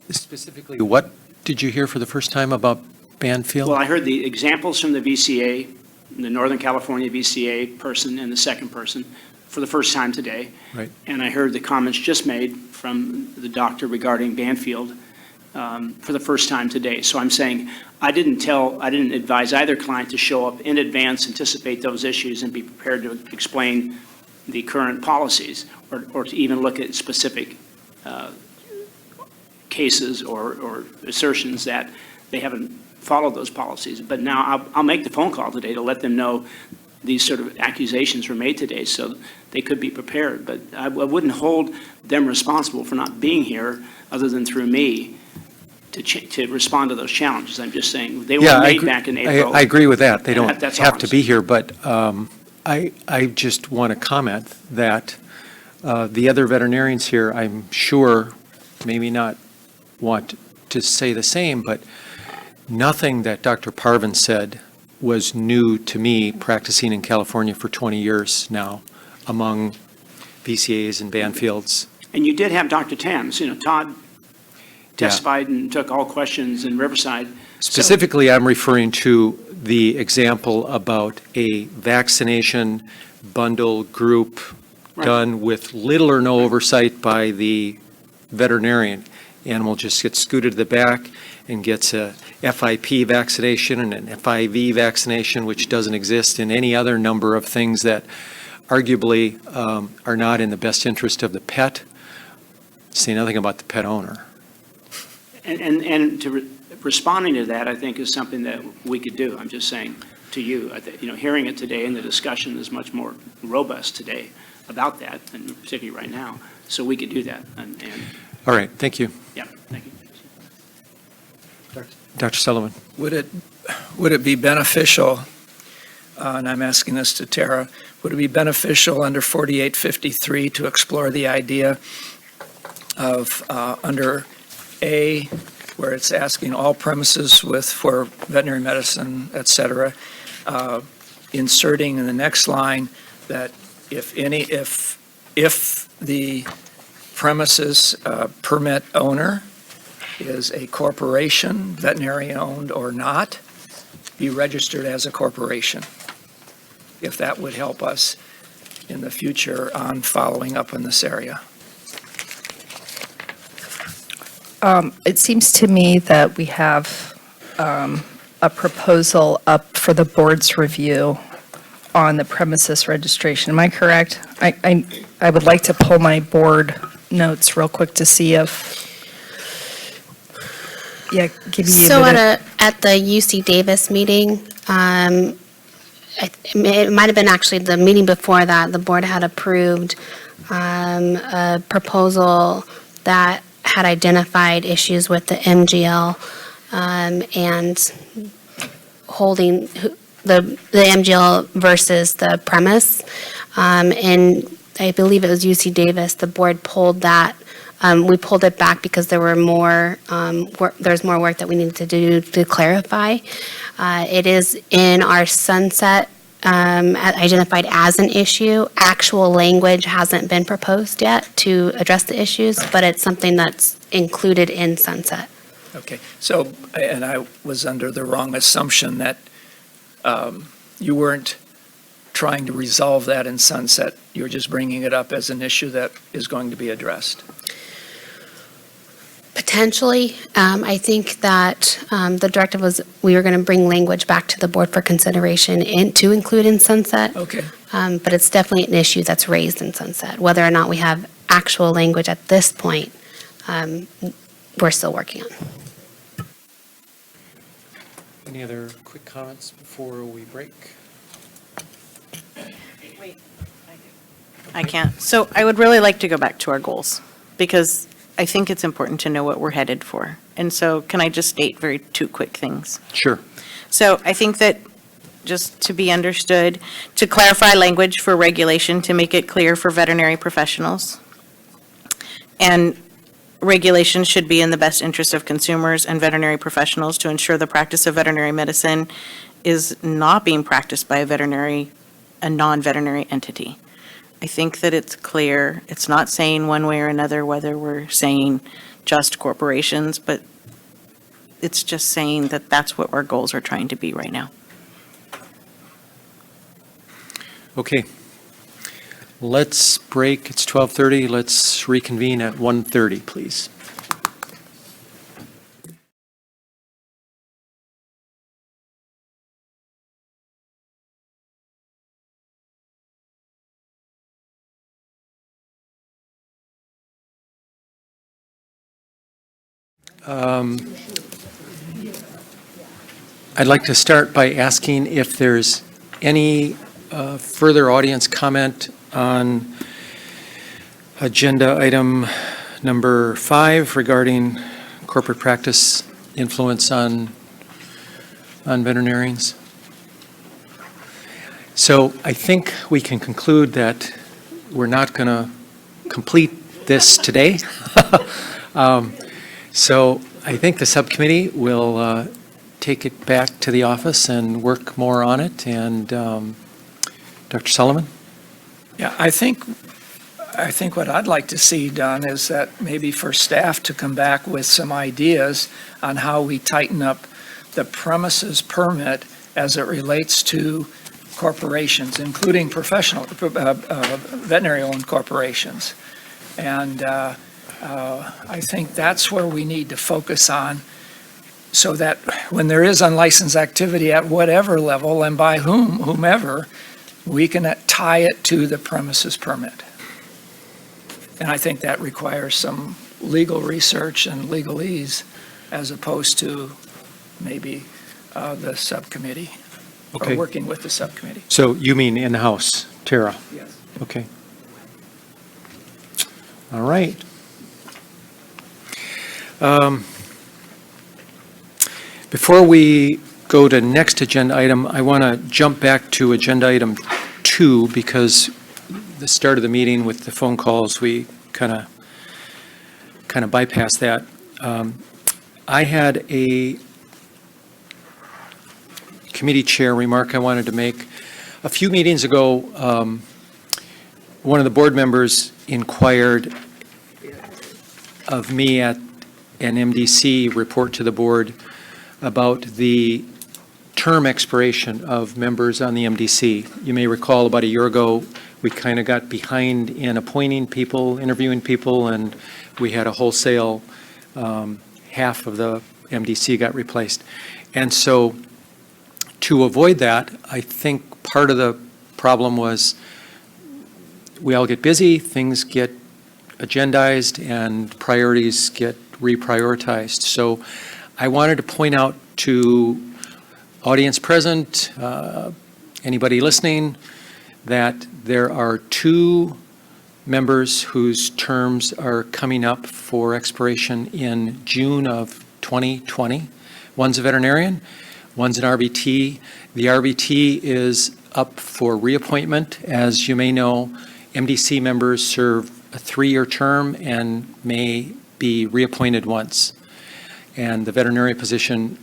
Specifically, what did you hear for the first time about Banfield? Well, I heard the examples from the VCA, the Northern California VCA person and the second person, for the first time today. Right. And I heard the comments just made from the doctor regarding Banfield for the first time today. So I'm saying, I didn't advise either client to show up in advance, anticipate those issues, and be prepared to explain the current policies, or to even look at specific cases or assertions that they haven't followed those policies. But now I'll make the phone call today to let them know these sort of accusations were made today, so they could be prepared. But I wouldn't hold them responsible for not being here, other than through me, to respond to those challenges. I'm just saying, they were made back in April. I agree with that. They And don't that's all have I'm to be here, but I just want to comment that the other veterinarians here, I'm sure, maybe not want to say the same, but nothing that Dr. Parvin said was new to me, practicing in California for 20 years now, among VCAs and Banfields. And you did have Dr. Tams, Todd testified and took all questions in Riverside. Specifically, I'm referring to the example about a vaccination bundle group done with little or no oversight by the veterinarian. Animal just gets scooted to the back and gets a FIP vaccination and an FIV vaccination, which doesn't exist in any other number of things that arguably are not in the best interest of the pet. Say nothing about the pet owner. And responding to that, I think, is something that we could do. I'm just saying to you, hearing it today, and the discussion is much more robust today about that, and particularly right now. So we could do that. And All right, thank you. yeah, thank you. Dr. Sullivan. Would it be beneficial, and I'm asking this to Tara, would it be beneficial under 4853 to explore the idea of under A, where it's asking all premises for veterinary medicine, et cetera, inserting in the next line that if the premises permit owner is a corporation, veterinary owned or not, be registered as a corporation, if that would help us in the future on following up in this area. It seems to me that we have a proposal up for the board's review on the premises registration. Am I correct? I would like to pull my board notes real quick to see if, give you a So minute. at the UC Davis meeting, it might have been actually the meeting before that, the board had approved a proposal that had identified issues with the MGL and holding the MGL versus the premise. And I believe it was UC Davis, the board pulled that. We pulled it back because there were more, there's more work that we needed to do to clarify. It is in our sunset identified as an issue. Actual language hasn't been proposed yet to address the issues, but it's something that's included in sunset. Okay, so, and I was under the wrong assumption that you weren't trying to resolve that in sunset. You're just bringing it up as an issue that is going to be addressed. Potentially, I think that the directive was we were going to bring language back to the board for consideration and to include in sunset. Okay. But it's definitely an issue that's raised in sunset. Whether or not we have actual language at this point, we're still working on. Any other quick comments before we break? I can't. So I would really like to go back to our goals, because I think it's important to know what we're headed for. And so can I just state two quick things? Sure. So I think that, just to be understood, to clarify language for regulation to make it clear for veterinary professionals. And regulation should be in the best interest of consumers and veterinary professionals to ensure the practice of veterinary medicine is not being practiced by a non-veterinary entity. I think that it's clear. It's not saying one way or another whether we're saying just corporations, but it's just saying that that's what our goals are trying to be right now. Okay. Let's break. It's 12:30. Let's reconvene at 1:30, please. I'd like to start by asking if there's any further audience comment on agenda item number 5 regarding corporate practice influence on veterinarians. So I think we can conclude that we're not going to complete this today. So I think the subcommittee will take it back to the office and work more on it. And Dr. Sullivan? Yeah, I think what I'd like to see done is that maybe for staff to come back with some ideas on how we tighten up the premises permit as it relates to corporations, including professional, veterinary-owned corporations. And I think that's where we need to focus on, so that when there is unlicensed activity at whatever level and by whomever, we can tie it to the premises permit. And I think that requires some legal research and legalese as opposed to maybe the subcommittee Okay. or working with the subcommittee. So you mean in-house, Tara? Yes. Okay. All right. Before we go to next agenda item, I want to jump back to agenda item 2 because the start of the meeting with the phone calls, we kind of bypassed that. I had a committee chair remark I wanted to make. A few meetings ago, one of the board members inquired of me at an MDC report to the board about the term expiration of members on the MDC. You may recall about a year ago, we kind of got behind in appointing people, interviewing people, and we had a wholesale, half of the MDC got replaced. And so to avoid that, I think part of the problem was we all get busy, things get agendized, and priorities get reprioritized. So I wanted to point out to audience present, anybody listening, that there are 2 members whose terms are coming up for expiration in June of 2020. One's a veterinarian, one's an RVT. The RVT is up for reappointment. As you may know, MDC members serve a 3-year term and may be reappointed once. And the veterinary position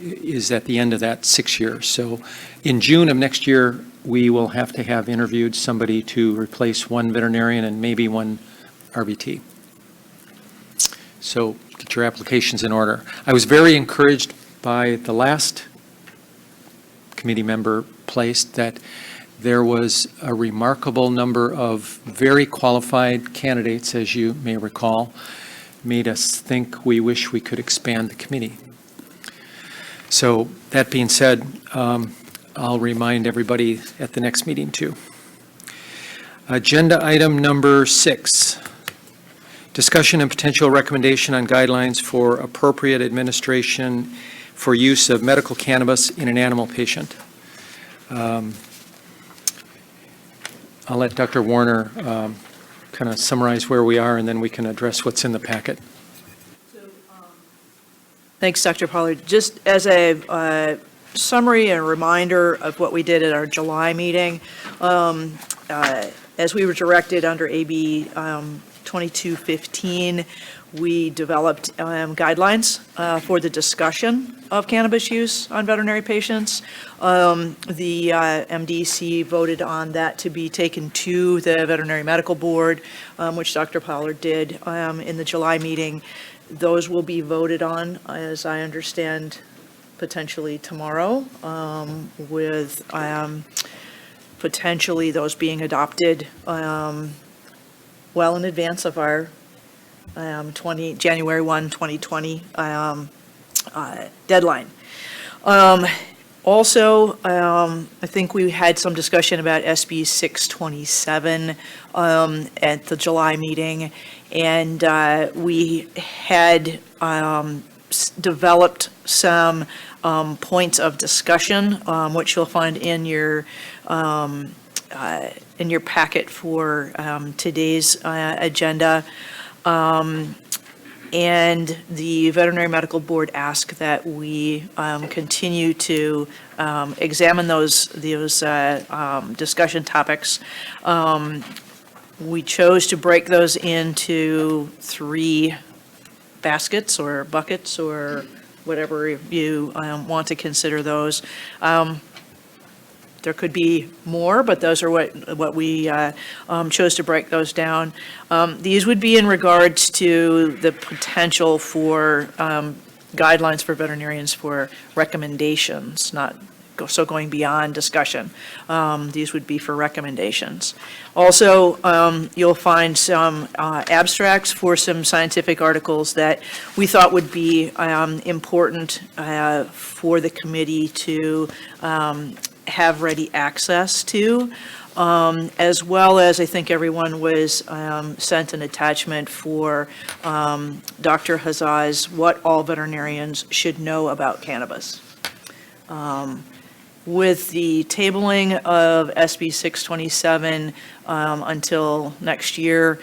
is at the end of that 6 years. So in June of next year, we will have to have interviewed somebody to replace one veterinarian and maybe one RVT. So get your applications in order. I was very encouraged by the last committee member placed that there was a remarkable number of very qualified candidates, as you may recall, made us think we wish we could expand the committee. So that being said, I'll remind everybody at the next meeting too. Agenda item number 6, discussion and potential recommendation on guidelines for appropriate administration for use of medical cannabis in an animal patient. I'll let Dr. Warner kind of summarize where we are, and then we can address what's in the packet. Thanks, Dr. Pollard. Just as a summary and reminder of what we did at our July meeting, as we were directed under AB 2215, we developed guidelines for the discussion of cannabis use on veterinary patients. The MDC voted on that to be taken to the Veterinary Medical Board, which Dr. Pollard did in the July meeting. Those will be voted on, as I understand, potentially tomorrow, with potentially those being adopted well in advance of our January 1, 2020 deadline. Also, I think we had some discussion about SB 627 at the July meeting, and we had developed some points of discussion, which you'll find in your packet for today's agenda. And the Veterinary Medical Board asked that we continue to examine those discussion topics. We chose to break those into 3 baskets or buckets or whatever you want to consider those. There could be more, but those are what we chose to break those down. These would be in regards to the potential for guidelines for veterinarians for recommendations, not going beyond discussion. These would be for recommendations. Also, you'll find some abstracts for some scientific articles that we thought would be important for the committee to have ready access to, as well as I think everyone was sent an attachment for Dr. Hazai's What All Veterinarians Should Know About Cannabis. With the tabling of SB 627 until next year,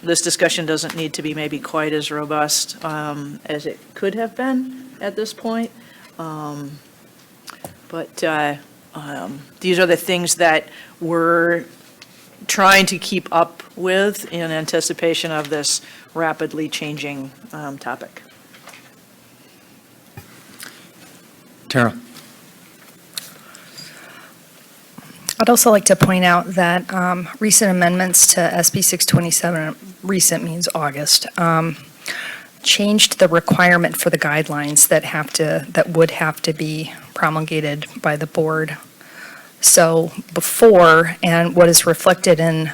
this discussion doesn't need to be maybe quite as robust as it could have been at this point. But these are the things that we're trying to keep up with in anticipation of this rapidly changing topic. Tara. I'd also like to point out that recent amendments to SB 627, recent means August, changed the requirement for the guidelines that would have to be promulgated by the board. So before, and what is reflected in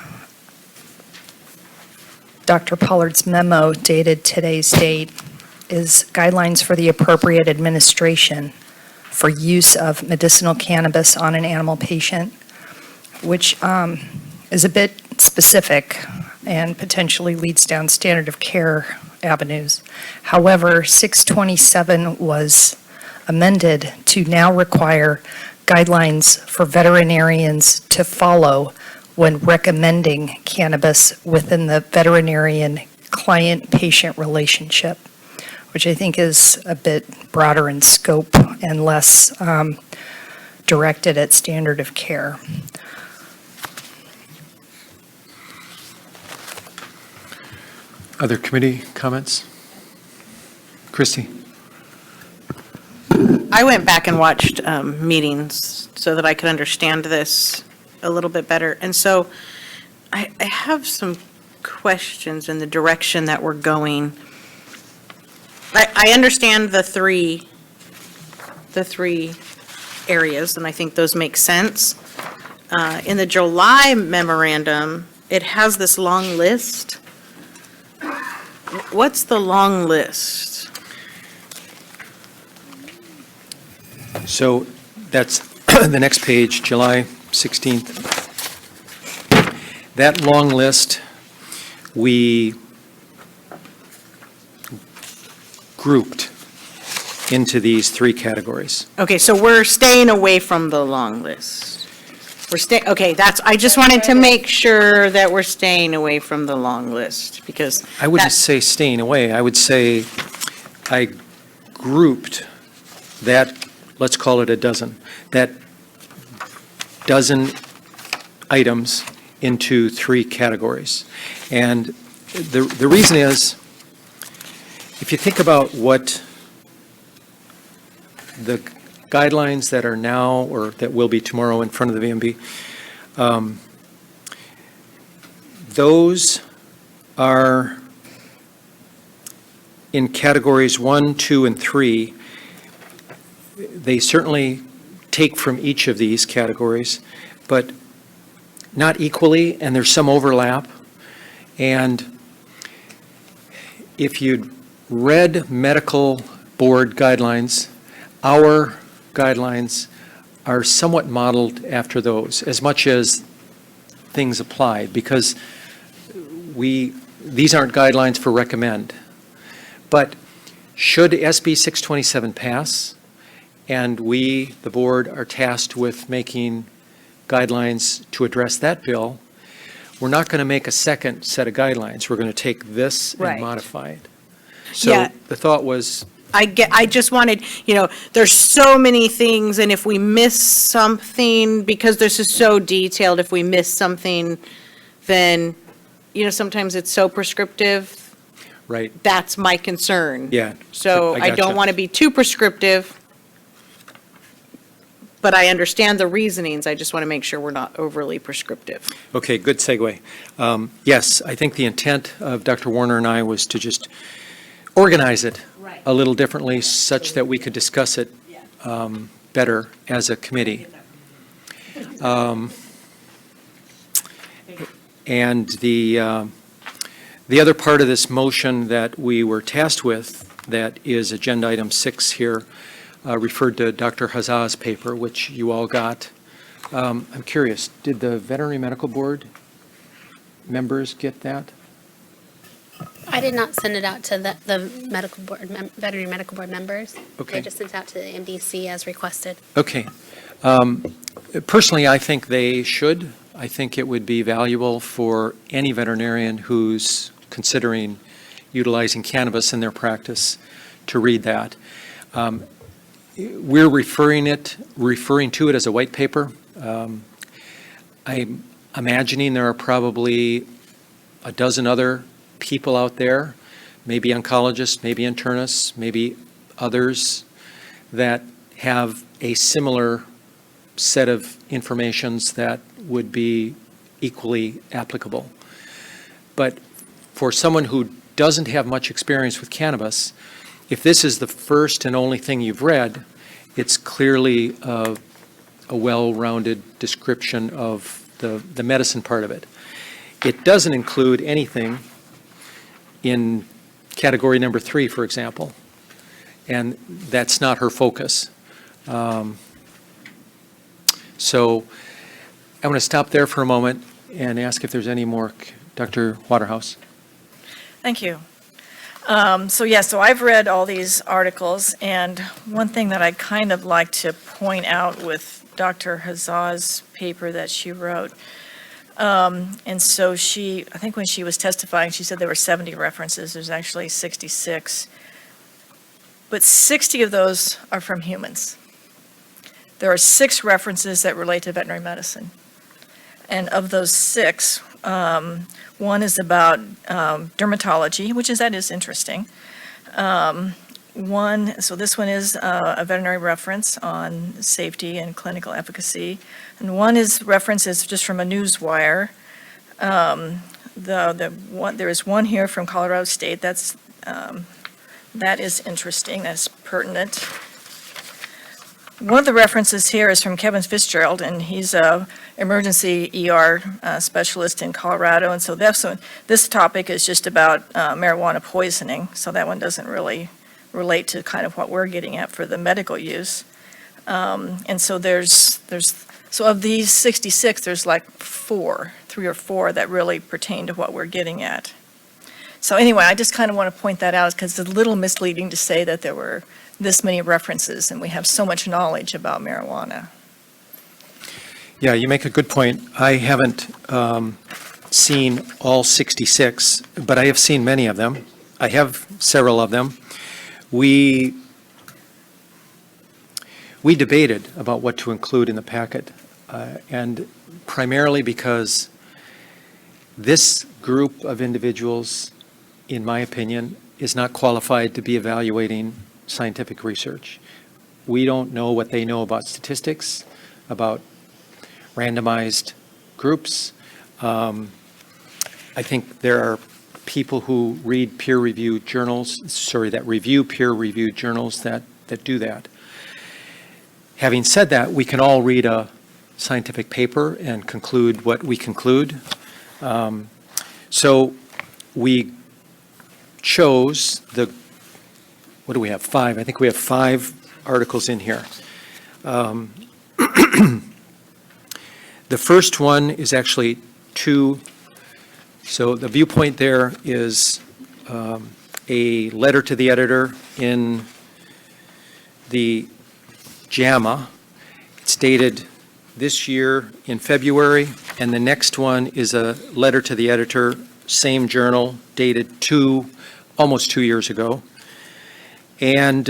Dr. Pollard's memo dated today's date, is guidelines for the appropriate administration for use of medicinal cannabis on an animal patient, which is a bit specific and potentially leads down standard of care avenues. However, 627 was amended to now require guidelines for veterinarians to follow when recommending cannabis within the veterinarian client-patient relationship, which I think is a bit broader in scope and less directed at standard of care. Other committee comments? Christy? I went back and watched meetings so that I could understand this a little bit better. And so I have some questions in the direction that we're going. I understand the three areas, and I think those make sense. In the July memorandum, it has this long list. What's the long list? So that's the next page, July 16th. That long list, we grouped into these 3 categories. Okay, so we're staying away from the long list. Okay, I just wanted to make sure that we're staying away from the long list, because. I wouldn't say staying away. I would say I grouped that, let's call it a dozen, that dozen items into 3 categories. And the reason is, if you think about what the guidelines that are now, or that will be tomorrow in front of the VMB, those are in categories 1, 2, and 3. They certainly take from each of these categories, but not equally, and there's some overlap. And if you'd read medical board guidelines, our guidelines are somewhat modeled after those, as much as things applied, because these aren't guidelines for recommend. But should SB 627 pass, and we, the board, are tasked with making guidelines to address that bill, we're not going to make a second set of guidelines. We're going to take this Right. and modify it. So Yeah. the thought was, I just wanted, there's so many things, and if we miss something, because this is so detailed, if we miss something, then, sometimes it's so prescriptive. right, That's my concern. yeah. So I gotcha. don't want to be too prescriptive, but I understand the reasonings. I just want to make sure we're not overly prescriptive. Okay, good segue. Yes, I think the intent of Dr. Warner and I was to just organize it a little differently, such that we could discuss it better as a committee. And the other part of this motion that we were tasked with, that is agenda item 6 here, referred to Dr. Hazza's paper, which you all got. I'm curious, did the Veterinary Medical Board members get that? I did not send it out to the medical board, veterinary medical board members. Okay. They just sent it out to the MDC as requested. Okay. Personally, I think they should. I think it would be valuable for any veterinarian who's considering utilizing cannabis in their practice to read that. We're referring to it as a white paper. I'm imagining there are probably a dozen other people out there, maybe oncologists, maybe internists, maybe others, that have a similar set of informations that would be equally applicable. But for someone who doesn't have much experience with cannabis, if this is the first and only thing you've read, it's clearly a well-rounded description of the medicine part of it. It doesn't include anything in category number 3, for example, and that's not her focus. So I want to stop there for a moment and ask if there's any more. Dr. Waterhouse. Thank you. So I've read all these articles, and one thing that I'd kind of like to point out with Dr. Hazza's paper that she wrote, and so I think when she was testifying, she said there were 70 references. There's actually 66. But 60 of those are from humans. There are 6 references that relate to veterinary medicine. And of those 6, one is about dermatology, that is interesting. So this one is a veterinary reference on safety and clinical efficacy. And one reference is just from a news wire. There is one here from Colorado State. That is interesting. That's pertinent. One of the references here is from Kevin Fitzgerald, and he's a emergency ER specialist in Colorado. And so this topic is just about marijuana poisoning. So that one doesn't really relate to kind of what we're getting at for the medical use. And so so of these 66, there's like 3 or 4 that really pertain to what we're getting at. So anyway, I just kind of want to point that out because it's a little misleading to say that there were this many references and we have so much knowledge about marijuana. Yeah, you make a good point. I haven't seen all 66, but I have seen many of them. I have several of them. We debated about what to include in the packet, and primarily because This group of individuals, in my opinion, is not qualified to be evaluating scientific research. We don't know what they know about statistics, about randomized groups. I think there are people who read peer-reviewed journals, that review peer-reviewed journals that do that. Having said that, we can all read a scientific paper and conclude what we conclude. So we chose what do we have, 5? I think we have 5 articles in here. The first one is actually 2. So the viewpoint there is a letter to the editor in the JAMA. It's dated this year in February, and the next one is a letter to the editor, same journal, dated almost 2 years ago. And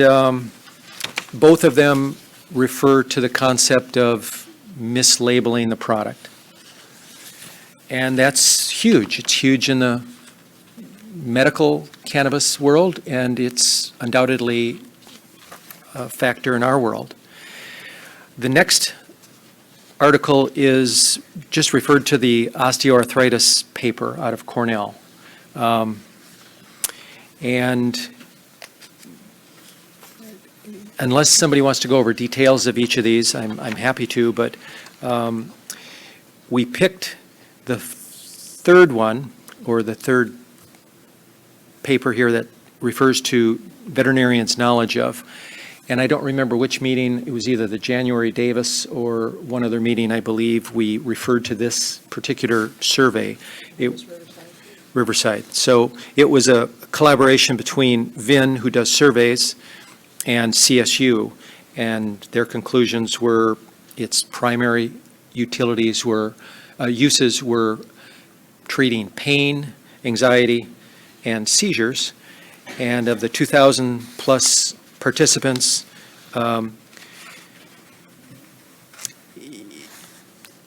both of them refer to the concept of mislabeling the product. And that's huge. It's huge in the medical cannabis world, and it's undoubtedly a factor in our world. The next article is just referred to the osteoarthritis paper out of Cornell. And unless somebody wants to go over details of each of these, I'm happy to, but we picked the third one, or the third paper here that refers to veterinarians' knowledge of. And I don't remember which meeting, it was either the January Davis or one other meeting, I believe, we referred to this particular survey. It was Riverside. So it was a collaboration between VIN, who does surveys, and CSU, and their conclusions were its primary uses were treating pain, anxiety, and seizures. And of the 2,000 plus participants,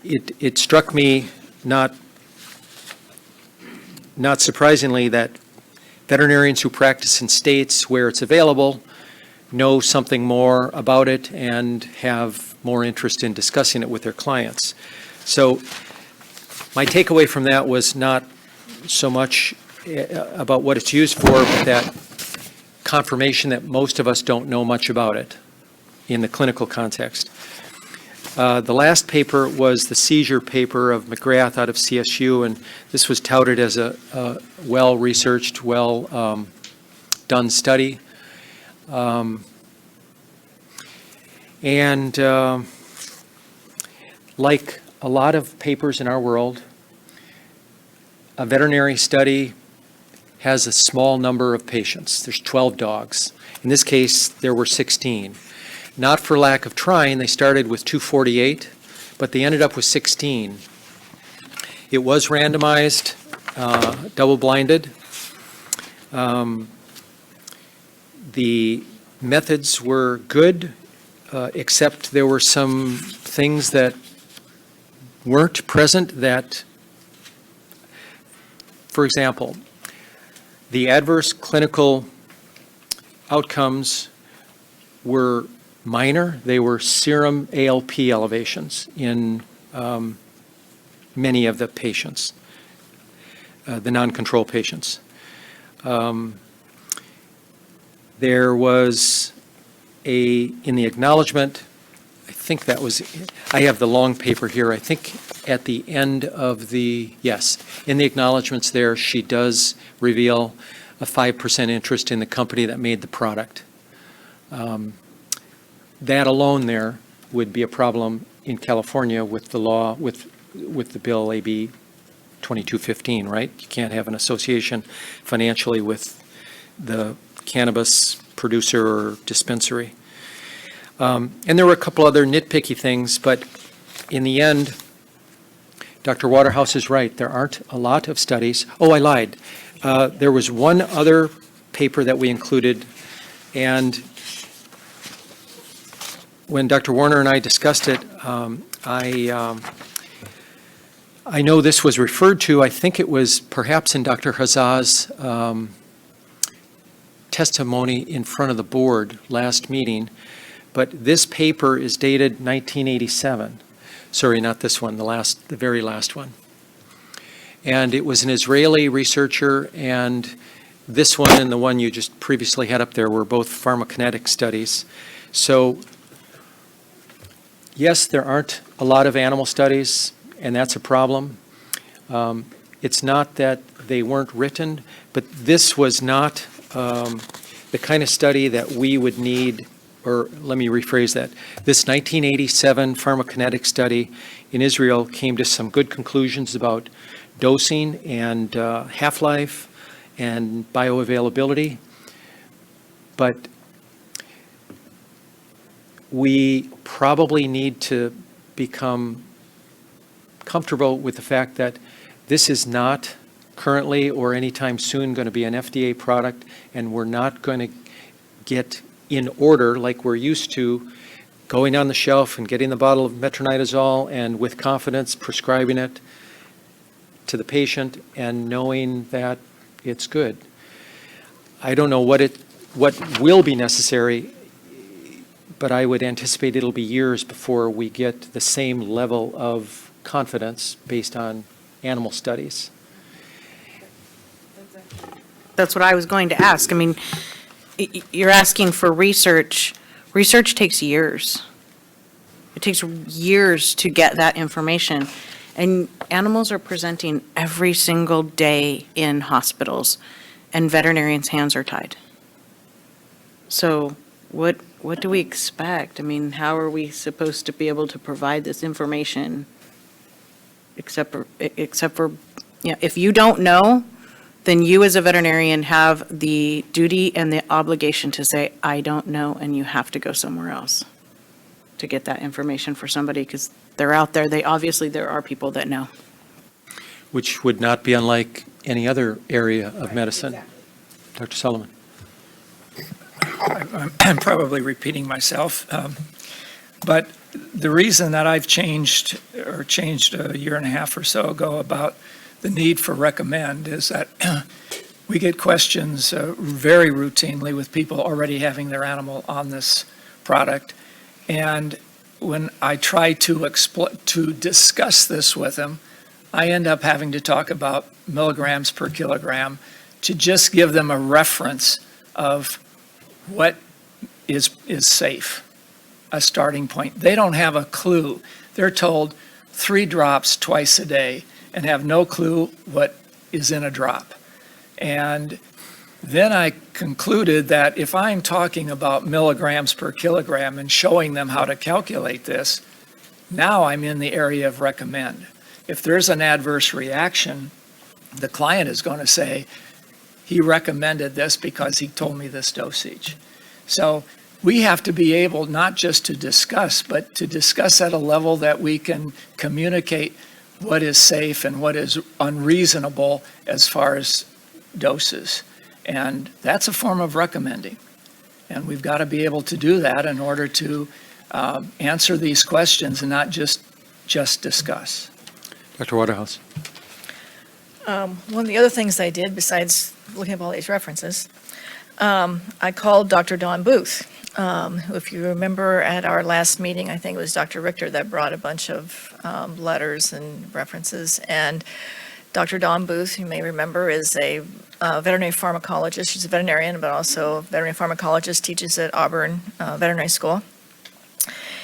it struck me, not surprisingly, that veterinarians who practice in states where it's available know something more about it and have more interest in discussing it with their clients. So my takeaway from that was not so much about what it's used for, but that confirmation that most of us don't know much about it in the clinical context. The last paper was the seizure paper of McGrath out of CSU, and this was touted as a well-researched, well-done study. Like a lot of papers in our world, a veterinary study has a small number of patients. There's 12 dogs. In this case, there were 16. Not for lack of trying, they started with 248, but they ended up with 16. It was randomized, double-blinded. The methods were good, except there were some things that weren't present that, for example, the adverse clinical outcomes were minor. They were serum ALP elevations in many of the patients, the non-control patients. There was in the acknowledgement, I think that was, I have the long paper here, I think at the end of yes, in the acknowledgements there, she does reveal a 5% interest in the company that made the product. That alone there would be a problem in California with the law, with the bill AB 2215, right? You can't have an association financially with the cannabis producer or dispensary. And there were a couple other nitpicky things, but in the end, Dr. Waterhouse is right. There aren't a lot of studies. Oh, I lied. There was one other paper that we included, and when Dr. Warner and I discussed it, I I know this was referred to, I think it was perhaps in Dr. Hazza's testimony in front of the board last meeting, but this paper is dated 1987. Sorry, not this one, the very last one. And it was an Israeli researcher, and this one and the one you just previously had up there were both pharmacokinetic studies. So yes, there aren't a lot of animal studies, and that's a problem. It's not that they weren't written, but this was not the kind of study that we would need, or let me rephrase that. This 1987 pharmacokinetic study in Israel came to some good conclusions about dosing and half-life and bioavailability, but we probably need to become comfortable with the fact that this is not currently or anytime soon going to be an FDA product, and we're not going to get in order like we're used to, going on the shelf and getting the bottle of metronidazole and with confidence prescribing it to the patient and knowing that it's good. I don't know what will be necessary, but I would anticipate it'll be years before we get the same level of confidence based on animal studies. That's what I was going to ask. I mean, you're asking for research. Research takes years. It takes years to get that information. And animals are presenting every single day in hospitals, and veterinarians' hands are tied. So what do we expect? I mean, how are we supposed to be able to provide this information except for, you know, if you don't know, then you as a veterinarian have the duty and the obligation to say, I don't know, and you have to go somewhere else to get that information for somebody, because they're out there. There are people that know. Which would not be unlike any other area of medicine. Exactly. Dr. Sullivan. I'm probably repeating myself, but the reason that I've changed a year and a half or so ago about the need for recommend is that we get questions very routinely with people already having their animal on this product. And when I try to discuss this with them, I end up having to talk about milligrams per kilogram to just give them a reference of what is safe, a starting point. They don't have a clue. They're told 3 drops twice a day and have no clue what is in a drop. And then I concluded that if I'm talking about milligrams per kilogram and showing them how to calculate this, now I'm in the area of recommend. If there's an adverse reaction, the client is going to say, he recommended this because he told me this dosage. So we have to be able not just to discuss, but to discuss at a level that we can communicate what is safe and what is unreasonable as far as doses. And that's a form of recommending. And we've got to be able to do that in order to answer these questions and not just discuss. Dr. Waterhouse. One of the other things I did, besides looking up all these references, I called Dr. Dawn Booth. If you remember at our last meeting, I think it was Dr. Richter that brought a bunch of letters and references. And Dr. Dawn Booth, you may remember, is a veterinary pharmacologist. She's a veterinarian, but also a veterinary pharmacologist, teaches at Auburn Veterinary School.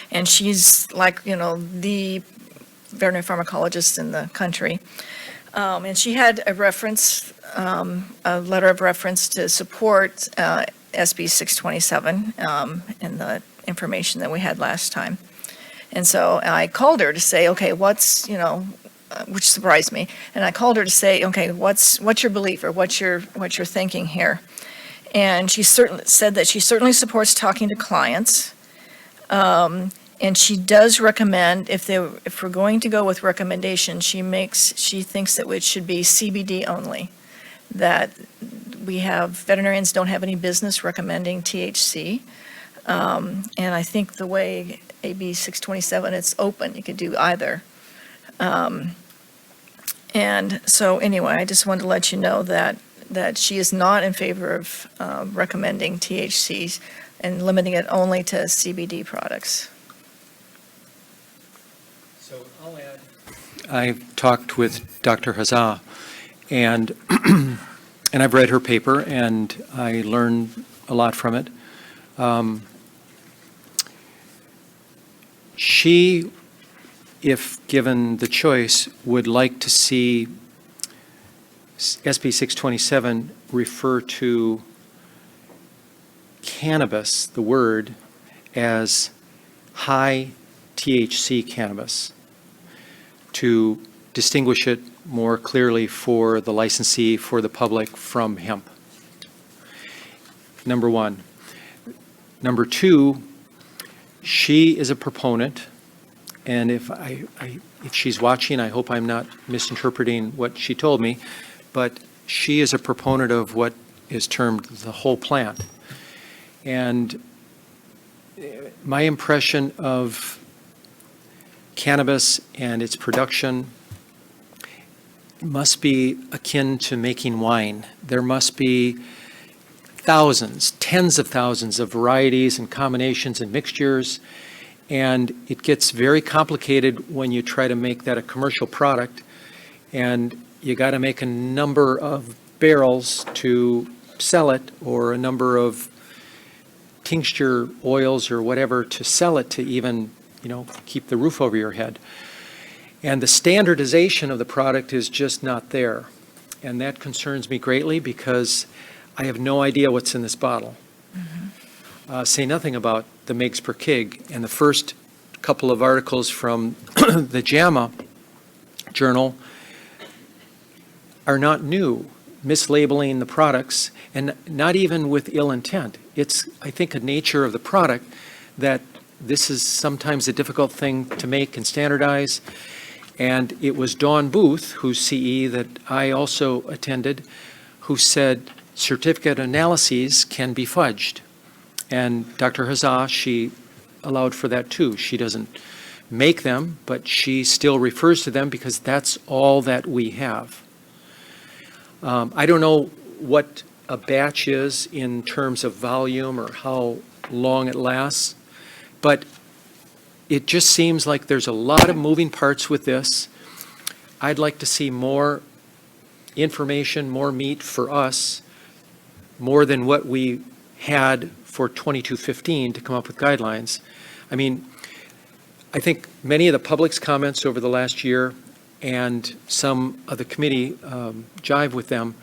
And she's like, the veterinary pharmacologist in the country. And she had a reference, a letter of reference to support SB 627 in the information that we had last time. And so I called her to say, okay, what's, which surprised me. And I called her to say, okay, what's your belief or what's your thinking here? And she certainly said that she certainly supports talking to clients. And she does recommend, if we're going to go with recommendations, she thinks that it should be CBD only. That veterinarians don't have any business recommending THC. And I think the way AB 627, it's open, you could do either. And so anyway, I just wanted to let you know that she is not in favor of recommending THCs and limiting it only to CBD products. So I'll add. I've talked with Dr. Hazza, and and I've read her paper, and I learned a lot from it. She, if given the choice, would like to see SB 627 refer to cannabis, the word, as high THC cannabis, to distinguish it more clearly for the licensee, for the public, from hemp. Number one. Number two, she is a proponent, and if she's watching, I hope I'm not misinterpreting what she told me, but she is a proponent of what is termed the whole plant. And my impression of cannabis and its production must be akin to making wine. There must be thousands, tens of thousands of varieties and combinations and mixtures, and it gets very complicated when you try to make that a commercial product, and you got to make a number of barrels to sell it, or a number of tincture oils or whatever to sell it, to even, keep the roof over your head. And the standardization of the product is just not there. And that concerns me greatly, because I have no idea what's in this bottle. Say nothing about the megs per kg. And the first couple of articles from the JAMA journal are not new, mislabeling the products, and not even with ill intent. It's, I think, a nature of the product that this is sometimes a difficult thing to make and standardize. And it was Dawn Booth, who's CE, that I also attended, who said certificate analyses can be fudged. And Dr. Hazza, she allowed for that too. She doesn't make them, but she still refers to them because that's all that we have. I don't know what a batch is in terms of volume or how long it lasts, but it just seems like there's a lot of moving parts with this. I'd like to see more information, more meat for us, more than what we had for 2215 to come up with guidelines. I mean, I think many of the public's comments over the last year and some of the committee jive with them,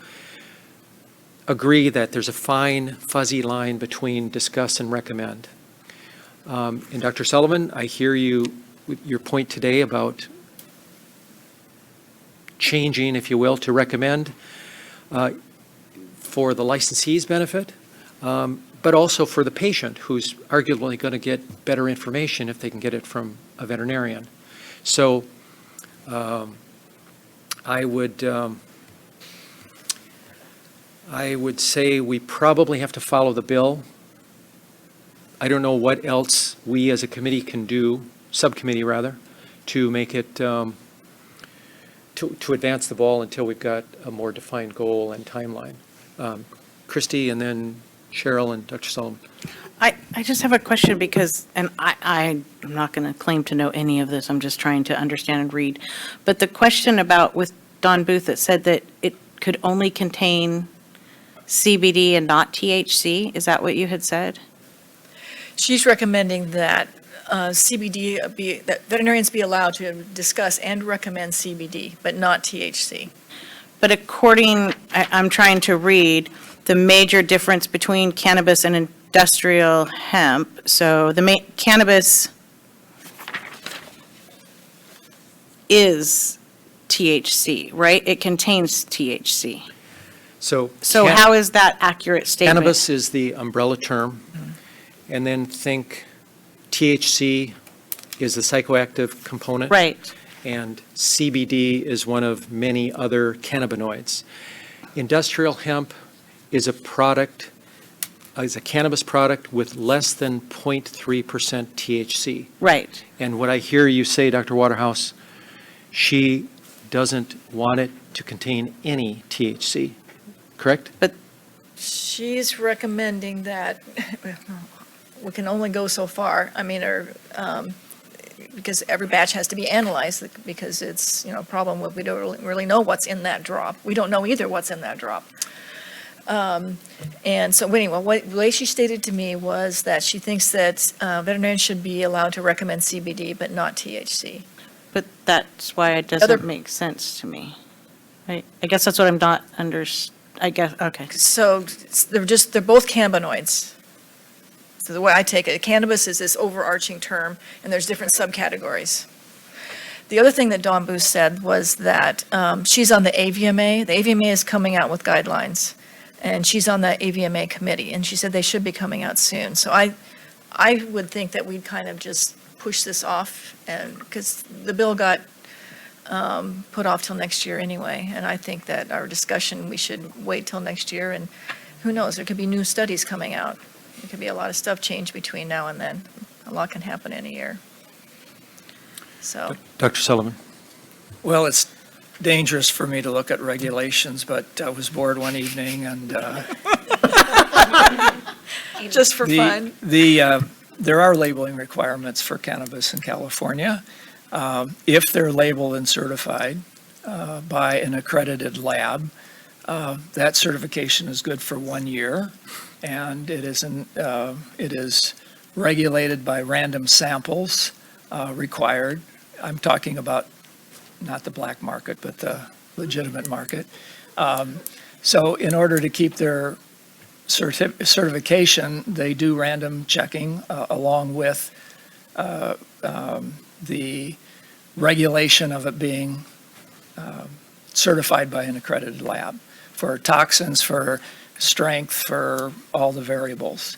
agree that there's a fine, fuzzy line between discuss and recommend. And Dr. Sullivan, I hear your point today about changing, if you will, to recommend for the licensee's benefit, but also for the patient, who's arguably going to get better information if they can get it from a veterinarian. So I would say we probably have to follow the bill. I don't know what else we as a committee can do, subcommittee rather, to make it, to advance the ball until we've got a more defined goal and timeline. Christy, and then Cheryl and Dr. Sullivan. I just have a question because, and I'm not going to claim to know any of this, I'm just trying to understand and read. But the question about with Dawn Booth that said that it could only contain CBD and not THC, is that what you had said? She's recommending that that veterinarians be allowed to discuss and recommend CBD, but not THC. But I'm trying to read the major difference between cannabis and industrial hemp. So cannabis is THC, right? It contains THC. So how is that accurate statement? Cannabis is the umbrella term, and then think THC is the psychoactive component. Right. And CBD is one of many other cannabinoids. Industrial hemp is a cannabis product with less than 0.3% THC. Right. And what I hear you say, Dr. Waterhouse, she doesn't want it to contain any THC, correct? She's recommending that we can only go so far. I mean, because every batch has to be analyzed, because it's, a problem with, we don't really know what's in that drop. We don't know either what's in that drop. And so anyway, the way she stated to me was that she thinks that veterinarians should be allowed to recommend CBD, but not THC. But that's why it doesn't make sense to me. I guess that's what I'm not I guess, okay. So they're both cannabinoids. So the way I take it, cannabis is this overarching term, and there's different subcategories. The other thing that Dawn Booth said was that she's on the AVMA. The AVMA is coming out with guidelines, and she's on the AVMA committee, and she said they should be coming out soon. So I would think that we'd kind of just push this off, and because the bill got put off till next year anyway, and I think that our discussion, we should wait till next year, and who knows, there could be new studies coming out. There could be a lot of stuff changed between now and then. A lot can happen in a year. So. Dr. Sullivan? Well, it's dangerous for me to look at regulations, but I was bored one evening and. Just for fun. There are labeling requirements for cannabis in California. If they're labeled and certified by an accredited lab, that certification is good for 1 year, and it is regulated by random samples required. I'm talking about not the black market, but the legitimate market. So in order to keep their certification, they do random checking along with the regulation of it being certified by an accredited lab for toxins, for strength, for all the variables.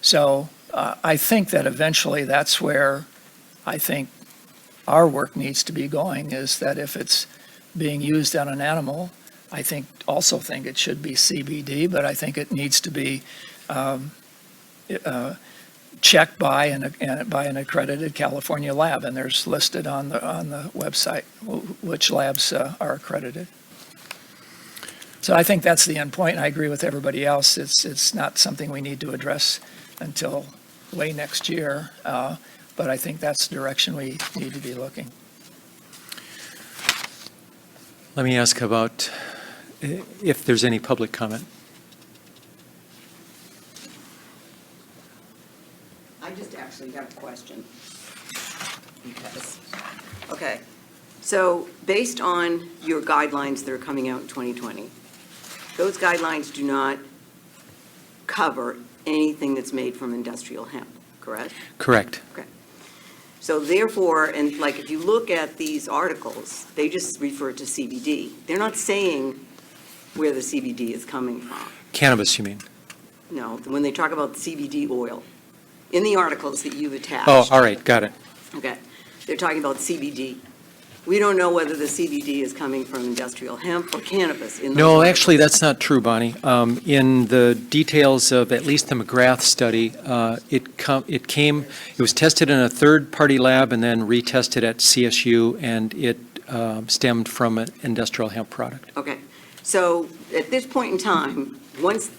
So I think that eventually that's where I think our work needs to be going, is that if it's being used on an animal, I also think it should be CBD, but I think it needs to be checked by an accredited California lab, and there's listed on the website which labs are accredited. So I think that's the end point, and I agree with everybody else. It's not something we need to address until way next year, but I think that's the direction we need to be looking. Let me ask about if there's any public comment. I just actually have a question. Okay, so based on your guidelines that are coming out in 2020, those guidelines do not cover anything that's made from industrial hemp, correct? Correct. Okay. So therefore, and like if you look at these articles, they just refer to CBD. They're not saying where the CBD is coming from. Cannabis, you mean? No, when they talk about CBD oil, in the articles that you've attached. Oh, all right, got it. Okay, they're talking about CBD. We don't know whether the CBD is coming from industrial hemp or cannabis in those No, articles. actually, that's not true, Bonnie. In the details of at least the McGrath study, it was tested in a third-party lab and then retested at CSU, and it stemmed from an industrial hemp product. Okay, so at this point in time, is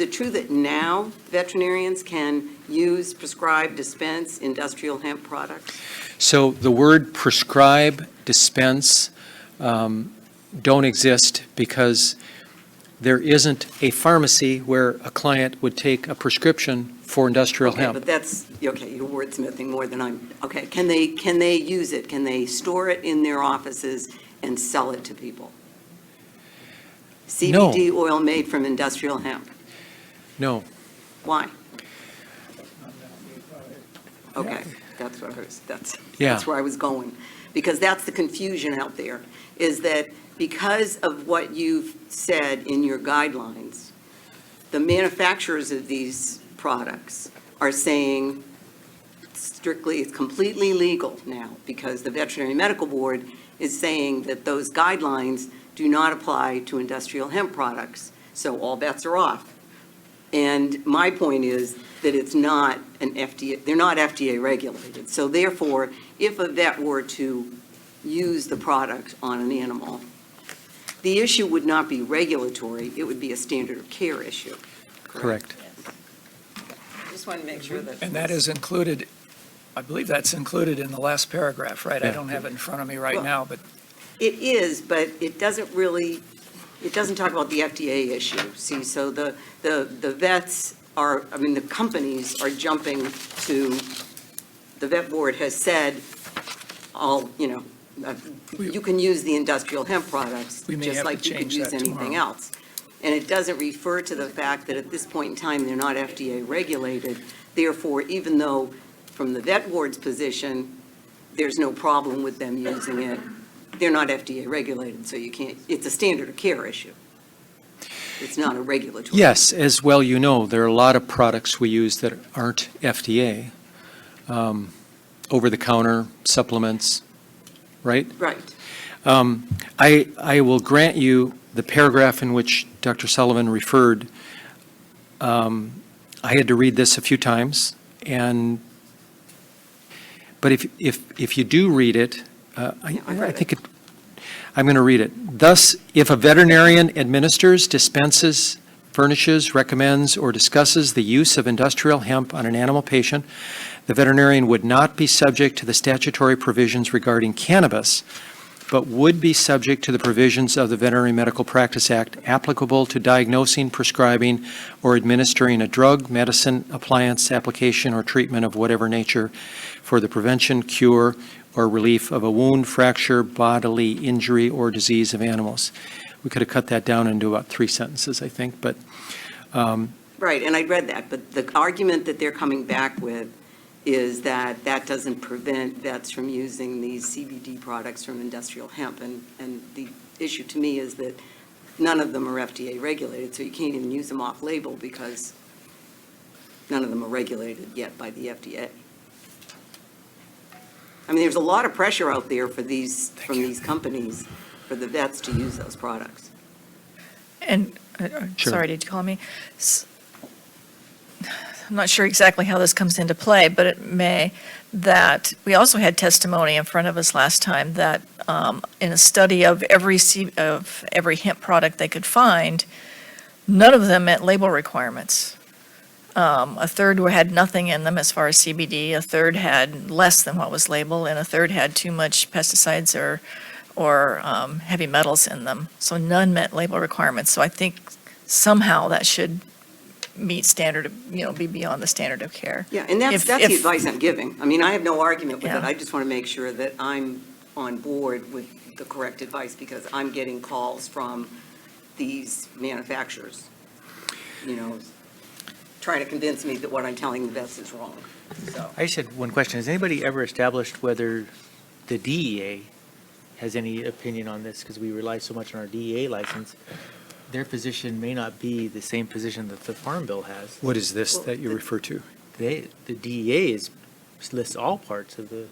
it true that now veterinarians can use, prescribe, dispense industrial hemp products? So the word prescribe, dispense don't exist because there isn't a pharmacy where a client would take a prescription for industrial Okay, hemp. but that's, okay, you're wordsmithing more than I'm, okay. Can they use it? Can they store it in their offices and sell it to people? No. CBD oil made from industrial hemp. No. Why? Okay, that's what I was, Yeah. that's where I was going. Because that's the confusion out there, is that because of what you've said in your guidelines, the manufacturers of these products are saying strictly, it's completely legal now, because the Veterinary Medical Board is saying that those guidelines do not apply to industrial hemp products, so all bets are off. And my point is that it's not an FDA, they're not FDA regulated. So therefore, if a vet were to use the product on an animal. The issue would not be regulatory, it would be a standard of care issue. Correct. Just want to make sure that. And that is included, I believe that's included in the last paragraph, right? I Yeah. don't have it in front of me right Well, now, but It is, but it doesn't really, it doesn't talk about the FDA issue. See, so the vets are, I mean, the companies are jumping to, the vet board has said, you can use the industrial hemp products, We may just have to like you could change use that anything tomorrow. else. And it doesn't refer to the fact that at this point in time, they're not FDA regulated. Therefore, even though from the vet board's position, there's no problem with them using it, they're not FDA regulated, so you can't, it's a standard of care issue. It's not a regulatory. Yes, as well you know, there are a lot of products we use that aren't FDA, over-the-counter supplements, right? Right. I will grant you the paragraph in which Dr. Sullivan referred. I had to read this a few times, but if you do read it, I think I'm going to read it. Thus, if a veterinarian administers, dispenses, furnishes, recommends, or discusses the use of industrial hemp on an animal patient, the veterinarian would not be subject to the statutory provisions regarding cannabis, but would be subject to the provisions of the Veterinary Medical Practice Act applicable to diagnosing, prescribing, or administering a drug, medicine, appliance, application, or treatment of whatever nature for the prevention, cure, or relief of a wound, fracture, bodily injury, or disease of animals. We could have cut that down into about 3 sentences, I think, but. Right, and I read that, but the argument that they're coming back with is that that doesn't prevent vets from using these CBD products from industrial hemp. And the issue to me is that none of them are FDA regulated, so you can't even use them off-label because none of them are regulated yet by the FDA. I mean, there's a lot of pressure out there for these, from these companies, for the vets to use those products. And, Sure. sorry, did you call me? I'm not sure exactly how this comes into play, but it may, that we also had testimony in front of us last time that in a study of every hemp product they could find, none of them met label requirements. A third had nothing in them as far as CBD, a third had less than what was labeled, and a third had too much pesticides or heavy metals in them. So none met label requirements. So I think somehow that should meet standard, be beyond the standard of care. Yeah, and that's the advice I'm giving. I mean, I have no argument with it. Yeah. I just want to make sure that I'm on board with the correct advice because I'm getting calls from these manufacturers, trying to convince me that what I'm telling the vets is wrong. So, I just had one question. Has anybody ever established whether the DEA has any opinion on this? Because we rely so much on our DEA license. Their position may not be the same position that the Farm Bill has. What is this that you refer to? The DEA lists all parts of the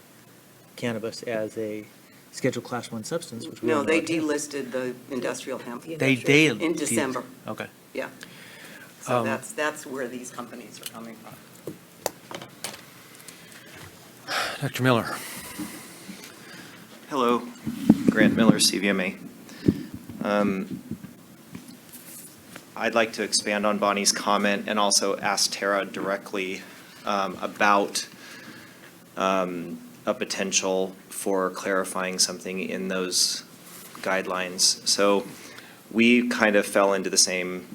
cannabis as a Scheduled Class 1 substance, which we no, don't they know about. delisted the industrial hemp. In December. Okay. Yeah. So that's where these companies are coming from. Dr. Miller. Hello, Grant Miller, CVMA. I'd like to expand on Bonnie's comment and also ask Tara directly about a potential for clarifying something in those guidelines. So we kind of fell into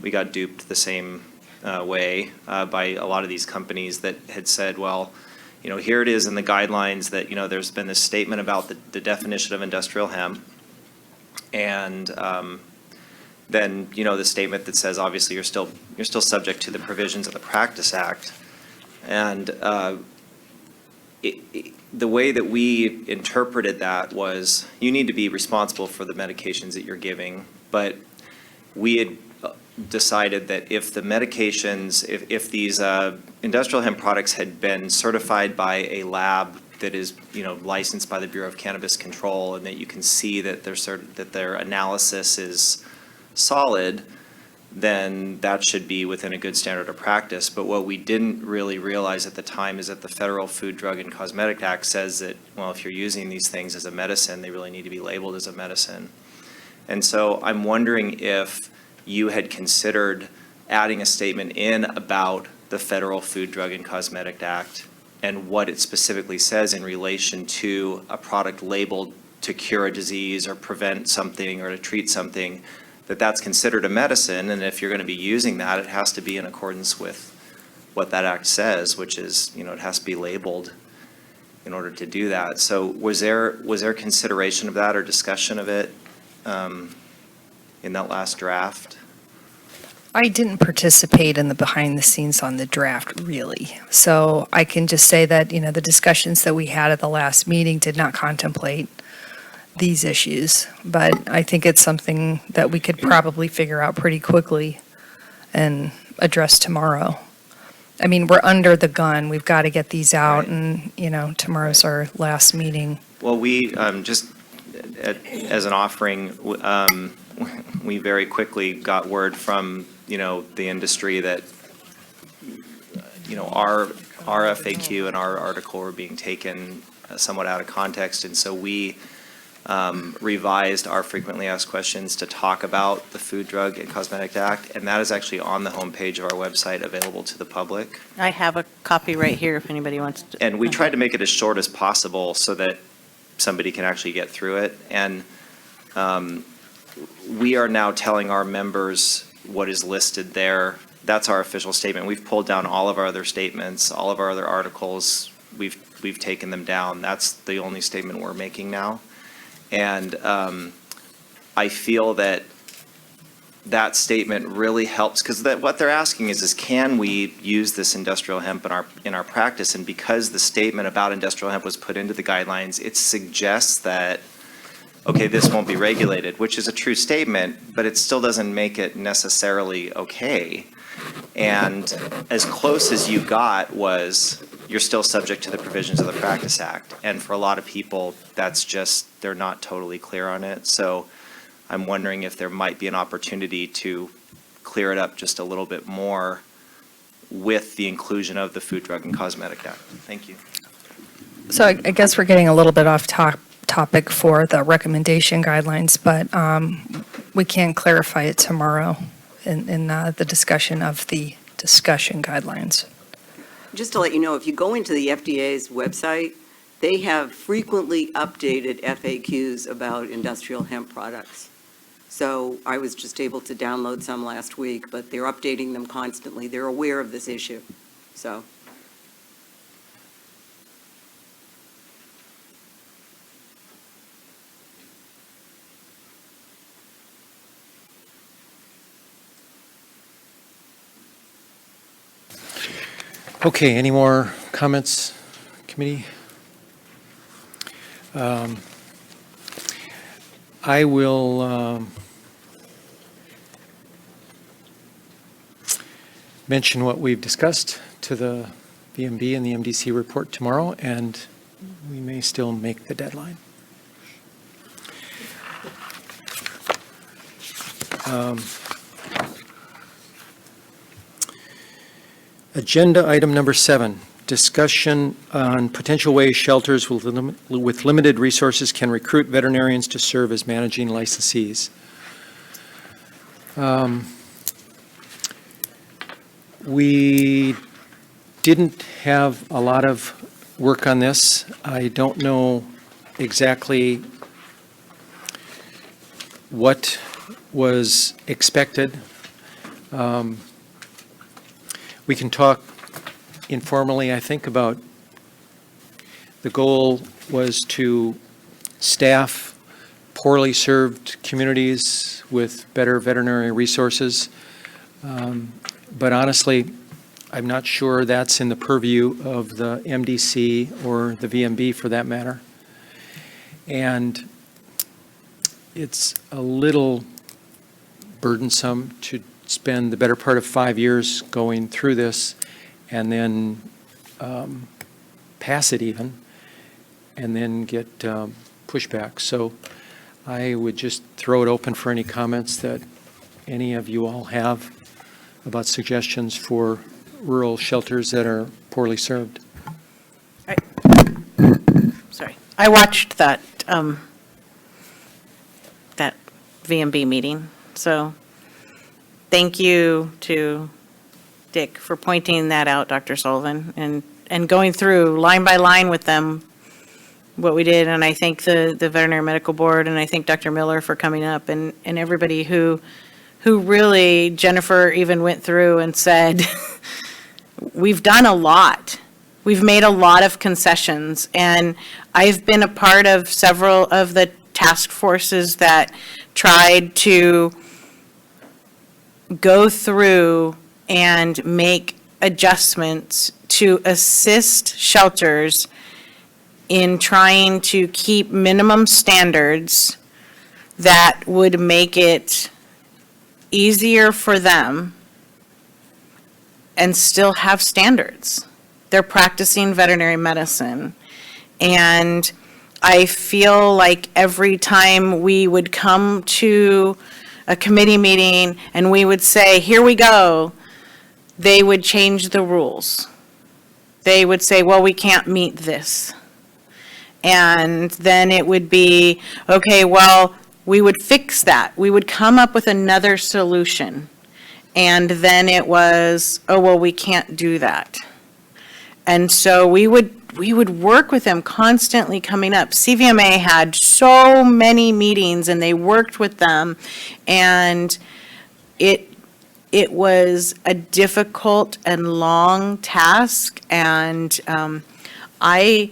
we got duped the same way by a lot of these companies that had said, well, here it is in the guidelines that, there's been this statement about the definition of industrial hemp. And then, the statement that says, obviously, you're still subject to the provisions of the Practice Act. And the way that we interpreted that was, you need to be responsible for the medications that you're giving. But we had decided that if the medications, if these industrial hemp products had been certified by a lab that is, licensed by the Bureau of Cannabis Control, and that you can see that their analysis is solid, then that should be within a good standard of practice. But what we didn't really realize at the time is that the Federal Food, Drug, and Cosmetic Act says that, well, if you're using these things as a medicine, they really need to be labeled as a medicine. And so I'm wondering if you had considered adding a statement in about the Federal Food, Drug, and Cosmetic Act and what it specifically says in relation to a product labeled to cure a disease or prevent something or to treat something, that's considered a medicine, and if you're going to be using that, it has to be in accordance with what that act says, which is, it has to be labeled in order to do that. So was there consideration of that or discussion of it in that last draft? I didn't participate in the behind the scenes on the draft, really. So I can just say that, the discussions that we had at the last meeting did not contemplate these issues, but I think it's something that we could probably figure out pretty quickly and address tomorrow. I mean, we're under the gun. We've got to get these out, and, tomorrow's our last meeting. Well, we, just as an offering, we very quickly got word from, the industry that, our FAQ and our article were being taken somewhat out of context, and so we revised our frequently asked questions to talk about the Food, Drug, and Cosmetic Act, and that is actually on the homepage of our website, available to the public. I have a copy right here if anybody wants to. And we tried to make it as short as possible so that somebody can actually get through it. And we are now telling our members what is listed there. That's our official statement. We've pulled down all of our other statements, all of our other articles. We've taken them down. That's the only statement we're making now. And I feel that statement really helps, because what they're asking is can we use this industrial hemp in our practice? And because the statement about industrial hemp was put into the guidelines, it suggests that, okay, this won't be regulated, which is a true statement, but it still doesn't make it necessarily okay. And as close as you got was, you're still subject to the provisions of the Practice Act. And for a lot of people, they're not totally clear on it. So I'm wondering if there might be an opportunity to clear it up just a little bit more with the inclusion of the Food, Drug, and Cosmetic Act. Thank you. So I guess we're getting a little bit off topic for the recommendation guidelines, but we can clarify it tomorrow in the discussion of the discussion guidelines. Just to let you know, if you go into the FDA's website, they have frequently updated FAQs about industrial hemp products. So I was just able to download some last week, but they're updating them constantly. They're aware of this issue, so. Okay, any more comments, committee? I will mention what we've discussed to the VMB and the MDC report tomorrow, and we may still make the deadline. Agenda item number 7, discussion on potential ways shelters with limited resources can recruit veterinarians to serve as managing licensees. We didn't have a lot of work on this. I don't know exactly what was expected. We can talk informally, I think, about the goal was to staff poorly served communities with better veterinary resources. But honestly, I'm not sure that's in the purview of the MDC or the VMB for that matter. And it's a little burdensome to spend the better part of 5 years going through this and then pass it even, and then get pushback. So I would just throw it open for any comments that any of you all have about suggestions for rural shelters that are poorly served. Sorry. I watched that, that VMB meeting, so thank you to Dick for pointing that out, Dr. Sullivan, and going through line by line with them what we did, and I thank the Veterinary Medical Board, and I thank Dr. Miller for coming up, and everybody who really, Jennifer even went through and said, we've done a lot. We've made a lot of concessions, and I've been a part of several of the task forces that tried to go through and make adjustments to assist shelters in trying to keep minimum standards that would make it easier for them and still have standards. They're practicing veterinary medicine. And I feel like every time we would come to a committee meeting and we would say, here we go, they would change the rules. They would say, well, we can't meet this. And then it would be, okay, well, we would fix that. We would come up with another solution. And then it was, oh, well, we can't do that. And so we would work with them constantly coming up. CVMA had so many meetings and they worked with them. And it was a difficult and long task. And I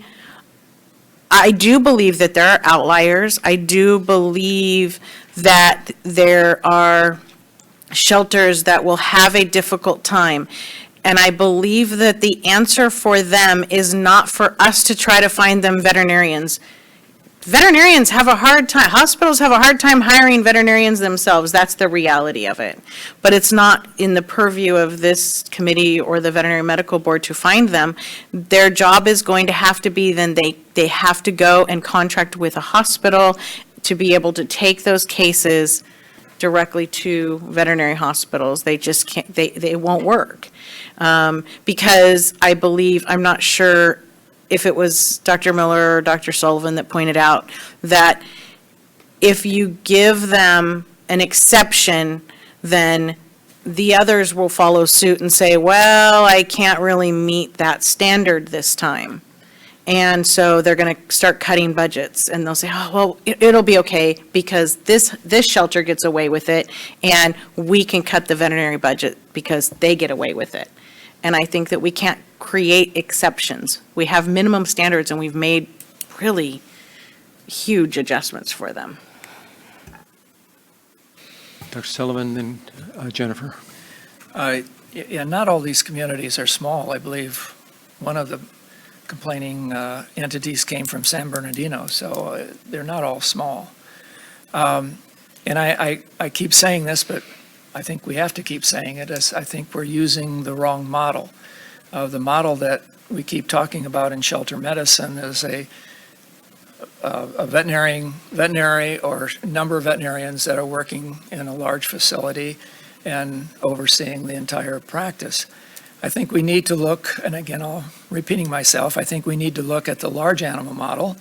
do believe that there are outliers. I do believe that there are shelters that will have a difficult time. And I believe that the answer for them is not for us to try to find them veterinarians. Veterinarians have a hard time, hospitals have a hard time hiring veterinarians themselves. That's the reality of it. But it's not in the purview of this committee or the Veterinary Medical Board to find them. Their job is going to have to be then they have to go and contract with a hospital to be able to take those cases directly to veterinary hospitals. They just can't, they won't work. Because I believe, I'm not sure if it was Dr. Miller or Dr. Sullivan that pointed out that if you give them an exception, then the others will follow suit and say, well, I can't really meet that standard this time. And so they're going to start cutting budgets, and they'll say, oh, well, it'll be okay because this shelter gets away with it, and we can cut the veterinary budget because they get away with it. And I think that we can't create exceptions. We have minimum standards, and we've made really huge adjustments for them. Dr. Sullivan and Jennifer. Yeah, not all these communities are small. I believe one of the complaining entities came from San Bernardino, so they're not all small. And I keep saying this, but I think we have to keep saying it, as I think we're using the wrong model. The model that we keep talking about in shelter medicine is a veterinary or number of veterinarians that are working in a large facility and overseeing the entire practice. I think we need to look, and again, I'm repeating myself, I think we need to look at the large animal model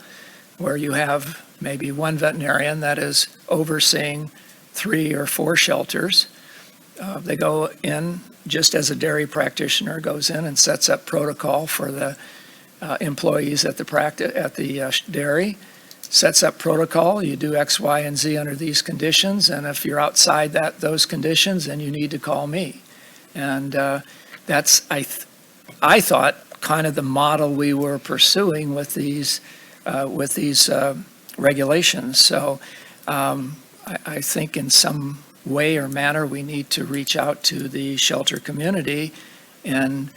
where you have maybe one veterinarian that is overseeing 3 or 4 shelters. They go in just as a dairy practitioner goes in and sets up protocol for the employees at the dairy, sets up protocol, you do X, Y, and Z under these conditions, and if you're outside those conditions, then you need to call me. And that's, I thought, kind of the model we were pursuing with these regulations. So I think in some way or manner, we need to reach out to the shelter community and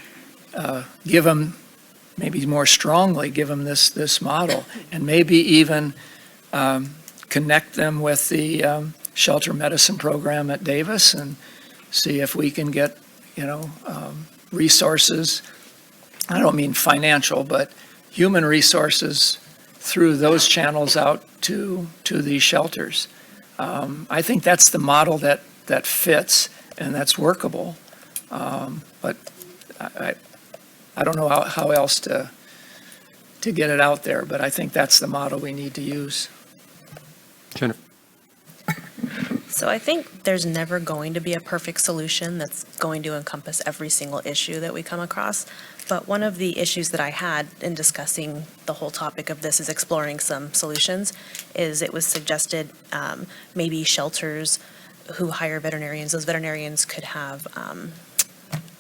give them, maybe more strongly, give them this model, and maybe even connect them with the shelter medicine program at Davis and see if we can get, resources. I don't mean financial, but human resources through those channels out to these shelters. I think that's the model that that fits and that's workable. But I don't know how else to get it out there, but I think that's the model we need to use. Jennifer? So I think there's never going to be a perfect solution that's going to encompass every single issue that we come across. But one of the issues that I had in discussing the whole topic of this is exploring some solutions, is it was suggested maybe shelters who hire veterinarians, those veterinarians could have,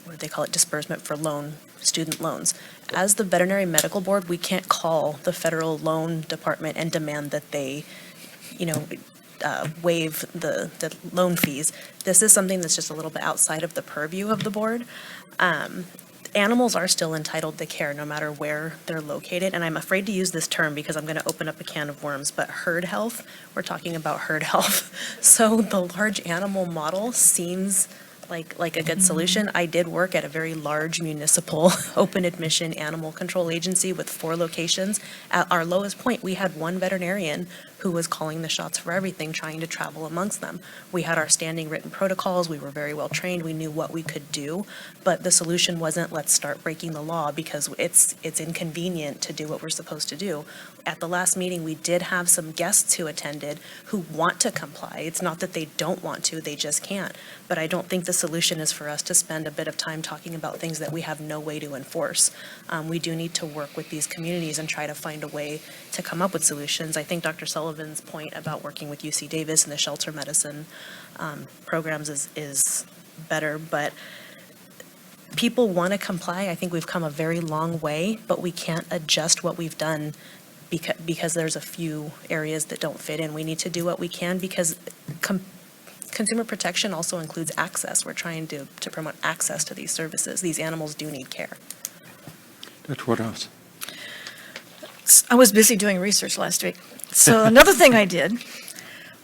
what do they call it, disbursement for student loans. As the Veterinary Medical Board, we can't call the federal loan department and demand that they, waive the loan fees. This is something that's just a little bit outside of the purview of the board. Animals are still entitled to care no matter where they're located, and I'm afraid to use this term because I'm going to open up a can of worms, but herd health, we're talking about herd health. So the large animal model seems like a good solution. I did work at a very large municipal open admission animal control agency with 4 locations. At our lowest point, we had one veterinarian who was calling the shots for everything, trying to travel amongst them. We had our standing written protocols. We were very well trained. We knew what we could do, but the solution wasn't let's start breaking the law because it's inconvenient to do what we're supposed to do. At the last meeting, we did have some guests who attended who want to comply. It's not that they don't want to, they just can't. But I don't think the solution is for us to spend a bit of time talking about things that we have no way to enforce. We do need to work with these communities and try to find a way to come up with solutions. I think Dr. Sullivan's point about working with UC Davis and the shelter medicine programs is better, but people want to comply. I think we've come a very long way, but we can't adjust what we've done because there's a few areas that don't fit in. We need to do what we can because consumer protection also includes access. We're trying to promote access to these services. These animals do need care. Dr. Waterhouse? I was busy doing research last week. So another thing I did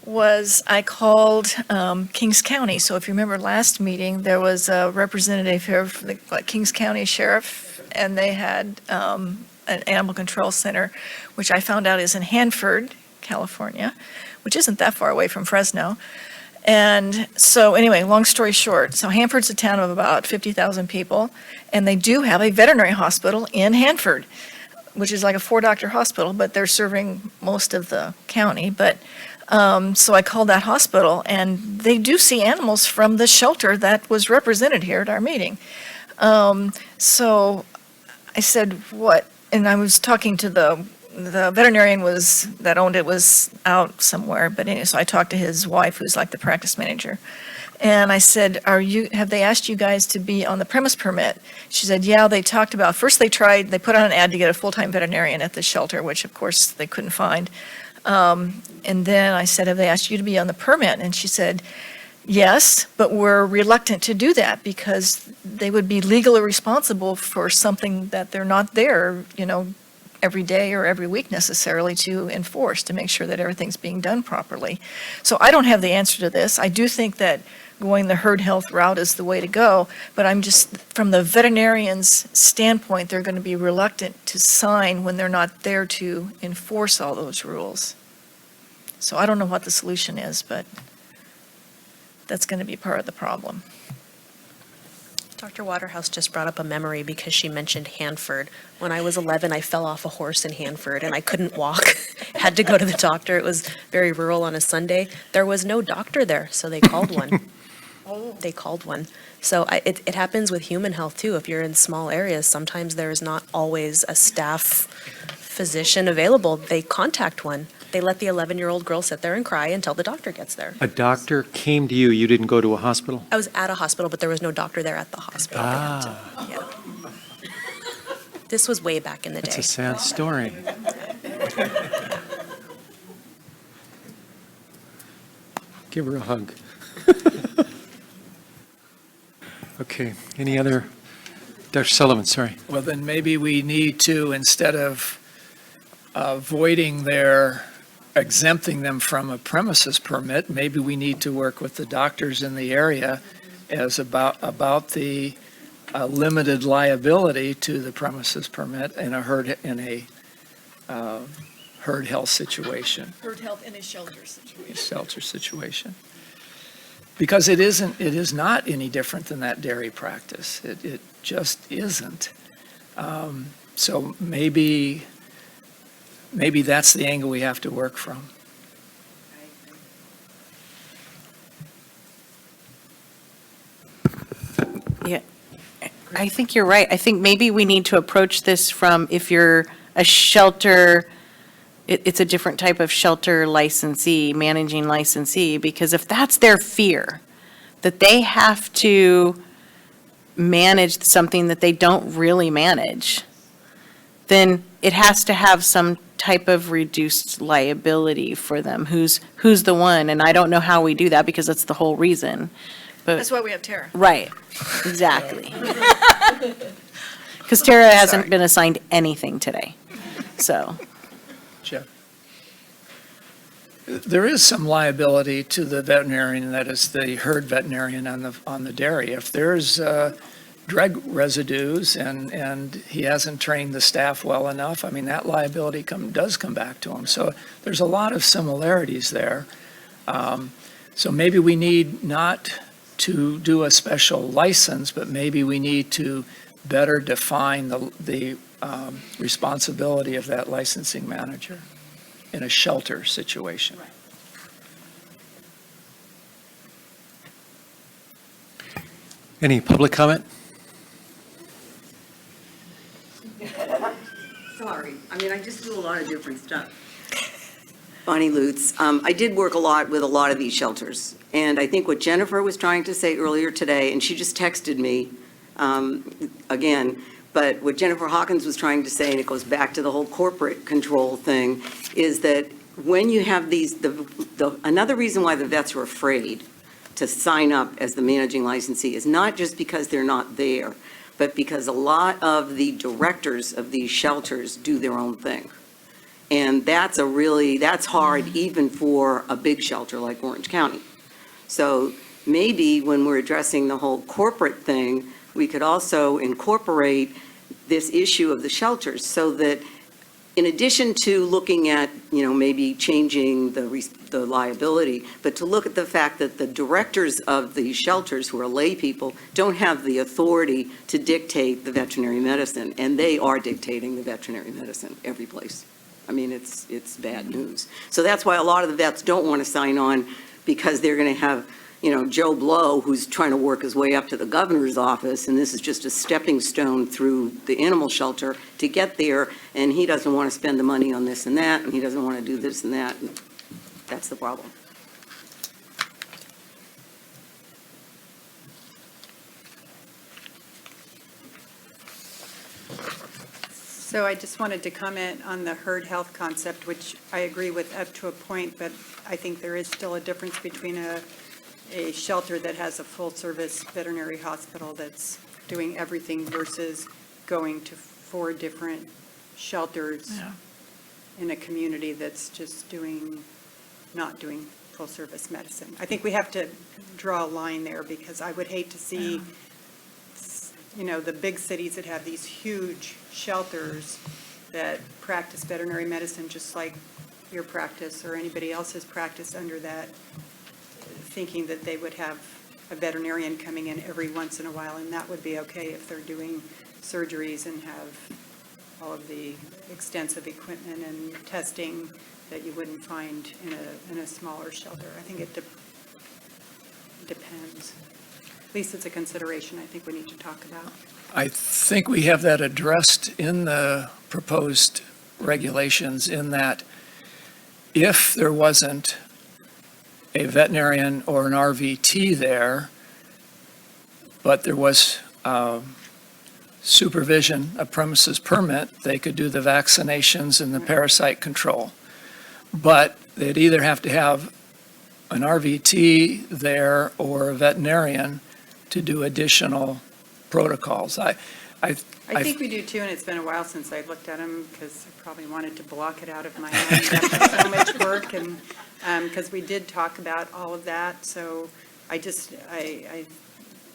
was I called Kings County. So if you remember last meeting, there was a representative here from the Kings County Sheriff, and they had an animal control center, which I found out is in Hanford, California, which isn't that far away from Fresno. And so anyway, long story short, so Hanford's a town of about 50,000 people, and they do have a veterinary hospital in Hanford, which is like a 4-doctor hospital, but they're serving most of the county. But so I called that hospital, and they do see animals from the shelter that was represented here at our meeting. So I said, what? And I was talking to the veterinarian that owned it was out somewhere, but anyway, so I talked to his wife, who's like the practice manager. And I said, have they asked you guys to be on the premise permit? She said, yeah, they talked about, first they put out an ad to get a full-time veterinarian at the shelter, which of course they couldn't find. And then I said, have they asked you to be on the permit? And she said, yes, but we're reluctant to do that because they would be legally responsible for something that they're not there, every day or every week necessarily to enforce, to make sure that everything's being done properly. So I don't have the answer to this. I do think that going the herd health route is the way to go, but I'm just, from the veterinarian's standpoint, they're going to be reluctant to sign when they're not there to enforce all those rules. So I don't know what the solution is, but that's going to be part of the problem. Dr. Waterhouse just brought up a memory because she mentioned Hanford. When I was 11, I fell off a horse in Hanford and I couldn't walk. Had to go to the doctor. It was very rural on a Sunday. There was no doctor there, so they called one. They called one. So it happens with human health too. If you're in small areas, sometimes there is not always a staff physician available. They contact one. They let the 11-year-old girl sit there and cry until the doctor gets there. A doctor came to you, you didn't go to a hospital? I was at a hospital, but there was no doctor there at the hospital. Yeah. This was way back in the day. That's a sad story. Give her a hug. Okay, any other? Dr. Sullivan, sorry. Well, then maybe we need to, instead of exempting them from a premises permit, maybe we need to work with the doctors in the area as about the limited liability to the premises permit in a herd health situation. Herd health in a shelter situation. Shelter situation. Because it is not any different than that dairy practice. It just isn't. So maybe that's the angle we have to work from. Yeah, I think you're right. I think maybe we need to approach this from, if you're a shelter, it's a different type of shelter licensee, managing licensee, because if that's their fear, that they have to manage something that they don't really manage, then it has to have some type of reduced liability for them. Who's the one? And I don't know how we do that, because that's the whole reason. But That's why we have Tara. right, exactly. Because Tara hasn't been assigned anything today, so. Jeff? There is some liability to the veterinarian, that is the herd veterinarian on the dairy. If there's drug residues and he hasn't trained the staff well enough, I mean, that liability does come back to him. So there's a lot of similarities there. So maybe we need not to do a special license, but maybe we need to better define the responsibility of that licensing manager in a shelter situation. Any public comment? Sorry, I mean, I just do a lot of different stuff. Bonnie Lutz. I did work a lot with a lot of these shelters, and I think what Jennifer was trying to say earlier today, and she just texted me again, but what Jennifer Hawkins was trying to say, and it goes back to the whole corporate control thing, is that when you have these, another reason why the vets are afraid to sign up as the managing licensee is not just because they're not there, but because a lot of the directors of these shelters do their own thing. And that's hard even for a big shelter like Orange County. So maybe when we're addressing the whole corporate thing, we could also incorporate this issue of the shelters, so that in addition to looking at, maybe changing the liability, but to look at the fact that the directors of these shelters, who are lay people, don't have the authority to dictate the veterinary medicine, and they are dictating the veterinary medicine every place. I mean, it's bad news. So that's why a lot of the vets don't want to sign on, because they're going to have, Joe Blow, who's trying to work his way up to the governor's office, and this is just a stepping stone through the animal shelter to get there, and he doesn't want to spend the money on this and that, and he doesn't want to do this and that. And that's the problem. So I just wanted to comment on the herd health concept, which I agree with up to a point, but I think there is still a difference between a shelter that has a full-service veterinary hospital that's doing everything versus going to 4 different shelters in a community that's just not doing full-service medicine. I think we have to draw a line there, because I would hate to see the big cities that have these huge shelters that practice veterinary medicine just like your practice or anybody else's practice under that, thinking that they would have a veterinarian coming in every once in a while, and that would be okay if they're doing surgeries and have all of the extensive equipment and testing that you wouldn't find in a smaller shelter. I think it depends. At least it's a consideration I think we need to talk about. I think we have that addressed in the proposed regulations, in that if there wasn't a veterinarian or an RVT there, but there was supervision, a premises permit, they could do the vaccinations and the parasite control. But they'd either have to have an RVT there or a veterinarian to do additional protocols. I think we do too, and it's been a while since I've looked at them, because I probably wanted to block it out of my mind after so much work, and because we did talk about all of that. So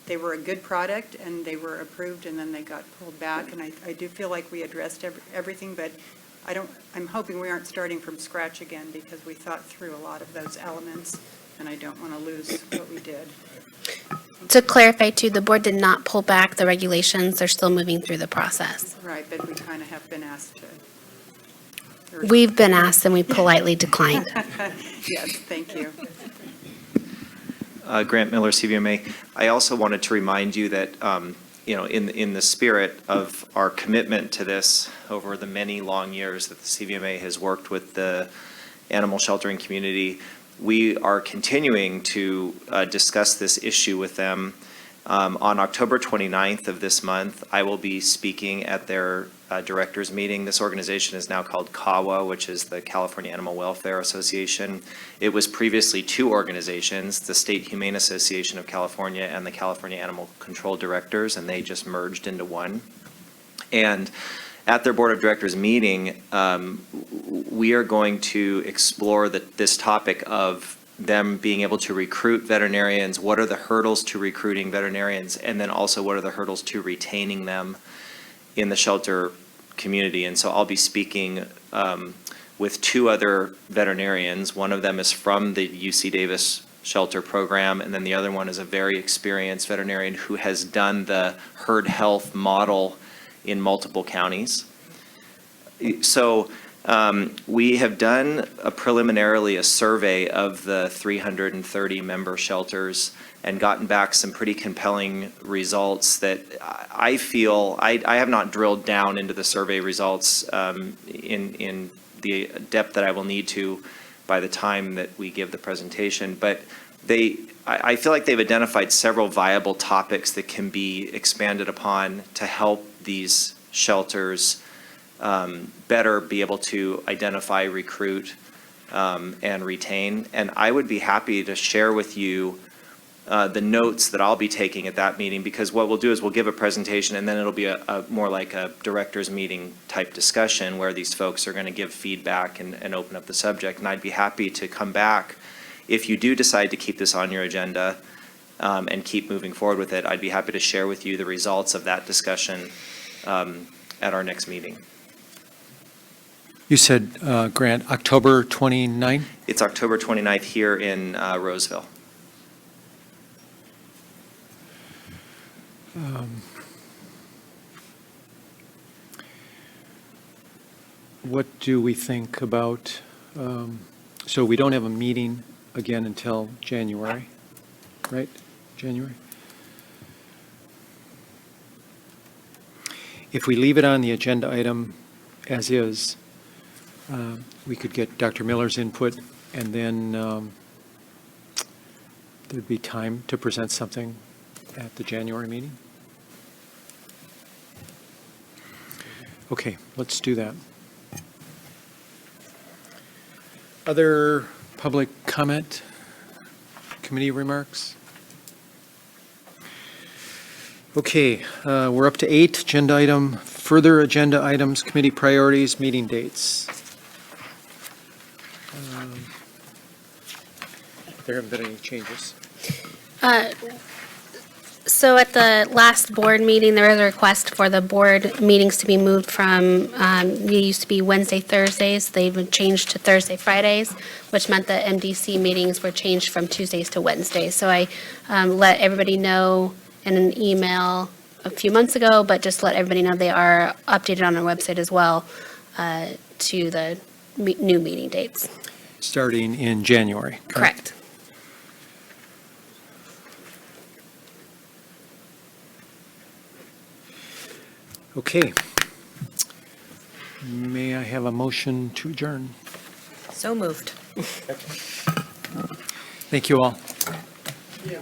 they were a good product, and they were approved, and then they got pulled back, and I do feel like we addressed everything, but I'm hoping we aren't starting from scratch again, because we thought through a lot of those elements and I don't want to lose what we did. To clarify too, the board did not pull back the regulations. They're still moving through the process. Right, but we kind of have been asked to. We've been asked and we politely declined. Yes, thank you. Grant Miller, CVMA. I also wanted to remind you that, in the spirit of our commitment to this over the many long years that the CVMA has worked with the animal sheltering community, we are continuing to discuss this issue with them. On October 29th of this month, I will be speaking at their directors meeting. This organization is now called CAWA, which is the California Animal Welfare Association. It was previously two organizations, the State Humane Association of California and the California Animal Control Directors, and they just merged into one. And at their board of directors meeting, we are going to explore this topic of them being able to recruit veterinarians, what are the hurdles to recruiting veterinarians, and then also what are the hurdles to retaining them in the shelter community. And so I'll be speaking with two other veterinarians. One of them is from the UC Davis shelter program, and then the other one is a very experienced veterinarian who has done the herd health model in multiple counties. So we have done preliminarily a survey of the 330 member shelters and gotten back some pretty compelling results that I feel, I have not drilled down into the survey results in the depth that I will need to by the time that we give the presentation, but I feel like they've identified several viable topics that can be expanded upon to help these shelters better be able to identify, recruit, and retain. And I would be happy to share with you the notes that I'll be taking at that meeting, because what we'll do is we'll give a presentation and then it'll be a more like a director's meeting type discussion where these folks are going to give feedback and open up the subject. And I'd be happy to come back if you do decide to keep this on your agenda and keep moving forward with it. I'd be happy to share with you the results of that discussion at our next meeting. You said, Grant, October 29th? It's October 29th here in Roseville. What do we think about, so we don't have a meeting again until January, right? January? If we leave it on the agenda item as is, we could get Dr. Miller's input, and then there'd be time to present something at the January meeting. Okay, let's do that. Other public comment, committee remarks? Okay, we're up to 8, agenda item, further agenda items, committee priorities, meeting dates. There haven't been any changes. So at the last board meeting, there was a request for the board meetings to be moved from, they used to be Wednesday, Thursdays. They've been changed to Thursday, Fridays, which meant that MDC meetings were changed from Tuesdays to Wednesdays. So I let everybody know in an email a few months ago, but just let everybody know they are updated on our website as well to the new meeting dates. Starting in January. Correct. Okay. May I have a motion to adjourn? So moved. Thank you all. Yeah.